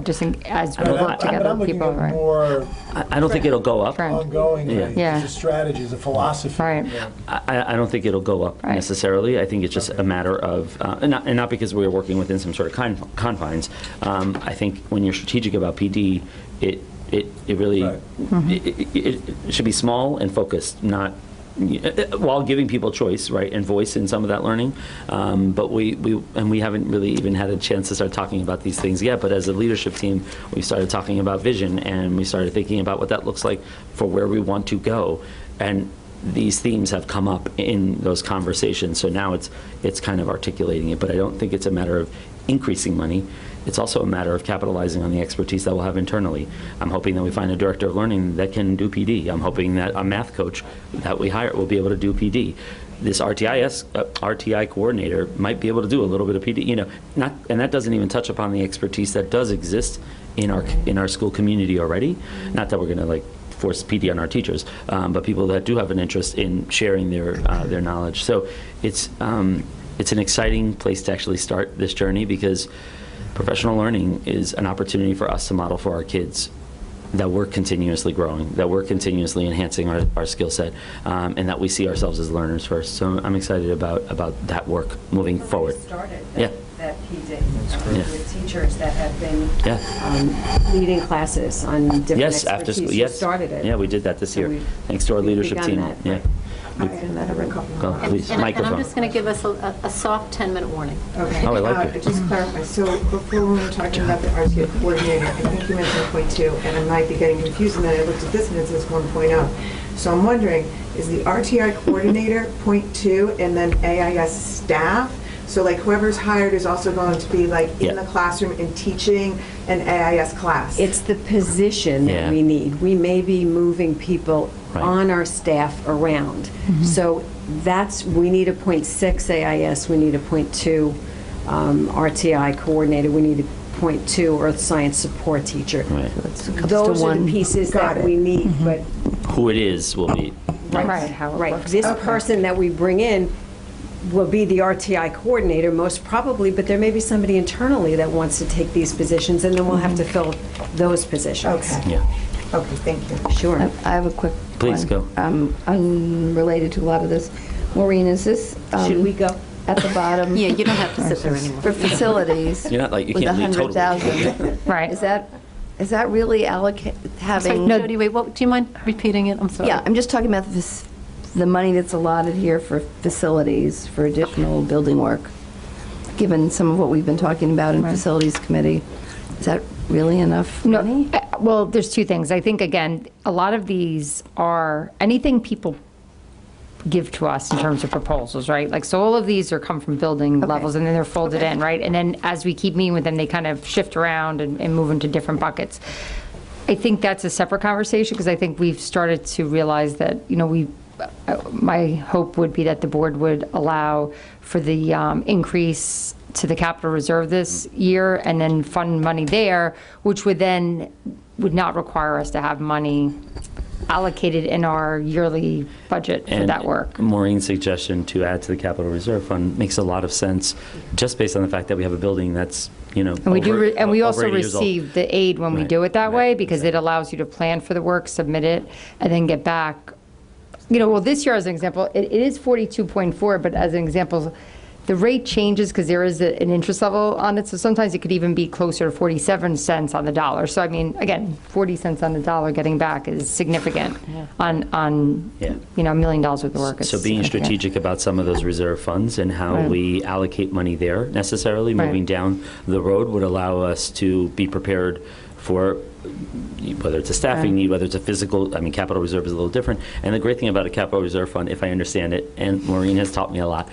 just as we work together. But I'm looking people, at right? more I don't think it'll go up. ongoing, Yeah. as a strategy, as a philosophy. Right. I don't think it'll go up necessarily. I think it's just a matter of, and not because we're working within some sort of confines. I think when you're strategic about PD, it really, it should be small and focused, not, while giving people choice, right, and voice in some of that learning. But we haven't really even had a chance to start talking about these things yet. But as a leadership team, we started talking about vision, and we started thinking about what that looks like for where we want to go. And these themes have come up in those conversations. So now it's kind of articulating it. But I don't think it's a matter of increasing money. It's also a matter of capitalizing on the expertise that we'll have internally. I'm hoping that we find a director of learning that can do PD. I'm hoping that a math coach that we hire will be able to do PD. This RTI coordinator might be able to do a little bit of PD. And that doesn't even touch upon the expertise that does exist in our school community already. Not that we're going to force PD on our teachers, but people that do have an interest in sharing their knowledge. So it's an exciting place to actually start this journey, because professional learning is an opportunity for us to model for our kids that we're continuously growing, that we're continuously enhancing our skill set, and that we see ourselves as learners first. So I'm excited about that work moving forward. That PD with teachers that have been leading classes on different expertise. After school. Yes, started it. Yeah, we did that this year, thanks to our leadership team. Please, And microphone. I'm just going to give us a soft 10-minute warning. Okay. Oh, I like it. Just clarify, so before we were talking about the RTA coordinator, I think you mentioned 0.2, and I might be getting confused, and then I looked at this and it says 1.0. So I'm wondering, is the RTI coordinator 0.2 and then AIS staff? So whoever's hired is also going to be in the classroom and teaching an AIS class? It's the position that we need. We may be moving people on our staff around. So we need a 0.6 AIS, we need a 0.2 RTI coordinator, we need a 0.2 earth science support teacher. Those are the pieces that we need. But who it is will be. This person that we bring in will be the RTI coordinator most probably, but there may be somebody internally that wants to take these positions, and then we'll have to fill those positions. Okay. Yeah. Okay, thank you. Sure. I have a quick Please one. go. Unrelated to a lot of this. Maureen, is this? Should we go? At the bottom. Yeah, you don't have to sit there anymore. For facilities. You're not you with can't leave totally. 100,000. Right. Is that really having? No, Jody, wait, do you mind repeating it? I'm sorry. Yeah, I'm just talking about the money that's allotted here for facilities, for additional building work, given some of what we've been talking about in Facilities Committee. Is that really enough money? Well, there's two things. I think, again, a lot of these are anything people give to us in terms of proposals, right? So all of these come from building levels, and then they're folded in, right? And then as we keep meeting with them, they kind of shift around and move into different buckets. I think that's a separate conversation, because I think we've started to realize that, my hope would be that the board would allow for the increase to the capital reserve this year, and then fund money there, which would not require us to have money allocated in our yearly budget for that work. Maureen's suggestion to add to the capital reserve fund makes a lot of sense, just based on the fact that we have a building that's and we also receive the aid when we do it that way, because it allows you to plan for the work, submit it, and then get back. Well, this year, as an example, it is 42.4, but as an example, the rate changes because there is an interest level on it, so sometimes it could even be closer to 47 cents on the dollar. So, I mean, again, 40 cents on the dollar getting back is significant on $1 million worth of work. So being strategic about some of those reserve funds and how we allocate money there necessarily, moving down the road, would allow us to be prepared for whether it's a staffing need, whether it's a physical, I mean, capital reserve is a little different. And the great thing about a capital reserve fund, if I understand it, and Maureen has taught me a lot,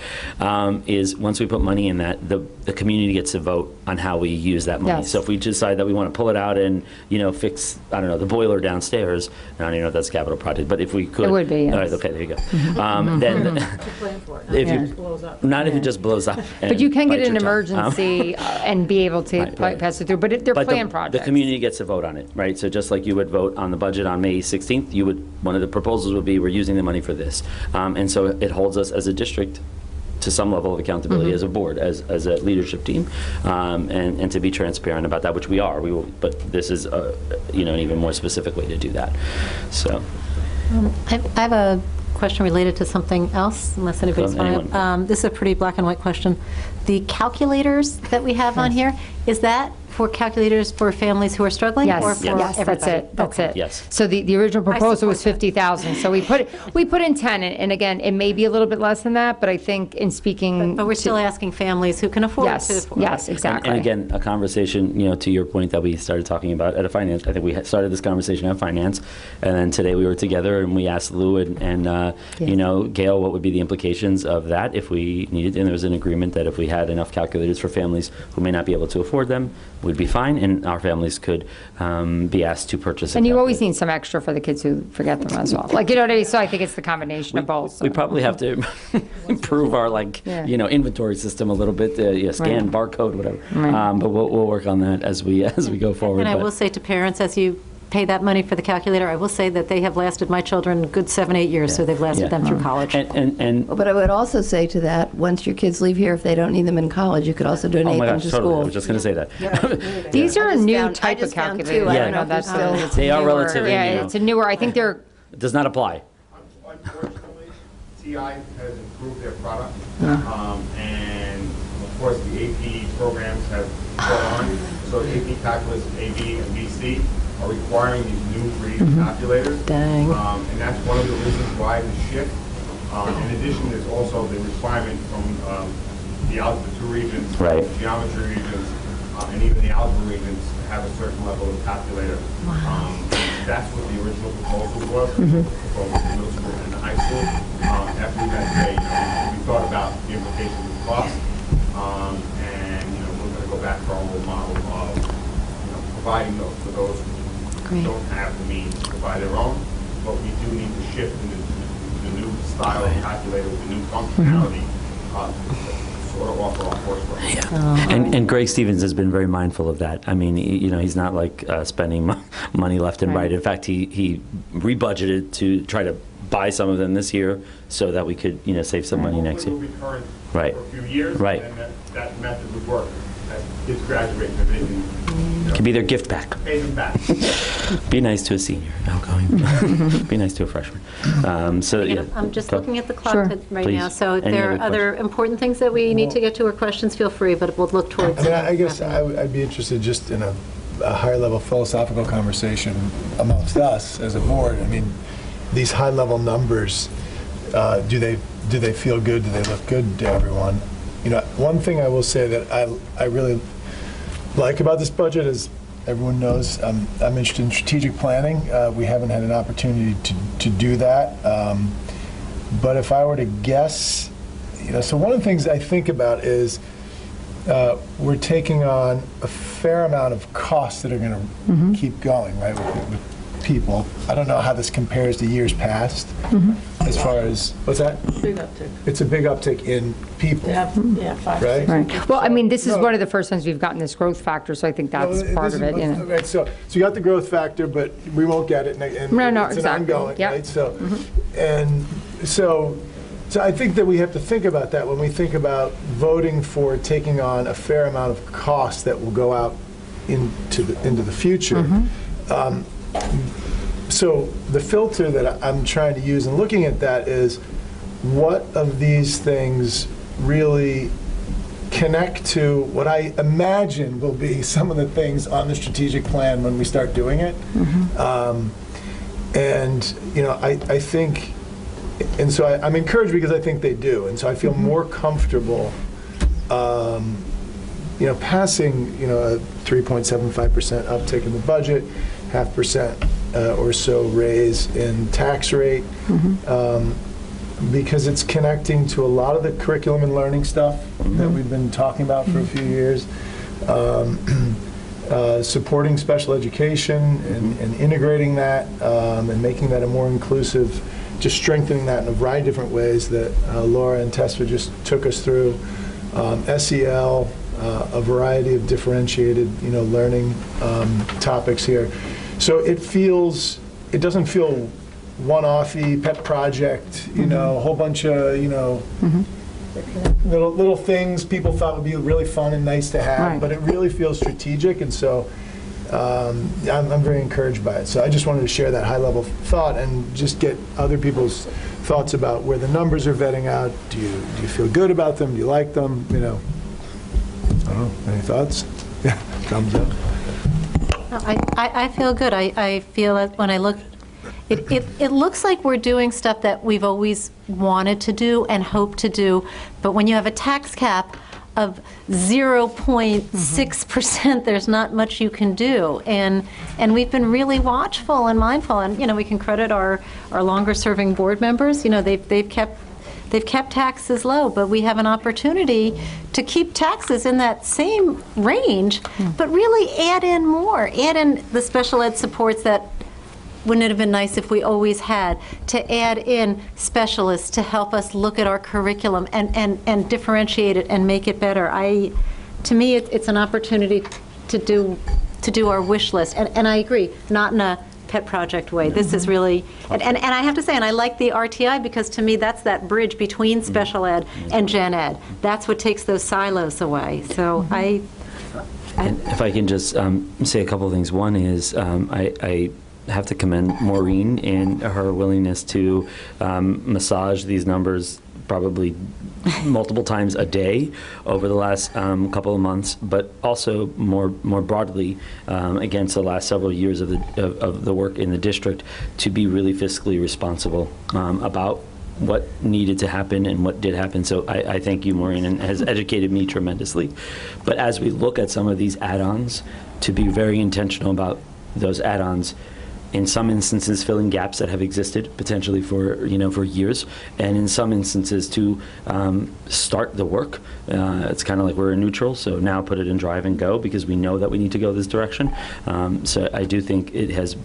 is once we put money in that, the community gets to vote on how we use that money. Yes. So if we decide that we want to pull it out and, fix, I don't know, the boiler downstairs, I don't even know if that's a capital project, but if we could. It would be, yes. All right, okay, there you go. Then, if not if it just blows up. But you can get and an bite your tongue. emergency and be able to Right. pass it through, but they're planned projects. The community gets to vote on it, right? So just like you would vote on the budget on May 16th, one of the proposals would be, we're using the money for this. And so it holds us as a district to some level of accountability as a board, as a leadership team, and to be transparent about that, which we are. We will, but this is, an even more specific way to do that. So. I have a question related to something else, unless anybody's Anyone. following. This is a pretty black and white question. The calculators that we have on here, is that for calculators for families who are struggling? Yes, or for yes, that's everybody? it, that's Okay. it. Yes. So the original proposal was support that. 50,000, so we put in 10, and again, it may be a little bit less than that, but I think in speaking. But we're still asking families who can afford to Yes, afford. yes, exactly. And again, a conversation, to your point that we started talking about at a finance, I think we started this conversation at finance, and then today we were together and we asked Lou and Gail what would be the implications of that if we needed, and there was an agreement that if we had enough calculators for families who may not be able to afford them, would be fine, and our families could be asked to purchase. And you always need some extra for the kids who forget them as well. Like, what I mean? So I think it's the combination of both. We probably have to improve our inventory system a little bit, scan, barcode, whatever. Right. But we'll work on that as we go forward. And I But- will say to parents, as you pay that money for the calculator, I will say that they have lasted my children a good 7-8 years, so they've lasted them through college. But I would also say to that, once your kids leave here, if they don't need them in college, you could also Oh donate my them gosh, to totally. school. I was just going to say that. These are a new type I of just found calculator. two. I Yeah. don't know if that's they're still. it's They are newer. relatively Yeah, new. it's a newer. I think they're. It does not apply. Unfortunately, TI has improved their product, and of course the AP programs have gone on. So AP Calculus, AB, and BC are requiring these new breed calculators. Dang. And that's one of the reasons why the shift. In addition, there's also the requirement from the Algebra 2 regions, Right. geometry regions, and even the algebra regions to have a certain level of calculator. That's what the original proposal was, for the middle school and the high school. After we met today, we thought about the implications of cost, and we're going to go back to our old model of providing those for those who don't have the means to buy their own. But we do need to shift into the new style of calculator with the new functionality to sort of offer our coursework. And Greg Stevens has been very mindful of that. I mean, he's not like spending money left and right. In fact, he rebudgeted to try to buy some of them this year so that we could, save some money next year. Hopefully we'll be current Right. for a few years, Right. and then that method would work. As kids graduate, and they can It can be their gift back. pay them back. Be nice to a senior. Outgoing. Be nice to a freshman. I'm just looking at the clock Sure. right Please. now, so if Any there are other other important things that we need to get to or questions, feel free, but we'll look towards. I mean, I guess I'd be interested just in a higher level philosophical conversation amongst us as a board. I mean, these high level numbers, do they feel good? Do they look good to everyone? One thing I will say that I really like about this budget is, everyone knows, I'm interested in strategic planning. We haven't had an opportunity to do that. But if I were to guess, so one of the things I think about is we're taking on a fair amount of costs that are going to keep going, right, with people. I don't know how this compares to years past as far as, what's that? Big uptick. It's a big uptick in people, Yeah, 5%. right? Right. Well, I mean, this is No. one of the first times we've gotten this growth factor, so I think that's Well, part this of it. is- Right, so you got the growth factor, but we won't get it, and No, it's exactly. an ongoing, Yep. right? So I think that we have to think about that when we think about voting for taking on a fair amount of cost that will go out into the future. So the filter that I'm trying to use in looking at that is, what of these things really connect to what I imagine will be some of the things on the strategic plan when we start doing it? I think, and so I'm encouraged because I think they do, and so I feel more comfortable passing, a 3.75% uptick in the budget, 0.5% or so raise in tax rate, because it's connecting to a lot of the curriculum and learning stuff that we've been talking about for a few years. Supporting special education and integrating that and making that a more inclusive, just strengthening that in a variety of different ways that Laura and Tessa just took us through. SEL, a variety of differentiated, learning topics here. So it doesn't feel one-offy, pet project, a whole bunch of, little things people thought would be really fun and nice to have, but it really feels strategic, and so I'm very encouraged by it. So I just wanted to share that high-level thought and just get other people's thoughts about where the numbers are vetting out. Do you feel good about them? Do you like them? I don't know. Any thoughts? Yeah, thumbs up. I feel good. I feel that when I look, it looks like we're doing stuff that we've always wanted to do and hoped to do, but when you have a tax cap of 0.6%, there's not much you can do. And we've been really watchful and mindful, and we can credit our longer serving board members. They've kept taxes low, but we have an opportunity to keep taxes in that same range, but really add in more. Add in the special ed supports that wouldn't it have been nice if we always had, to add in specialists to help us look at our curriculum and differentiate it and make it better. To me, it's an opportunity to do our wish list. And I agree, not in a pet project way. This is really, and I have to say, and I like the RTI because to me that's that bridge between special ed and gen ed. That's what takes those silos away. So And if I can just say a couple of things. One is I have to commend Maureen in her willingness to massage these numbers probably multiple times a day over the last couple of months, but also more broadly against the last several years of the work in the district, to be really fiscally responsible about what needed to happen and what did happen. So I thank you, Maureen, and has educated me tremendously. But as we look at some of these add-ons, to be very intentional about those add-ons, in some instances filling gaps that have existed potentially for years, and in some instances to start the work. It's kind of like we're in neutral, so now put it in drive and go, because we know that we need to go this direction. So I do think it has,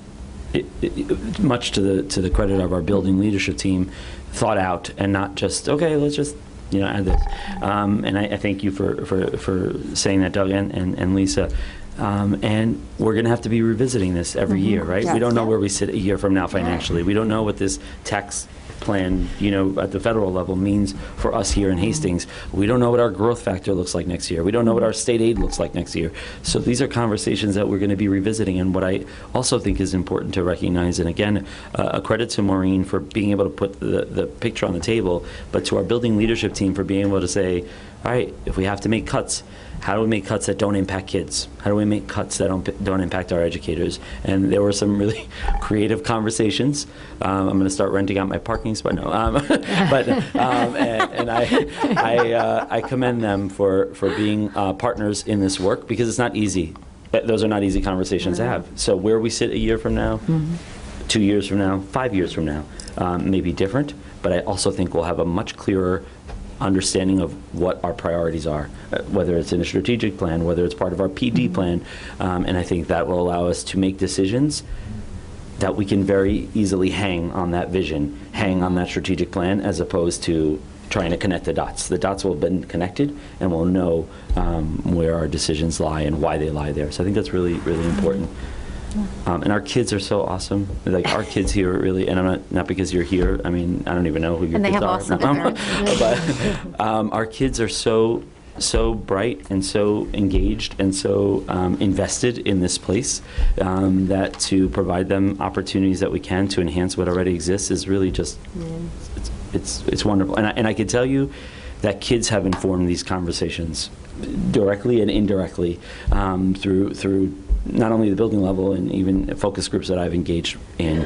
much to the credit of our building leadership team, thought out and not just, okay, let's just add this. And I thank you for saying that, Doug and Lisa. And we're going to have to be revisiting this every year, right? Yes. We don't know where we sit a year from now financially. We don't know what this tax plan, at the federal level means for us here in Hastings. We don't know what our growth factor looks like next year. We don't know what our state aid looks like next year. So these are conversations that we're going to be revisiting. And what I also think is important to recognize, and again, a credit to Maureen for being able to put the picture on the table, but to our building leadership team for being able to say, all right, if we have to make cuts, how do we make cuts that don't impact kids? How do we make cuts that don't impact our educators? And there were some really creative conversations. I'm going to start renting out my parking spot. No, and I commend them for being partners in this work, because it's not easy. Those are not easy conversations to have. So where we sit a year from now, 2 years from now, 5 years from now, may be different. But I also think we'll have a much clearer understanding of what our priorities are, whether it's in a strategic plan, whether it's part of our PD plan, and I think that will allow us to make decisions that we can very easily hang on that vision, hang on that strategic plan, as opposed to trying to connect the dots. The dots will have been connected, and we'll know where our decisions lie and why they lie there. So I think that's really, really important. And our kids are so awesome. Like, our kids here are really, and I'm not because you're here. I mean, I don't even know who your kids are. But our kids are so bright and so engaged and so invested in this place, that to provide them opportunities that we can to enhance what already exists is really just, it's wonderful. And I can tell you that kids have informed these conversations directly and indirectly through not only the building level and even focus groups that I've engaged in.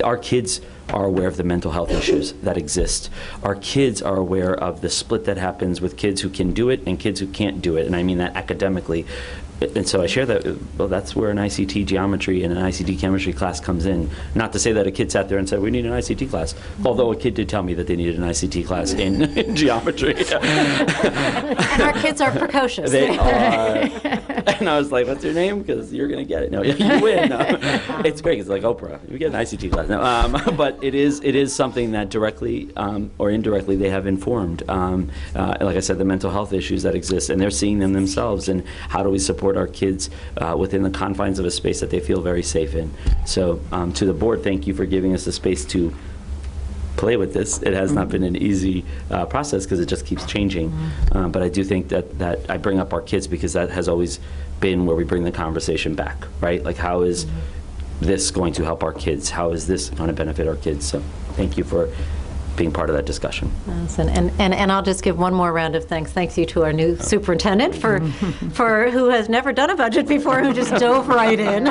Our kids are aware of the mental health issues that exist. Our kids are aware of the split that happens with kids who can do it and kids who can't do it, and I mean that academically. and so I share that, well, that's where an ICT geometry and an ICT chemistry class comes in. Not to say that a kid sat there and said, we need an ICT class, although a kid did tell me that they needed an ICT class in geometry. And our kids are precocious. They are. And I was like, what's your name? Because you're going to get it. No, you win. No. It's great. It's like Oprah. You get an ICT class. No, but it is something that directly or indirectly they have informed. Like I said, the mental health issues that exist, and they're seeing them themselves. And how do we support our kids within the confines of a space that they feel very safe in? So to the board, thank you for giving us the space to play with this. It has not been an easy process because it just keeps changing. But I do think that I bring up our kids because that has always been where we bring the conversation back, right? Like, how is this going to help our kids? How is this going to benefit our kids? So thank you for being part of that discussion. Awesome. And I'll just give one more round of thanks. Thanks you to our new superintendent for who has never done a budget before, who just dove right in.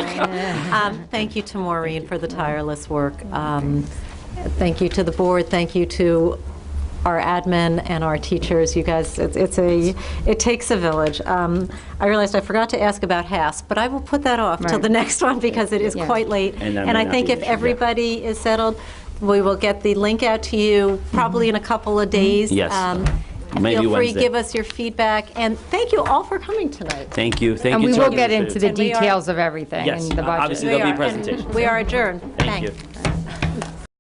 Thank you to Maureen for the tireless work. Thank you to the board. Thank you to our admin and our teachers. You guys, it takes a village. I realized I forgot to ask about HASP, but I will put that off till the next one because it is quite late. And I think if everybody is settled, we will get the link out to you probably in a couple of days. Yes. Maybe feel free, Wednesday. give us your feedback, and thank you all for coming tonight. Thank you. Thank And you. we to will our get into the administrators. details of everything Yes, in the budget. obviously there'll be a presentation. We are adjourned. Thank Thanks. you.